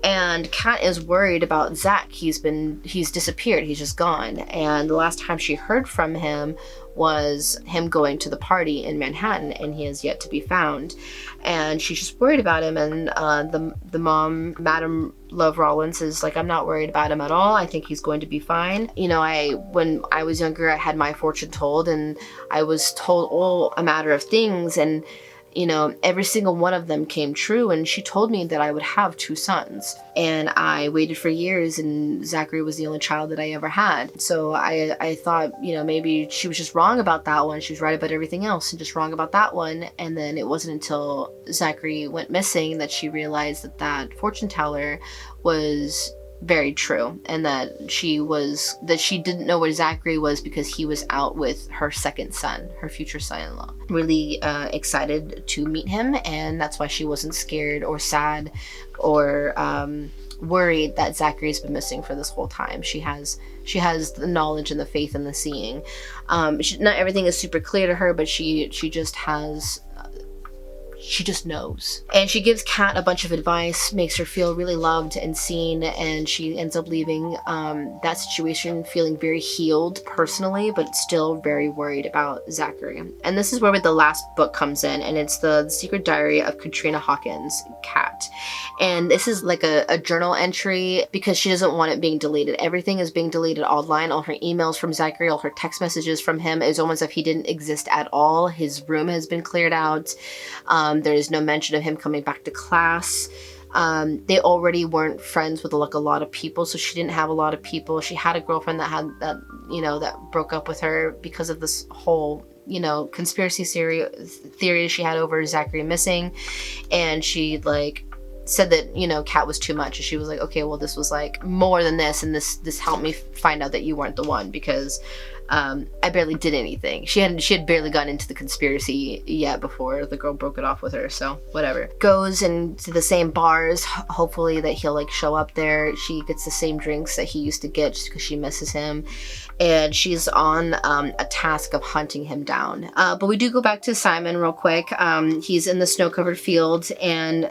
and Kat is worried about Zach. He's disappeared. He's just gone. And the last time she heard from him was him going to the party in Manhattan, and he has yet to be found. And she's just worried about him. And the mom, Madam Love Rollins, is like, I'm not worried about him at all. I think he's going to be fine. You know, when I was younger, I had my fortune told, and I was told all a matter of things, and you know, every single one of them came true, and she told me that I would have 2 sons. And I waited for years, and Zachary was the only child that I ever had. So I thought, you know, maybe she was just wrong about that one. She was right about everything else and just wrong about that one. And then it wasn't until Zachary went missing that she realized that that fortune teller was very true, and that she didn't know where Zachary was because he was out with her second son, her future son-in-law. Really excited to meet him, and that's why she wasn't scared or sad or worried that Zachary's been missing for this whole time. She has the knowledge and the faith and the seeing. Not everything is super clear to her, but she just knows. And she gives Kat a bunch of advice, makes her feel really loved and seen, and she ends up leaving that situation feeling very healed personally, but still very worried about Zachary. And this is where the last book comes in, and it's the Secret Diary of Katrina Hawkins, Kat. And this is like a journal entry because she doesn't want it being deleted. Everything is being deleted online. All her emails from Zachary, all her text messages from him, it's almost as if he didn't exist at all. His room has been cleared out. There is no mention of him coming back to class. They already weren't friends with like a lot of people, so she didn't have a lot of people. She had a girlfriend that broke up with her because of this whole, you know, conspiracy theory she had over Zachary missing, and she like said that, you know, Kat was too much, and she was like, okay, well, this was like more than this, and this helped me find out that you weren't the one, because I barely did anything. She had barely gotten into the conspiracy yet before the girl broke it off with her, so whatever. Goes into the same bars, hopefully that he'll like show up there. She gets the same drinks that he used to get just because she misses him, and she's on a task of hunting him down. But we do go back to Simon real quick. He's in the snow-covered field, and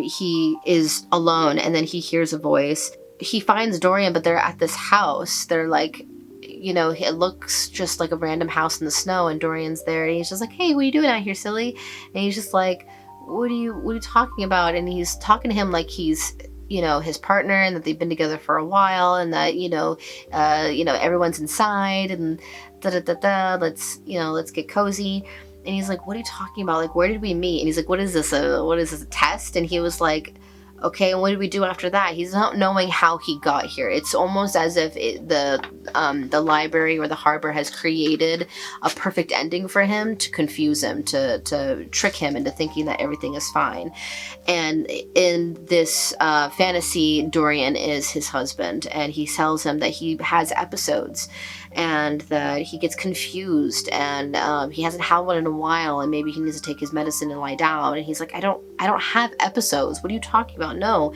he is alone, and then he hears a voice. He finds Dorian, but they're at this house. They're like, you know, it looks just like a random house in the snow, and Dorian's there, and he's just like, hey, what are you doing out here, silly? And he's just like, what are you talking about? And he's talking to him like he's, you know, his partner, and that they've been together for a while, and that, you know, everyone's inside, and let's get cozy. And he's like, what are you talking about? Like, where did we meet? And he's like, what is this, a test? And he was like, okay, and what did we do after that? He's not knowing how he got here. It's almost as if the library or the harbor has created a perfect ending for him to confuse him, to trick him into thinking that everything is fine. And in this fantasy, Dorian is his husband, and he tells him that he has episodes, and that he gets confused, and he hasn't had one in a while, and maybe he needs to take his medicine and lie down. And he's like, I don't have episodes. What are you talking about? No.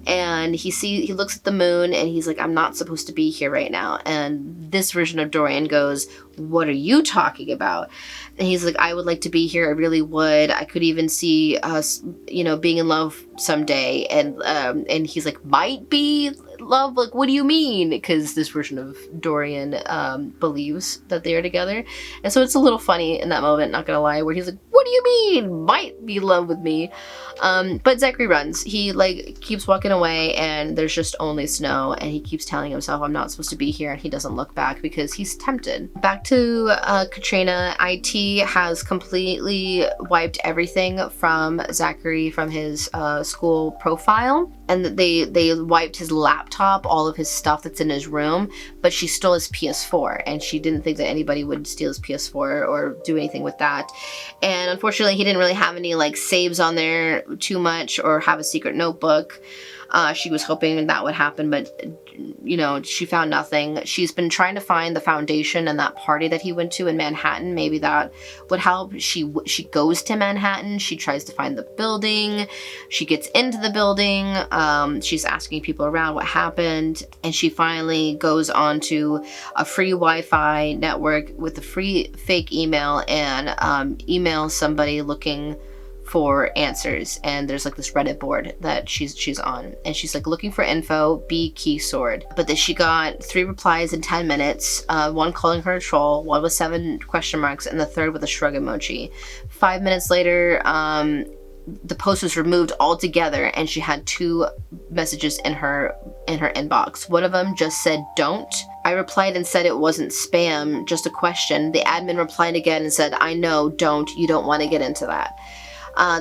And he looks at the moon, and he's like, I'm not supposed to be here right now. And this version of Dorian goes, what are you talking about? And he's like, I would like to be here. I really would. I could even see us, you know, being in love someday. And he's like, might be love? Like, what do you mean? Because this version of Dorian believes that they are together. And so it's a little funny in that moment, not gonna lie, where he's like, what do you mean? Might be in love with me. But Zachary runs. He like keeps walking away, and there's just only snow, and he keeps telling himself, I'm not supposed to be here, and he doesn't look back because he's tempted. Back to Katrina. IT has completely wiped everything from Zachary from his school profile, and they wiped his laptop, all of his stuff that's in his room, but she stole his PS4, and she didn't think that anybody would steal his PS4 or do anything with that. And unfortunately, he didn't really have any like saves on there too much or have a secret notebook. She was hoping that would happen, but you know, she found nothing. She's been trying to find the foundation and that party that he went to in Manhattan. Maybe that would help. She goes to Manhattan. She tries to find the building. She gets into the building. She's asking people around what happened, and she finally goes onto a free Wi-Fi network with a free fake email and emails somebody looking for answers. And there's like this Reddit board that she's on, and she's like looking for info, B key sword. But then she got 3 replies in 10 minutes, one calling her a troll, one with 7 question marks, and the third with a shrug emoji. 5 minutes later, the post was removed altogether, and she had 2 messages in her inbox. One of them just said, "Don't." I replied and said it wasn't spam, just a question. The admin replied again and said, "I know, don't. You don't want to get into that."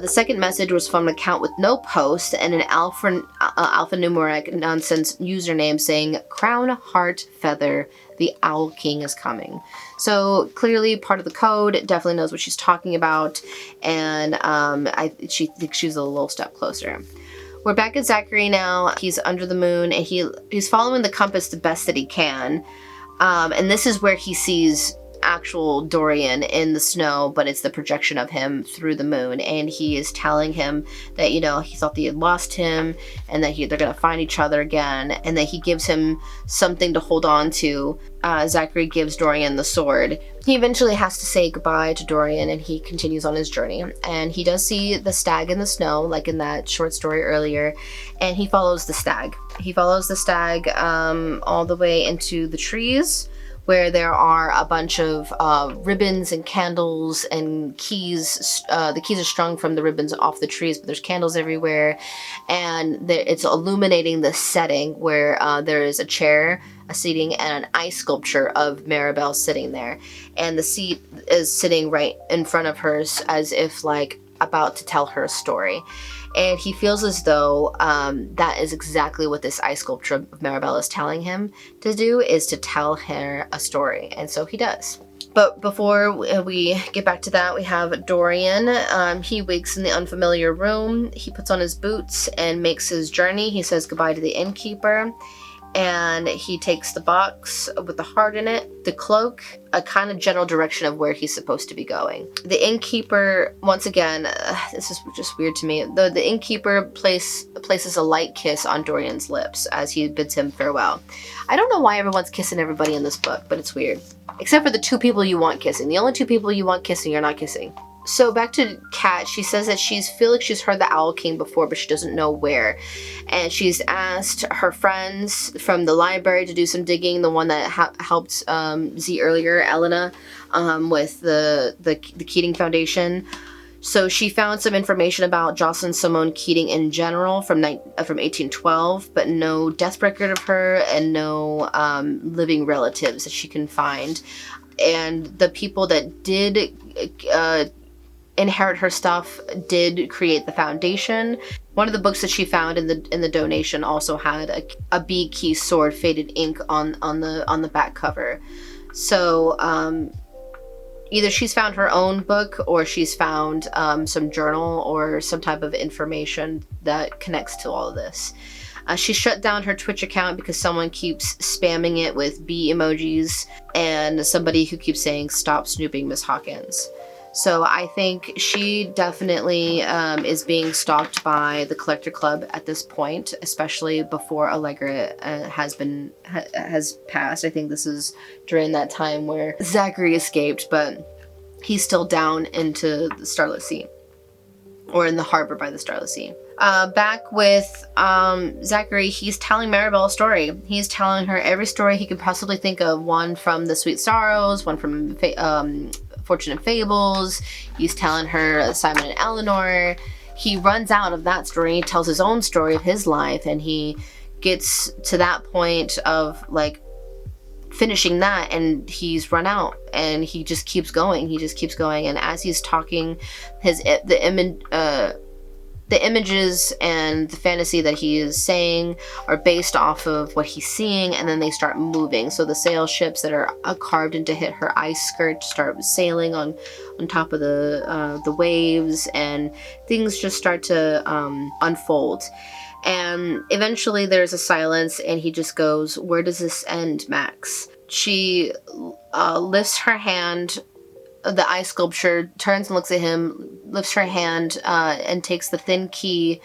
The second message was from an account with no post and an alphanumeric nonsense username saying, "Crown, heart, feather, the Owl King is coming." So clearly part of the code, definitely knows what she's talking about, and she thinks she's a little step closer. We're back at Zachary now. He's under the moon, and he's following the compass the best that he can. And this is where he sees actual Dorian in the snow, but it's the projection of him through the moon, and he is telling him that, you know, he thought they had lost him, and that they're gonna find each other again, and that he gives him something to hold on to. Zachary gives Dorian the sword. He eventually has to say goodbye to Dorian, and he continues on his journey, and he does see the stag in the snow, like in that short story earlier, and he follows the stag. He follows the stag all the way into the trees, where there are a bunch of ribbons and candles and keys. The keys are strung from the ribbons off the trees, but there's candles everywhere. And it's illuminating the setting where there is a chair, a seating, and an ice sculpture of Maribel sitting there. And the seat is sitting right in front of her as if like about to tell her a story. And he feels as though that is exactly what this ice sculpture of Maribel is telling him to do, is to tell her a story. And so he does. But before we get back to that, we have Dorian. He wakes in the unfamiliar room. He puts on his boots and makes his journey. He says goodbye to the innkeeper. And he takes the box with the heart in it, the cloak, a kind of general direction of where he's supposed to be going. The innkeeper, once again, this is just weird to me. The innkeeper places a light kiss on Dorian's lips as he bids him farewell. I don't know why everyone's kissing everybody in this book, but it's weird. Except for the 2 people you want kissing. The only 2 people you want kissing, you're not kissing. So back to Kat, she says that feels like she's heard the Owl King before, but she doesn't know where. And she's asked her friends from the library to do some digging, the one that helped Z earlier, Elena, with the Keating Foundation. So she found some information about Jocelyn Simone Keating in general from 1812, but no death record of her and no living relatives that she can find. And the people that did inherit her stuff did create the foundation. One of the books that she found in the donation also had a B key sword faded ink on the back cover. So either she's found her own book, or she's found some journal or some type of information that connects to all of this. She shut down her Twitch account because someone keeps spamming it with bee emojis, and somebody who keeps saying, "Stop snooping, Miss Hawkins." So I think she definitely is being stalked by the Collector Club at this point, especially before Allegra has passed. I think this is during that time where Zachary escaped, but he's still down into the Starless Sea, or in the harbor by the Starless Sea. Back with Zachary, he's telling Maribel a story. He's telling her every story he could possibly think of. One from The Sweet Sorrows, one from Fortune and Fables. He's telling her Simon and Eleanor. He runs out of that story. He tells his own story of his life, and he gets to that point of like finishing that, and he's run out, and he just keeps going. And as he's talking, the the images and the fantasy that he is saying are based off of what he's seeing, and then they start moving. So the sail ships that are carved into her ice skirt start sailing on top of the waves, and things just start to unfold. And eventually there's a silence, and he just goes, "Where does this end, Max?" She lifts her hand. The ice sculpture turns and looks at him, lifts her hand, and takes the thin key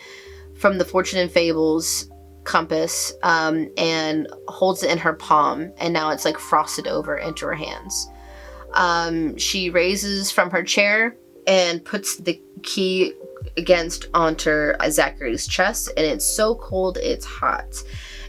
from the Fortune and Fables compass, and holds it in her palm, and now it's like frosted over into her hands. She raises from her chair and puts the key onto Zachary's chest, and it's so cold it's hot.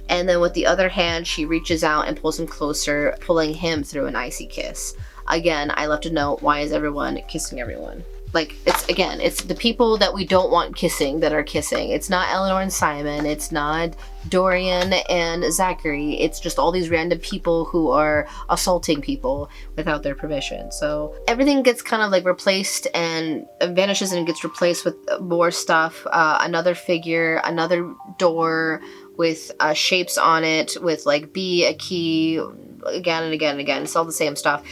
And then with the other hand, she reaches out and pulls him closer, pulling him through an icy kiss. Again, I left a note, why is everyone kissing everyone? Like, it's the people that we don't want kissing that are kissing. It's not Eleanor and Simon. It's not Dorian and Zachary. It's just all these random people who are assaulting people without their permission. So everything gets kind of like replaced and vanishes and gets replaced with more stuff. Another figure, another door with shapes on it with like B, a key, again and again and again. It's all the same stuff.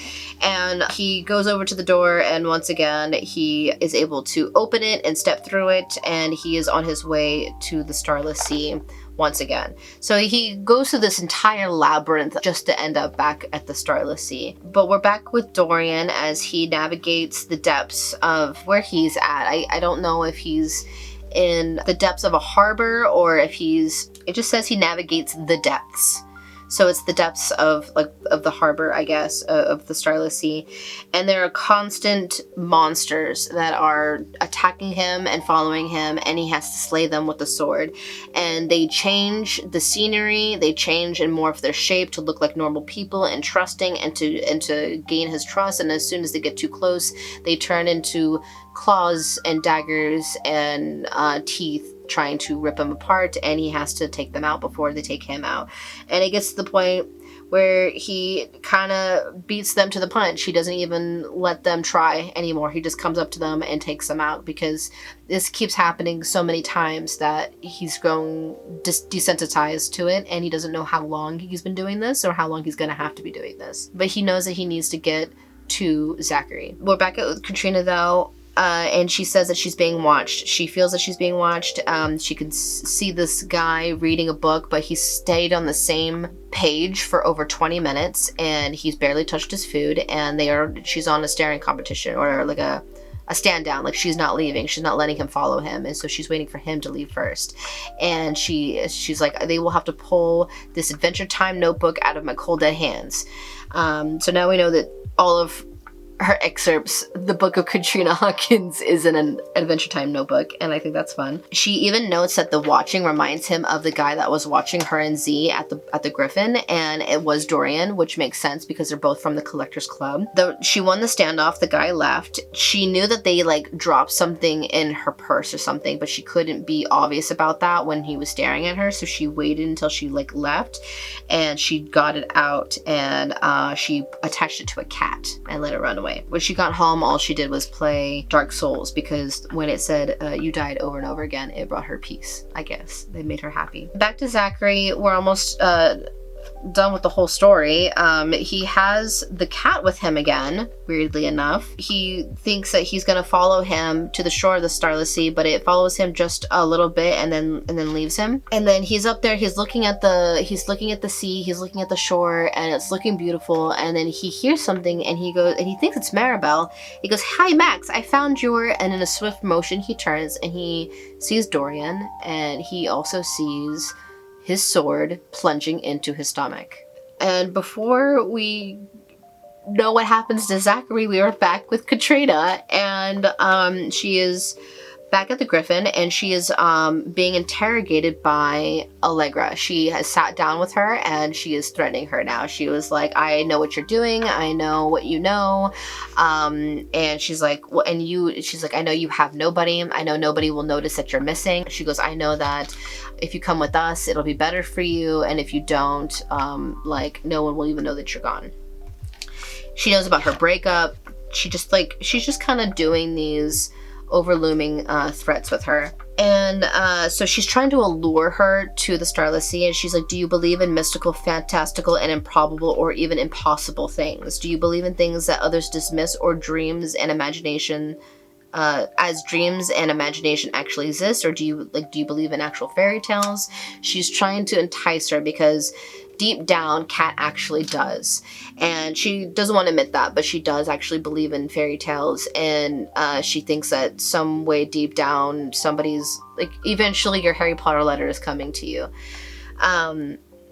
And he goes over to the door, and once again he is able to open it and step through it, and he is on his way to the Starless Sea once again. So he goes through this entire labyrinth just to end up back at the Starless Sea. But we're back with Dorian as he navigates the depths of where he's at. I don't know if he's in the depths of a harbor or if it just says he navigates the depths. So it's the depths of the harbor, I guess, of the Starless Sea. And there are constant monsters that are attacking him and following him, and he has to slay them with the sword. And they change the scenery, they change and morph their shape to look like normal people and trusting, and to gain his trust. And as soon as they get too close, they turn into claws and daggers and teeth, trying to rip him apart, and he has to take them out before they take him out. And it gets to the point where he kind of beats them to the punch. He doesn't even let them try anymore. He just comes up to them and takes them out, because this keeps happening so many times that he's grown desensitized to it, and he doesn't know how long he's been doing this or how long he's going to have to be doing this. But he knows that he needs to get to Zachary. We're back at Katrina though. And she says that she's being watched. She feels that she's being watched. She can see this guy reading a book, but he stayed on the same page for over 20 minutes, and he's barely touched his food, and she's on a staring competition, or like a stand down. Like, she's not leaving. She's not letting him follow him, and so she's waiting for him to leave first. And she's like, they will have to pull this Adventure Time notebook out of my cold dead hands. So now we know that all of her excerpts, the book of Katrina Hawkins, is in an Adventure Time notebook, and I think that's fun. She even notes that the watching reminds him of the guy that was watching her and Z at the Griffin, and it was Dorian, which makes sense because they're both from the Collectors Club. Though she won the standoff, the guy left. She knew that they like dropped something in her purse or something, but she couldn't be obvious about that when he was staring at her, so she waited until she like left, and she got it out, and she attached it to a cat and let it run away. When she got home, all she did was play Dark Souls, because when it said you died over and over again, it brought her peace, I guess. It made her happy. Back to Zachary. We're almost done with the whole story. He has the cat with him again, weirdly enough. He thinks that he's gonna follow him to the shore of the Starless Sea, but it follows him just a little bit and then leaves him. And then he's up there, he's looking at the sea, he's looking at the shore, and it's looking beautiful. And then he hears something, and he thinks it's Maribel. He goes, "Hi Max, I found your," and in a swift motion he turns and he sees Dorian, and he also sees his sword plunging into his stomach. And before we know what happens to Zachary, we are back with Katrina, and she is back at the Griffin, and she is being interrogated by Allegra. She has sat down with her, and she is threatening her now. She was like, "I know what you're doing. I know what you know." And she's like, "Well, and you," she's like, "I know you have nobody. I know nobody will notice that you're missing." She goes, "I know that if you come with us, it'll be better for you. And if you don't, like, no one will even know that you're gone." She knows about her breakup. She's just kind of doing these overlooming threats with her. And so she's trying to allure her to the Starless Sea, and she's like, do you believe in mystical, fantastical, and improbable or even impossible things? Do you believe in things that others dismiss, or dreams and imagination, as dreams and imagination actually exist? Or do you believe in actual fairy tales? She's trying to entice her because deep down, Kat actually does. And she doesn't want to admit that, but she does actually believe in fairy tales. And she thinks that some way deep down, somebody's, like, eventually your Harry Potter letter is coming to you.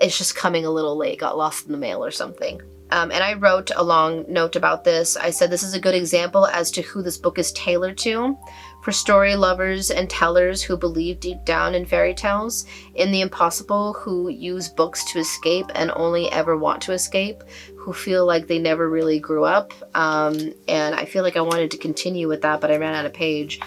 It's just coming a little late, got lost in the mail or something. And I wrote a long note about this. I said, this is a good example as to who this book is tailored to. For story lovers and tellers who believe deep down in fairy tales, in the impossible, who use books to escape and only ever want to escape, who feel like they never really grew up. And I feel like I wanted to continue with that, but I ran out of page.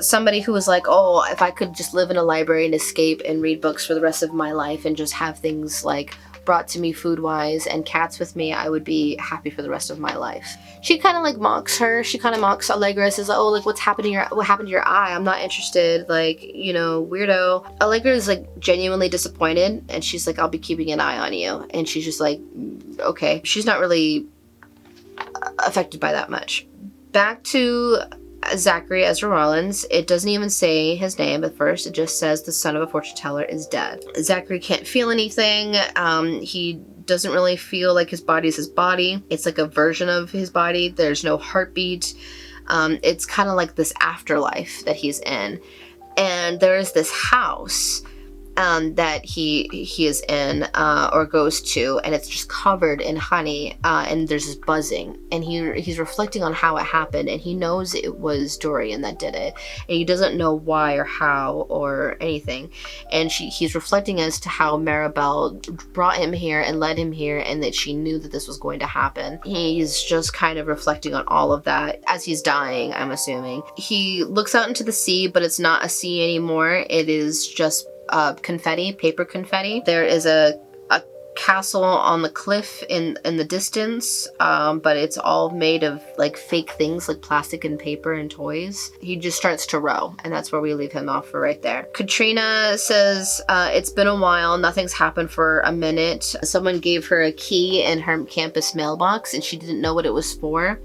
Somebody who was like, oh, if I could just live in a library and escape and read books for the rest of my life and just have things like brought to me food-wise and cats with me, I would be happy for the rest of my life. She kind of like mocks her. She kind of mocks Allegra, says, oh, like, what happened to your eye? I'm not interested. Like, you know, weirdo. Allegra is like genuinely disappointed, and she's like, I'll be keeping an eye on you. And she's just like, okay. She's not really affected by that much. Back to Zachary Ezra Rollins. It doesn't even say his name at first. It just says the son of a fortune teller is dead. Zachary can't feel anything. He doesn't really feel like his body is his body. It's like a version of his body. There's no heartbeat. It's kind of like this afterlife that he's in. And there is this house that he is in or goes to, and it's just covered in honey, and there's this buzzing, and he's reflecting on how it happened, and he knows it was Dorian that did it, and he doesn't know why or how or anything, and he's reflecting as to how Maribel brought him here and led him here, and that she knew that this was going to happen. He's just kind of reflecting on all of that as he's dying, I'm assuming. He looks out into the sea, but it's not a sea anymore. It is just confetti, paper confetti. There is a castle on the cliff in the distance, but it's all made of like fake things like plastic and paper and toys. He just starts to row, and that's where we leave him off for right there. Katrina says, it's been a while, nothing's happened for a minute. Someone gave her a key in her campus mailbox, and she didn't know what it was for.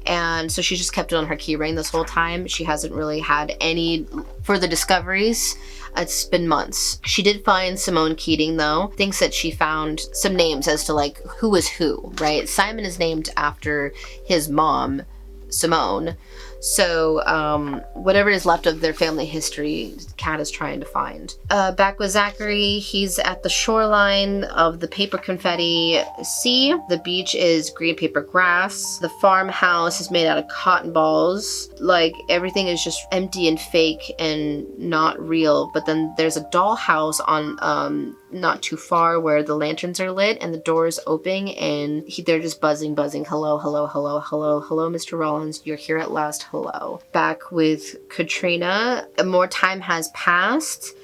And so she just kept it on her key ring this whole time. She hasn't really had any further discoveries. It's been months. She did find Simone Keating, though. Thinks that she found some names as to like who was who, right? Simon is named after his mom, Simone. So whatever is left of their family history, Kat is trying to find. Back with Zachary, he's at the shoreline of the paper confetti sea. The beach is green paper grass. The farmhouse is made out of cotton balls. Like, everything is just empty and fake and not real. But then there's a dollhouse on not too far where the lanterns are lit and the door is open, and they're just buzzing. Hello, hello, hello, hello, hello, Mr. Rollins. You're here at last. Hello. Back with Katrina. More time has passed.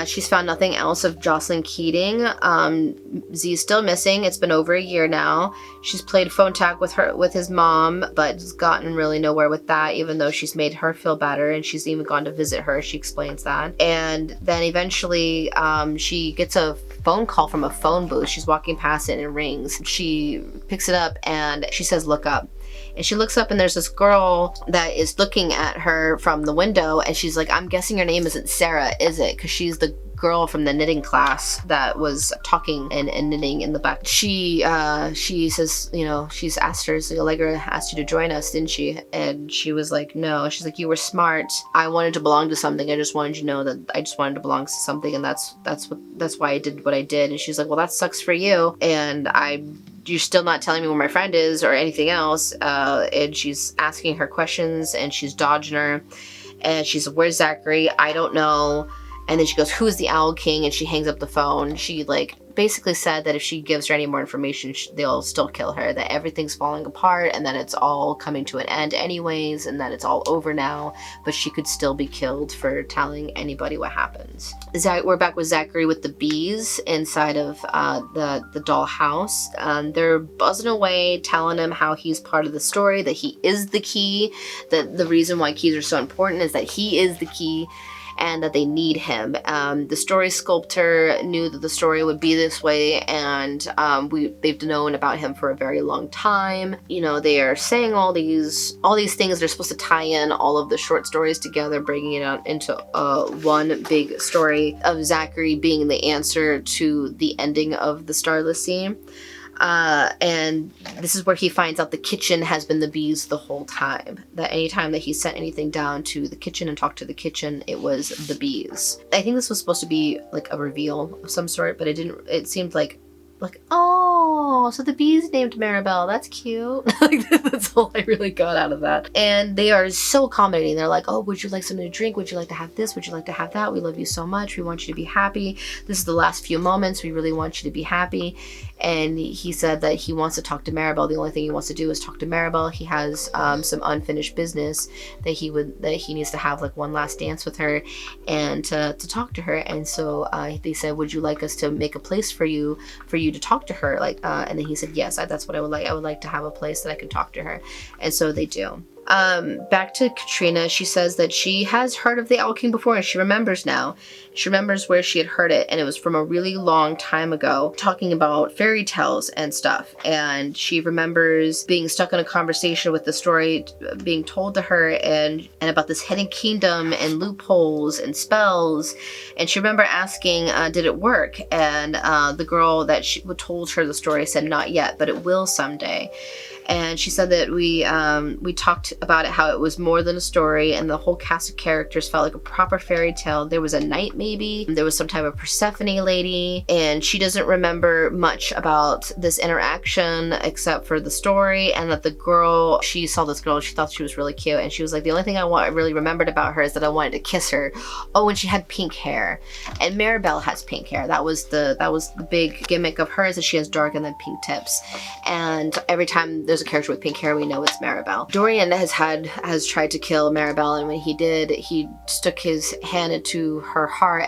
She's found nothing else of Jocelyn Keating. Z's still missing. It's been over a year now. She's played phone tag with his mom, but has gotten really nowhere with that, even though she's made her feel better, and she's even gone to visit her. She explains that. And then eventually she gets a phone call from a phone booth. She's walking past it and it rings. She picks it up and she says, look up. And she looks up and there's this girl that is looking at her from the window, and she's like, I'm guessing your name isn't Sarah, is it? Because she's the girl from the knitting class that was talking and knitting in the back. She says, you know, she's asked her, so Allegra asked you to join us, didn't she? And she was like, no. She's like, you were smart. I wanted to belong to something. I just wanted you to know that I just wanted to belong to something, and that's why I did what I did. And she's like, well, that sucks for you. And you're still not telling me where my friend is or anything else. And she's asking her questions and she's dodging her. And she's, where's Zachary? I don't know. And then she goes, who's the Owl King? And she hangs up the phone. She like basically said that if she gives her any more information, they'll still kill her, that everything's falling apart and that it's all coming to an end anyways, and that it's all over now, but she could still be killed for telling anybody what happens. We're back with Zachary with the bees inside of the doll house. They're buzzing away, telling him how he's part of the story, that he is the key, that the reason why keys are so important is that he is the key. and that they need him. The story sculptor knew that the story would be this way, and they've known about him for a very long time. You know, they are saying all these things. They're supposed to tie in all of the short stories together, bringing it out into one big story of Zachary being the answer to the ending of the Starless Sea. And this is where he finds out the kitchen has been the bees the whole time. That anytime that he sent anything down to the kitchen and talked to the kitchen, it was the bees. I think this was supposed to be like a reveal of some sort, but it seemed like, oh, so the bees named Maribel. That's cute. Like, that's all I really got out of that. And they are so accommodating. They're like, oh, would you like something to drink? Would you like to have this? Would you like to have that? We love you so much. We want you to be happy. This is the last few moments. We really want you to be happy. And he said that he wants to talk to Maribel. The only thing he wants to do is talk to Maribel. He has some unfinished business that he needs to have like one last dance with her and to talk to her. And so they said, would you like us to make a place for you to talk to her? And then he said, yes, that's what I would like. I would like to have a place that I can talk to her. And so they do. Back to Katrina, she says that she has heard of the Owl King before, and she remembers now. She remembers where she had heard it, and it was from a really long time ago, talking about fairy tales and stuff. And she remembers being stuck in a conversation with the story being told to her, and about this hidden kingdom and loopholes and spells. And she remember asking, did it work? And the girl that she told her the story said, not yet, but it will someday. And she said that we talked about it, how it was more than a story, and the whole cast of characters felt like a proper fairy tale. There was a knight, maybe. There was some type of Persephone lady, and she doesn't remember much about this interaction except for the story, and that the girl, she saw this girl, she thought she was really cute, and she was like, the only thing I really remembered about her is that I wanted to kiss her. Oh, and she had pink hair. And Maribel has pink hair. That was the big gimmick of hers, that she has dark and then pink tips. And every time there's a character with pink hair, we know it's Maribel. Dorian has tried to kill Maribel, and when he did, he stuck his hand into her heart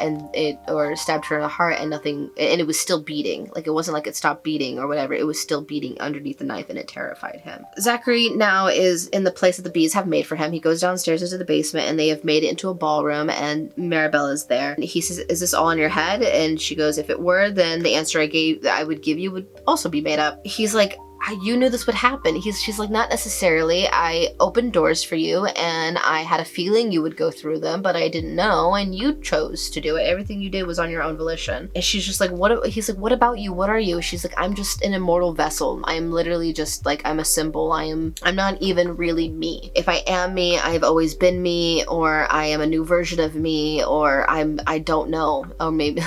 or stabbed her in the heart, and it was still beating. Like, it wasn't like it stopped beating or whatever. It was still beating underneath the knife, and it terrified him. Zachary now is in the place that the bees have made for him. He goes downstairs into the basement, and they have made it into a ballroom, and Maribel is there. He says, is this all in your head? And she goes, if it were, then the answer I would give you would also be made up. He's like, you knew this would happen. She's like, not necessarily. I opened doors for you, and I had a feeling you would go through them, but I didn't know, and you chose to do it. Everything you did was on your own volition. And she's just like, he's like, what about you? What are you? She's like, I'm just an immortal vessel. I'm literally just like, I'm a symbol. I'm not even really me. If I am me, I've always been me, or I am a new version of me, or I don't know. Or maybe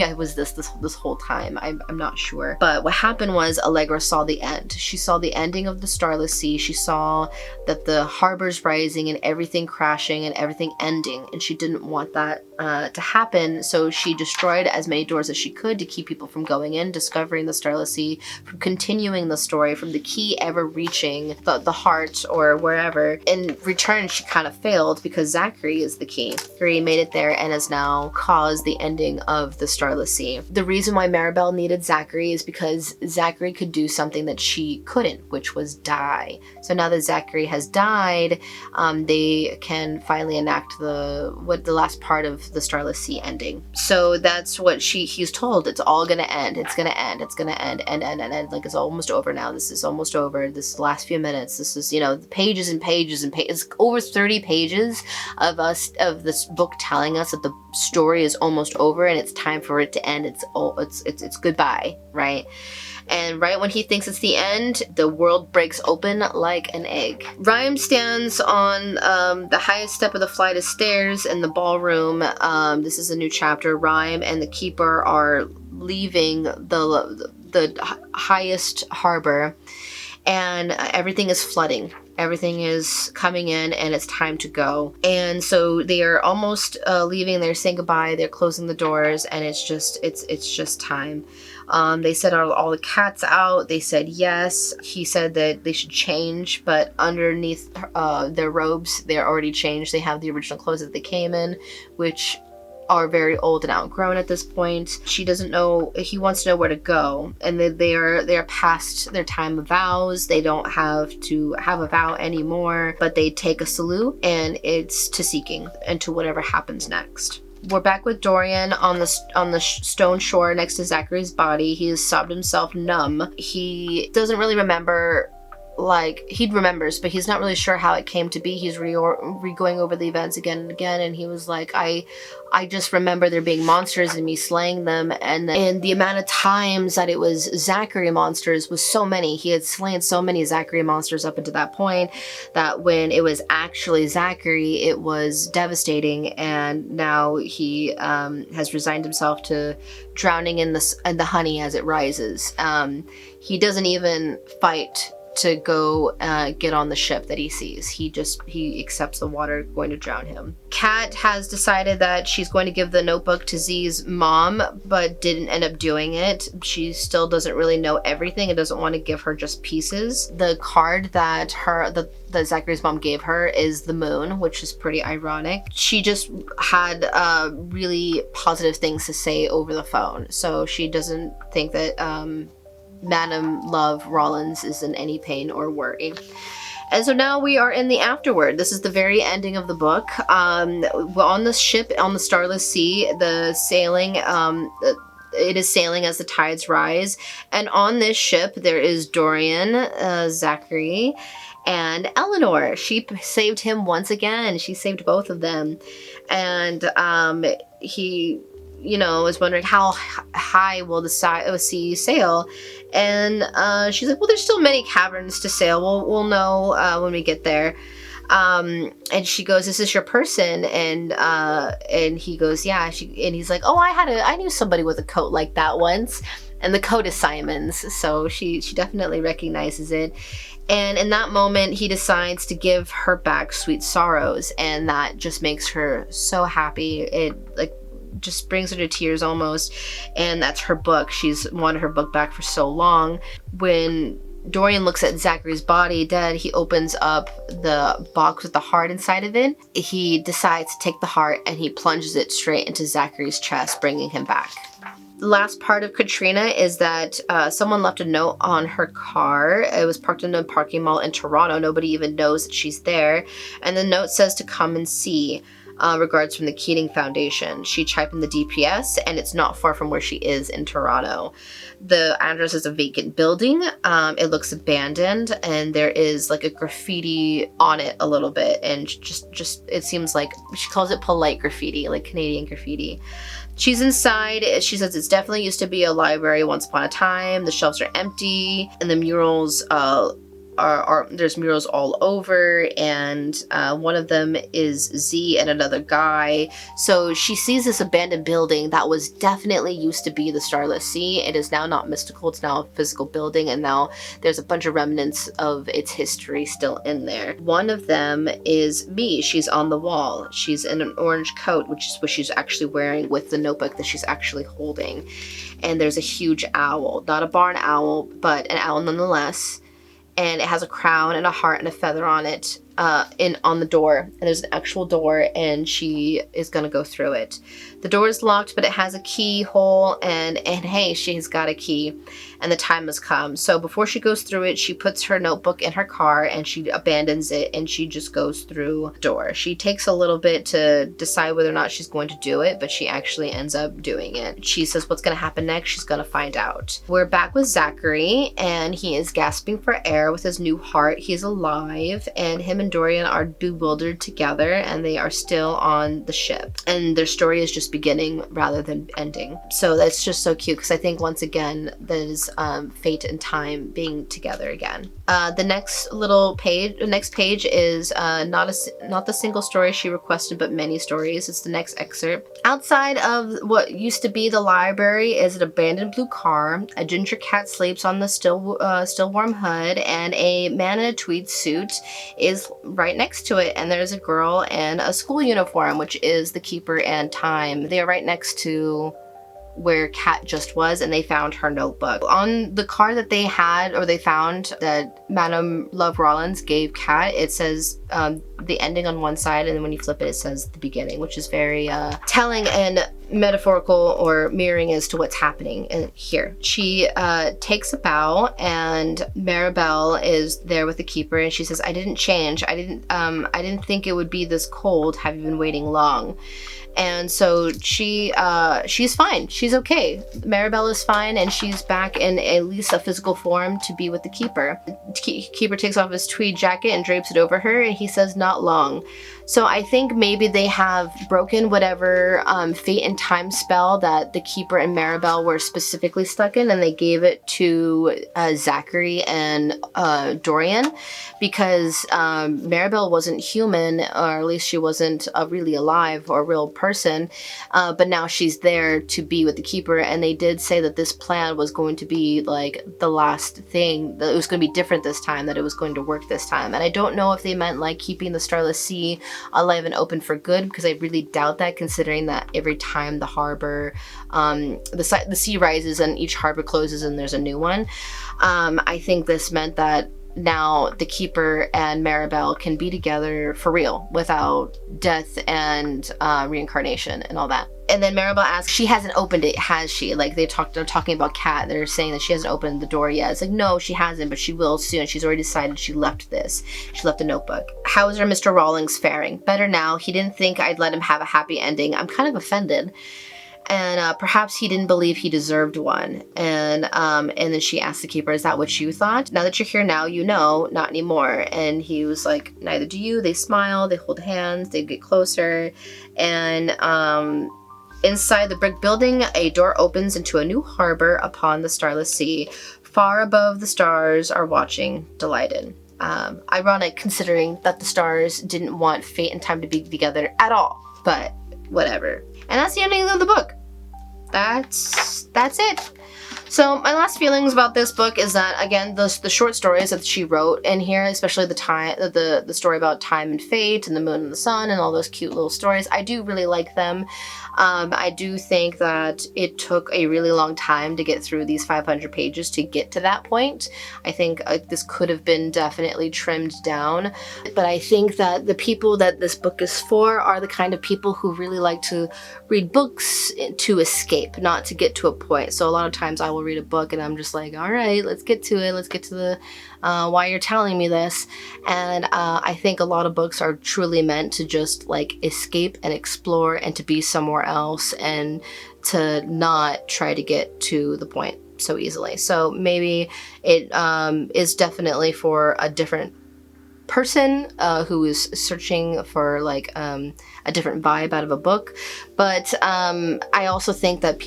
I was this whole time. I'm not sure. But what happened was Allegra saw the end. She saw the ending of the Starless Sea. She saw that the harbor's rising and everything crashing and everything ending, and she didn't want that to happen, so she destroyed as many doors as she could to keep people from going in, discovering the Starless Sea, from continuing the story, from the key ever reaching the heart or wherever. In return, she kind of failed because Zachary is the key. Zachary made it there and has now caused the ending of the Starless Sea. The reason why Maribel needed Zachary is because Zachary could do something that she couldn't, which was die. So now that Zachary has died, they can finally enact the last part of the Starless Sea ending. So that's what he's told. It's all gonna end. It's gonna end. It's gonna end. Like, it's almost over now. This is almost over. This last few minutes. This is, pages and pages and pages. Over 30 pages of this book telling us that the story is almost over and it's time for it to end. It's goodbye, right? And right when he thinks it's the end, the world breaks open like an egg. Rhyme stands on the highest step of the flight of stairs in the ballroom. This is a new chapter. Rhyme and the keeper are leaving the highest harbor, and everything is flooding. Everything is coming in, and it's time to go. And so they are almost leaving. They're saying goodbye. They're closing the doors, and it's just time. They said, are all the cats out? They said yes. He said that they should change, but underneath their robes, they're already changed. They have the original clothes that they came in, which are very old and outgrown at this point. She doesn't know, he wants to know where to go, and they are past their time of vows. They don't have to have a vow anymore, but they take a salute, and it's to seeking and to whatever happens next. We're back with Dorian on the stone shore next to Zachary's body. He has sobbed himself numb. He doesn't really remember, like, he remembers, but he's not really sure how it came to be. He's going over the events again and again, and he was like, I just remember there being monsters and me slaying them, and the amount of times that it was Zachary monsters was so many. He had slain so many Zachary monsters up until that point that when it was actually Zachary, it was devastating, and now he has resigned himself to drowning in the honey as it rises. He doesn't even fight to go get on the ship that he sees. He accepts the water going to drown him. Kat has decided that she's going to give the notebook to Z's mom, but didn't end up doing it. She still doesn't really know everything and doesn't want to give her just pieces. The card that that Zachary's mom gave her is the moon, which is pretty ironic. She just had really positive things to say over the phone, so she doesn't think that Madam Love Rollins is in any pain or worry. And so now we are in the afterword. This is the very ending of the book. On the ship on the Starless Sea, the sailing, it is sailing as the tides rise. And on this ship, there is Dorian, Zachary, and Eleanor. She saved him once again. She saved both of them. And he, is wondering how high will the sea sail. And she's like, well, there's still many caverns to sail. We'll know when we get there. And she goes, is this your person? And he goes, yeah. And he's like, oh, I knew somebody with a coat like that once. And the coat is Simon's. So she definitely recognizes it. And in that moment, he decides to give her back Sweet Sorrows. And that just makes her so happy. It just brings her to tears almost. And that's her book. She's wanted her book back for so long. When Dorian looks at Zachary's body dead, he opens up the box with the heart inside of it. He decides to take the heart and he plunges it straight into Zachary's chest, bringing him back. The last part of Katrina is that someone left a note on her car. It was parked in a parking mall in Toronto. Nobody even knows that she's there. And the note says to come and see. Regards from the Keating Foundation. She typed in the DPS, and it's not far from where she is in Toronto. The address is a vacant building. It looks abandoned, and there is like a graffiti on it a little bit, and just it seems like she calls it polite graffiti, like Canadian graffiti. She's inside. She says it's definitely used to be a library once upon a time. The shelves are empty, and the murals there's murals all over, and one of them is Z and another guy. So she sees this abandoned building that was definitely used to be the Starless Sea. It is now not mystical, it's now a physical building, and now there's a bunch of remnants of its history still in there. One of them is me. She's on the wall. She's in an orange coat, which is what she's actually wearing with the notebook that she's actually holding. And there's a huge owl, not a barn owl, but an owl nonetheless. And it has a crown and a heart and a feather on it, on the door. And there's an actual door, and she is gonna go through it. The door is locked, but it has a keyhole, and hey, she's got a key, and the time has come. So before she goes through it, she puts her notebook in her car, and she abandons it, and she just goes through the door. She takes a little bit to decide whether or not she's going to do it, but she actually ends up doing it. She says what's gonna happen next, she's gonna find out. We're back with Zachary, and he is gasping for air with his new heart. He's alive, and him and Dorian are bewildered together, and they are still on the ship. And their story is just beginning rather than ending. So that's just so cute, because I think once again there's fate and time being together again. The next page is not the single story she requested, but many stories. It's the next excerpt. Outside of what used to be the library is an abandoned blue car. A ginger cat sleeps on the still warm hood, and a man in a tweed suit is right next to it. And there's a girl in a school uniform, which is the keeper and time. They are right next to where Kat just was, and they found her notebook. On the card that they had, or they found, that Madame Love Rollins gave Kat, it says the ending on one side, and then when you flip it, it says the beginning, which is very telling and metaphorical or mirroring as to what's happening here. She takes a bow, and Maribel is there with the keeper, and she says, "I didn't change. I didn't think it would be this cold. Have you been waiting long?" And so she's fine. She's okay. Maribel is fine, and she's back in at least a physical form to be with the keeper. Keeper takes off his tweed jacket and drapes it over her, and he says, "Not long." So I think maybe they have broken whatever fate and time spell that the keeper and Maribel were specifically stuck in, and they gave it to Zachary and Dorian, because Maribel wasn't human, or at least she wasn't really alive or a real person, but now she's there to be with the keeper, and they did say that this plan was going to be like the last thing, that it was going to be different this time, that it was going to work this time. And I don't know if they meant like keeping the Starless Sea alive and open for good, because I really doubt that, considering that every time the harbor, the sea rises and each harbor closes and there's a new one. I think this meant that now the keeper and Maribel can be together for real, without death and reincarnation and all that. And then Maribel asks, she hasn't opened it, has she? Like they're talking about Kat. They're saying that she hasn't opened the door yet. It's like, no, she hasn't, but she will soon. She's already decided she left this. She left a notebook. How is our Mr. Rawlings faring? Better now. He didn't think I'd let him have a happy ending. I'm kind of offended. And perhaps he didn't believe he deserved one. And then she asked the keeper, "Is that what you thought? Now that you're here now, you know, not anymore." And he was like, "Neither do you." They smile, they hold hands, they get closer. And inside the brick building, a door opens into a new harbor upon the Starless Sea. Far above, the stars are watching, delighted. Ironic, considering that the stars didn't want fate and time to be together at all, but whatever. And that's the ending of the book. That's it. So my last feelings about this book is that, again, the short stories that she wrote in here, especially the story about time and fate and the moon and the sun and all those cute little stories, I do really like them. I do think that it took a really long time to get through these 500 pages to get to that point. I think this could have been definitely trimmed down, but I think that the people that this book is for are the kind of people who really like to read books to escape, not to get to a point. So a lot of times I will read a book and I'm just like, all right, let's get to it. Let's get to the why you're telling me this. And I think a lot of books are truly meant to just like escape and explore and to be somewhere else and to not try to get to the point so easily. So maybe it is definitely for a different person who is searching for like a different vibe out of a book. But I also think that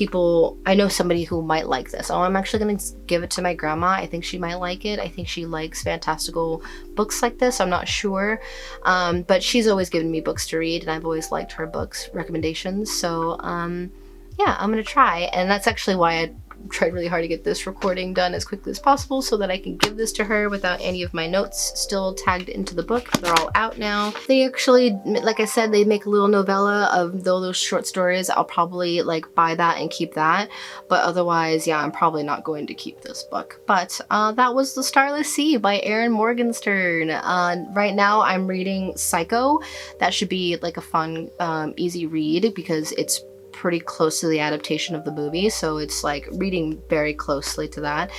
I know somebody who might like this. Oh, I'm actually gonna give it to my grandma. I think she might like it. I think she likes fantastical books like this. I'm not sure, but she's always given me books to read, and I've always liked her books recommendations. So yeah, I'm gonna try. And that's actually why I tried really hard to get this recording done as quickly as possible so that I can give this to her without any of my notes still tagged into the book. They're all out now. They actually, like I said, they make a little novella of those short stories. I'll probably like buy that and keep that, but otherwise, yeah, I'm probably not going to keep this book. But that was The Starless Sea by Erin Morgenstern. Right now I'm reading Psycho. That should be like a fun, easy read because it's pretty close to the adaptation of the movie, so it's like reading very closely to that.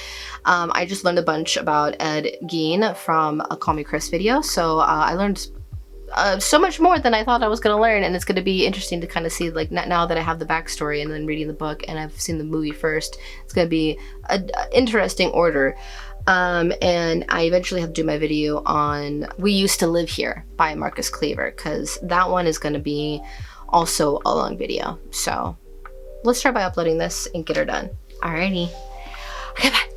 I just learned a bunch about Ed Gein from a Call Me Chris video, so I learned so much more than I thought I was going to learn, and it's going to be interesting to kind of see, like, now that I have the backstory and then reading the book and I've seen the movie first, it's going to be an interesting order. And I eventually have to do my video on We Used to Live Here by Marcus Cleaver, because that one is going to be also a long video. So let's start by uploading this and get her done. Alrighty. Okay, bye.